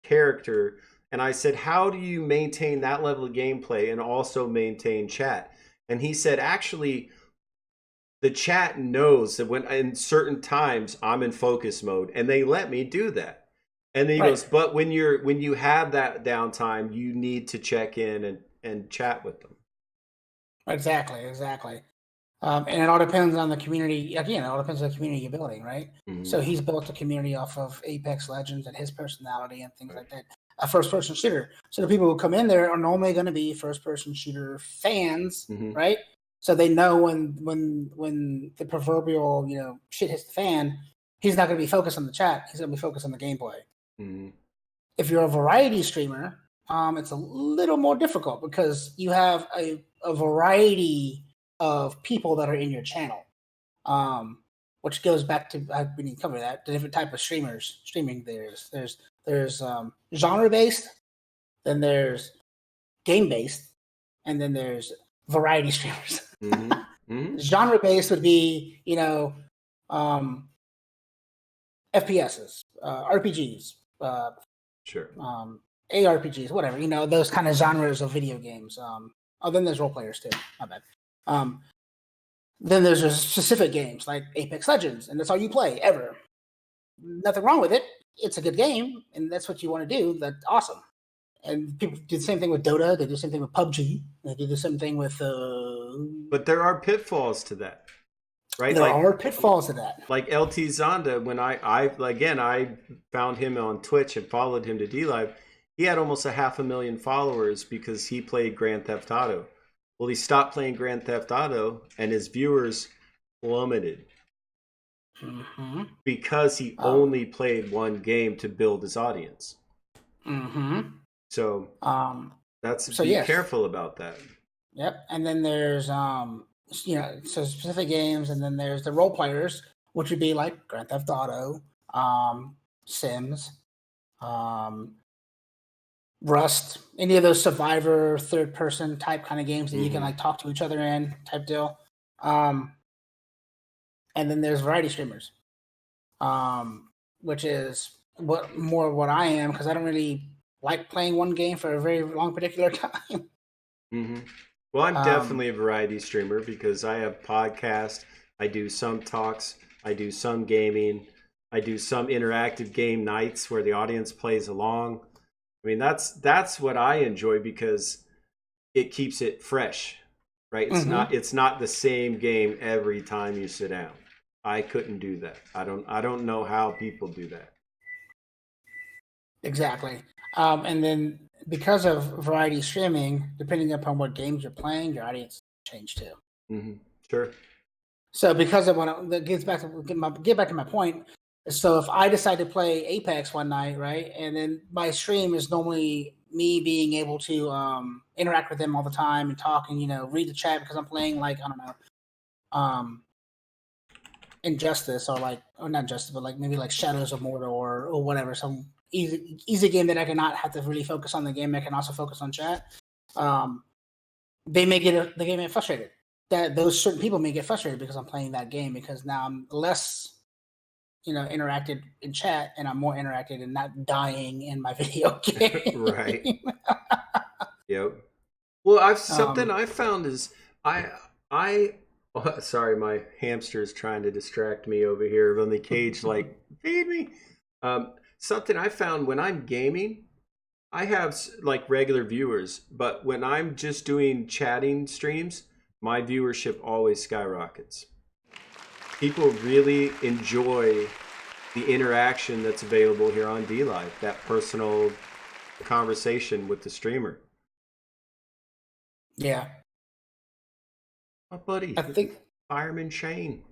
character. And I said, how do you maintain that level of gameplay and also maintain chat? And he said, actually, the chat knows that when in certain times I'm in focus mode, and they let me do that. And then he goes, but when you have that downtime, you need to check in and chat with them. Exactly. And it all depends on the community. Again, it all depends on the community you're building, right? Mm-hmm. So he's built a community off of Apex Legends and his personality and things like that. A first-person shooter. So the people who come in there are normally going to be first-person shooter fans, right? So they know when the proverbial shit hits the fan, he's not going to be focused on the chat. He's going to be focused on the gameplay. Mm-hmm. If you're a variety streamer, it's a little more difficult because you have a variety of people that are in your channel, which goes back to we need to cover that the different type of streaming. There's genre based, then there's game based, and then there's variety streamers. Genre based would be FPSs, RPGs, ARPGs, whatever, those kind of genres of video games. Then there's role players too. My bad. Then there's specific games like Apex Legends, and that's all you play ever. Nothing wrong with it. It's a good game, and that's what you want to do. That's awesome. And people do the same thing with Dota. They do the same thing with PUBG. They do the same thing with. But there are pitfalls to that, right? There are pitfalls to that. Like LT Zonda, when I found him on Twitch and followed him to DLive, he had almost 500,000 followers because he played Grand Theft Auto. Well, he stopped playing Grand Theft Auto, and his viewers plummeted because he only played one game to build his audience. So be careful about that. Yep. And then there's so specific games, and then there's the role players, which would be like Grand Theft Auto, Sims, Rust, any of those survivor third person type kind of games that you can like talk to each other in type deal. And then there's variety streamers, which is what I am, because I don't really like playing one game for a very long particular time. Well, I'm definitely a variety streamer because I have podcasts, I do some talks, I do some gaming, I do some interactive game nights where the audience plays along. I mean, that's what I enjoy because it keeps it fresh, right? It's not the same game every time you sit down. I couldn't do that. I don't know how people do that. Exactly. And then because of variety streaming, depending upon what games you're playing, your audience change too. Mm-hmm. Sure. So because of that gets back to get back to my point. So if I decide to play Apex one night, right, and then my stream is normally me being able to interact with them all the time and talk and read the chat because I'm playing like I don't know, Injustice or not Justice, but like maybe like Shadows of Mordor or whatever, some easy game that I cannot have to really focus on the game. I can also focus on chat. They may get the game get frustrated. That those certain people may get frustrated because I'm playing that game because now I'm less interacted in chat and I'm more interacted in not dying in my video game. Right. Yep. Well, something I found is sorry, my hamster is trying to distract me over here on the cage, like feed me. Something I found when I'm gaming, I have like regular viewers, but when I'm just doing chatting streams, my viewership always skyrockets. People really enjoy the interaction that's available here on DLive, that personal conversation with the streamer. Yeah. My buddy, I think Fireman Shane.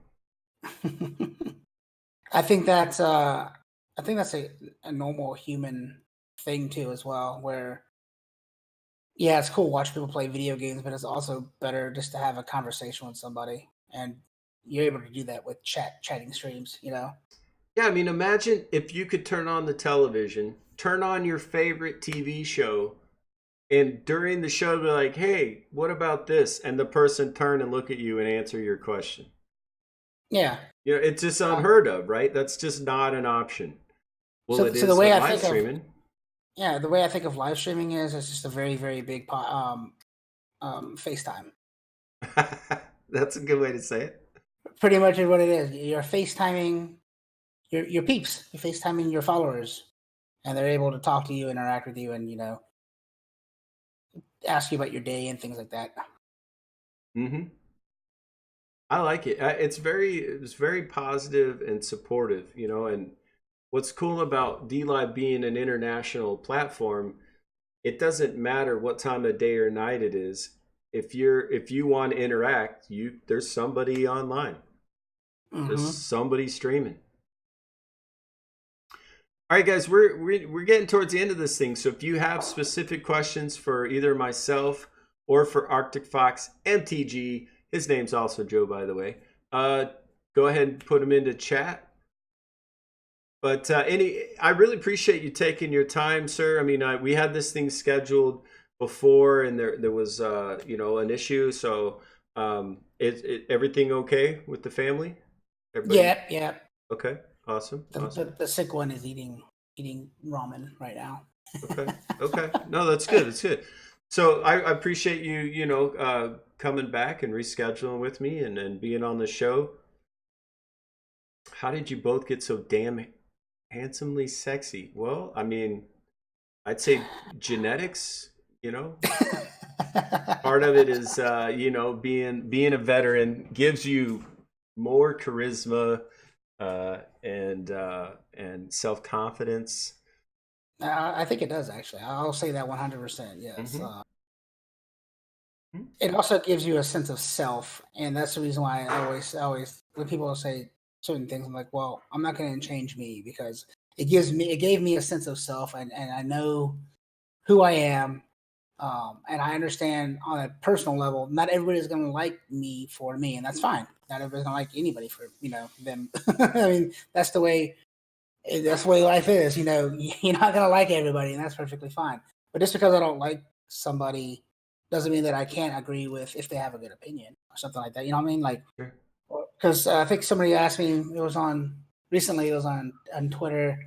I think that's a normal human thing too as well, where yeah, it's cool to watch people play video games, but it's also better just to have a conversation with somebody, and you're able to do that with chatting streams, Yeah, I mean, imagine if you could turn on the television, turn on your favorite TV show, and during the show be like, hey, what about this? And the person turn and look at you and answer your question. Yeah. It's just unheard of, right? That's just not an option. Well, so, it so is the way I live think streaming. the way I think of live streaming is it's just a very, very big FaceTime. That's a good way to say it. Pretty much is what it is. You're FaceTiming your peeps. You're FaceTiming your followers, and they're able to talk to you, interact with you, and ask you about your day and things like that. Mm-hmm. I like it. It's very positive and supportive, and what's cool about DLive being an international platform, it doesn't matter what time of day or night it is. If you want to interact, there's somebody online. Mm-hmm. There's somebody streaming. All right, guys, we're getting towards the end of this thing. So if you have specific questions for either myself or for ArticFoxMTG, his name's also Joe, by the way, go ahead and put them into chat. But I really appreciate you taking your time, sir. I mean, we had this thing scheduled before, and there was an issue. So, everything okay with the family? Everybody? Yeah. Okay, awesome. The sick one is eating ramen right now. Okay. No, that's good. That's good. So I appreciate you, coming back and rescheduling with me and being on the show. How did you both get so damn handsomely sexy? Well, I mean, I'd say genetics, part of it is, being a veteran gives you more charisma and self-confidence. I think it does, actually. I'll say that 100%. Yes. Mm-hmm. It also gives you a sense of self, and that's the reason why I always when people say certain things, I'm like, well, I'm not going to change me because it gave me a sense of self, and I know who I am, and I understand on a personal level. Not everybody's going to like me for me, and that's fine. Not everybody's going to like anybody for them. I mean, that's the way life is. You're not going to like everybody, and that's perfectly fine. But just because I don't like somebody doesn't mean that I can't agree with if they have a good opinion or something like that. You know what I mean? Like, because I think somebody asked me, it was on Twitter,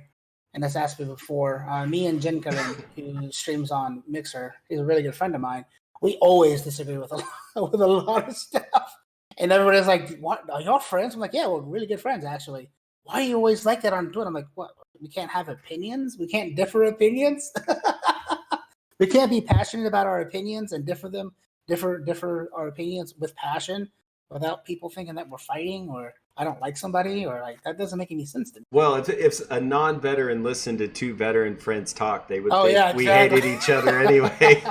and that's asked me before. Me and Jen Kevin, who streams on Mixer, he's a really good friend of mine. We always disagree with a lot of stuff. And everybody's like, what? Are y'all friends? I'm like, yeah, we're really good friends, actually. Why do you always like that on Twitter? I'm like, what? We can't have opinions? We can't differ opinions? We can't be passionate about our opinions and differ our opinions with passion without people thinking that we're fighting or I don't like somebody, or like that doesn't make any sense to me. Well, if a non-veteran listened to two veteran friends talk, they would Oh think yeah, we exactly. hated each other anyway.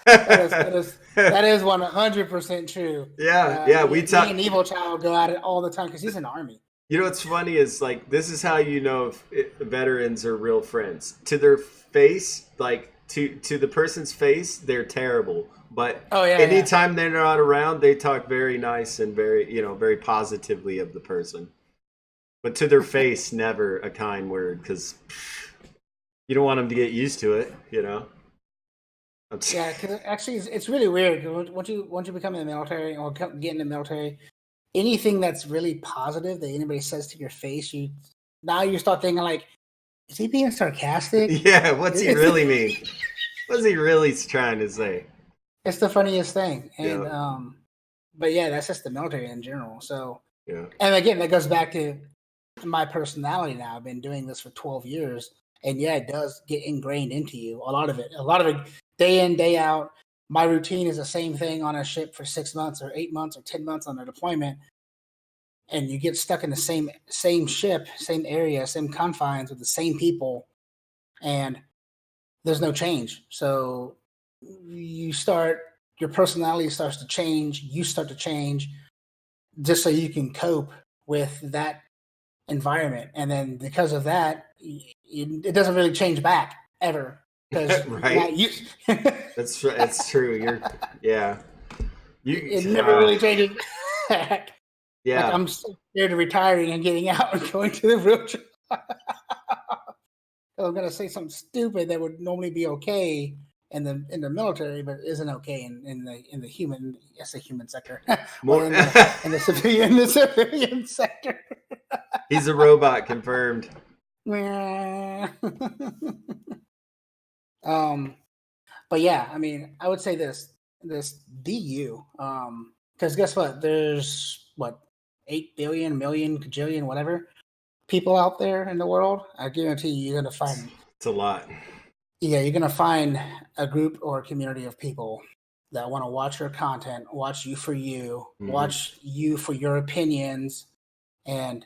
that is 100% true. Yeah. We Me talk. and Evil Child go at it all the time because he's in the army. You know what's funny is like this is how you know if veterans are real friends. To their face, like to the person's face, they're terrible. But anytime they're not around, they talk very nice and very positively of the person. But to their face, never a kind word because you don't want them to get used to it. Yeah, because actually, it's really weird. Once you become in the military or get in the military, anything that's really positive that anybody says to your face, you start thinking like, is he being sarcastic? Yeah, what's he really mean? What's he really trying to say? It's the funniest thing, and but yeah, that's just the military in general. So yeah, and again, that goes back to my personality. Now I've been doing this for 12 years, and yeah, it does get ingrained into you. A lot of it, day in, day out. My routine is the same thing on a ship for 6 months or 8 months or 10 months on a deployment. And you get stuck in the same ship, same area, same confines with the same people, and there's no change. So your personality starts to change, you start to change just so you can cope with that environment. And then because of that, it doesn't really change back ever. Right. That's true. It never really changes back. Yeah. Like I'm so scared of retiring and getting out and going to the real job. I'm gonna say something stupid that would normally be okay in the military, but isn't okay in the human sector. More in the civilian sector. He's a robot, confirmed. But yeah, I mean, I would say this be you. Because guess what? There's 8 billion, million, kajillion, whatever people out there in the world. I guarantee you're gonna find it's a lot. Yeah, you're gonna find a group or a community of people that want to watch your content, watch you for you, watch you for your opinions, and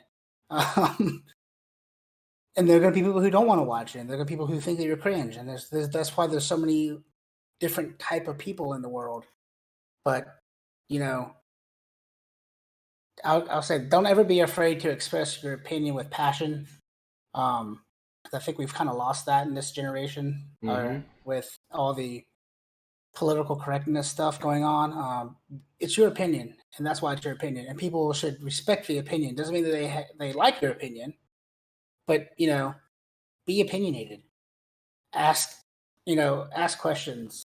and there are gonna be people who don't want to watch it, and there are gonna be people who think that you're cringe, and that's why there's so many different type of people in the world. But I'll say, don't ever be afraid to express your opinion with passion. I think we've kind of lost that in this generation, with all the political correctness stuff going on. It's your opinion, and that's why it's your opinion, and people should respect the opinion. Doesn't mean that they like your opinion, but be opinionated. Ask questions.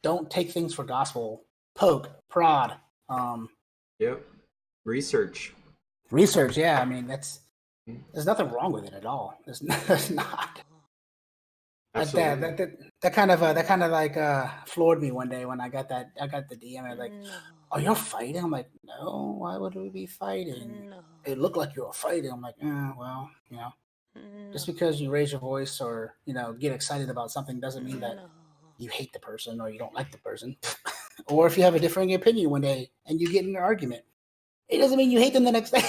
Don't take things for gospel. Poke, prod. Yep. Research. Yeah. I mean, there's nothing wrong with it at all. There's not. Absolutely. That kind of like floored me one day when I got the DM. And I was like, "Oh, you're fighting?" I'm like, "No, why would we be fighting?" No. It looked like you were fighting. I'm like, well, just because you raise your voice or get excited about something doesn't mean that you hate the person or you don't like the person. Or if you have a differing opinion one day and you get in an argument, it doesn't mean you hate them the next day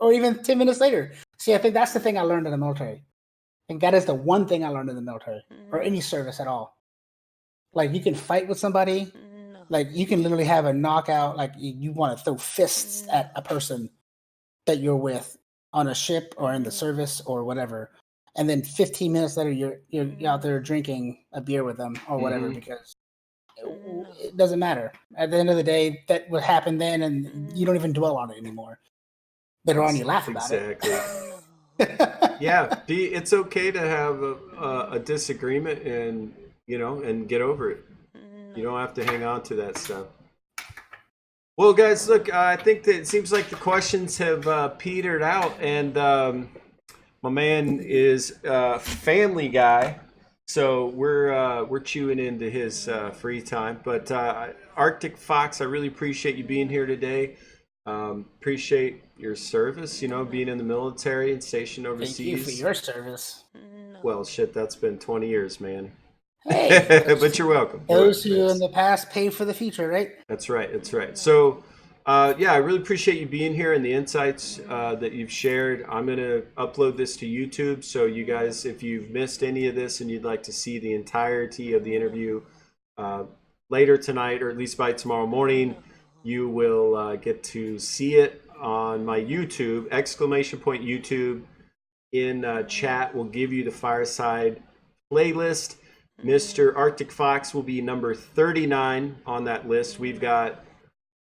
or even 10 minutes later. See, I think that's the thing I learned in the military. I think that is the one thing I learned in the military or any service at all. Like, you can fight with somebody. Like, you can literally have a knockout. Like, you want to throw fists at a person that you're with on a ship or in the service or whatever. And then 15 minutes later, you're out there drinking a beer with them or whatever, because it doesn't matter. At the end of the day, that would happen then, and you don't even dwell on it anymore. Later on, you laugh about it. Yeah, it's okay to have a disagreement and get over it. You don't have to hang on to that stuff. Well, guys, look, I think that it seems like the questions have petered out, and my man is a family guy, so we're chewing into his free time. But Arctic Fox, I really appreciate you being here today. Appreciate your service, being in the military and stationed overseas. Thank you for your service. Well, shit, that's been 20 years, man. Hey, but you're welcome. Those who in the past pay for the future, right? That's right. So Yeah, I really appreciate you being here and the insights that you've shared. I'm going to upload this to YouTube. So you guys, if you've missed any of this and you'd like to see the entirety of the interview later tonight, or at least by tomorrow morning, you will get to see it on my YouTube, !YouTube. In chat, we'll give you the Fireside playlist. Mr. Arctic Fox will be number 39 on that list. We've got,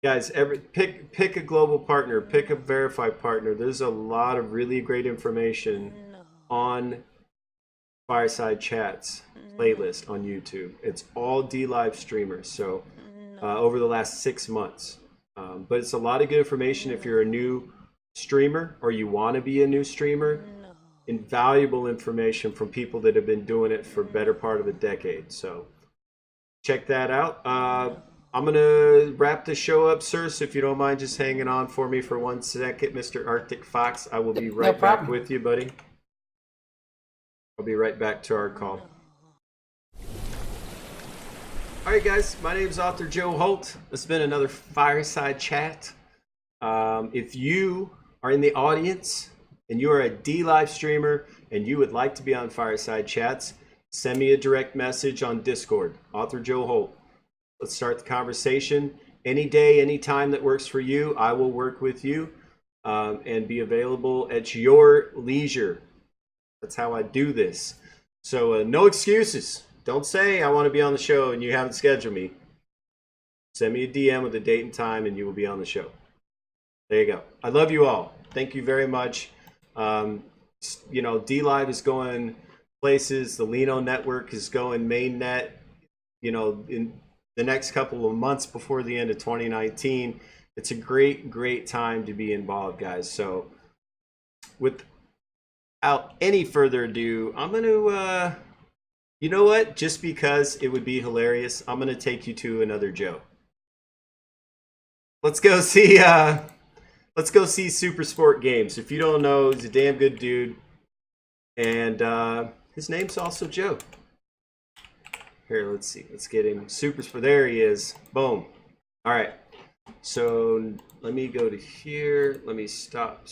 guys, pick a global partner, pick a verified partner. There's a lot of really great information on Fireside Chats playlist on YouTube. It's all D-Live streamers, so over the last 6 months. But it's a lot of good information if you're a new streamer or you want to be a new streamer. Invaluable information from people that have been doing it for a better part of a decade. So check that out. I'm going to wrap the show up, sir, so if you don't mind just hanging on for me for 1 second, Mr. Arctic Fox. I will be right back with you, buddy. I'll be right back to our call. All right, guys, my name is author Joe Holt. It's been another Fireside Chat. If you are in the audience and you are a D-Live streamer and you would like to be on Fireside Chats, send me a direct message on Discord, author Joe Holt. Let's start the conversation. Any day, any time that works for you, I will work with you and be available at your leisure. That's how I do this. So no excuses. Don't say I want to be on the show and you haven't scheduled me. Send me a DM with a date and time and you will be on the show. There you go. I love you all. Thank you very much. You know, D-Live is going places. The Lino network is going mainnet, you know, in the next couple of months before the end of 2019. It's a great time to be involved, guys. So without any further ado, I'm going to, you know what? Just because it would be hilarious, I'm going to take you to another Joe. Let's go see Super Sport Games. If you don't know, he's a damn good dude. And his name's also Joe. Here, let's see. Let's get him. Super Sport. There he is. Boom. All right. So let me go to here. Let me stop.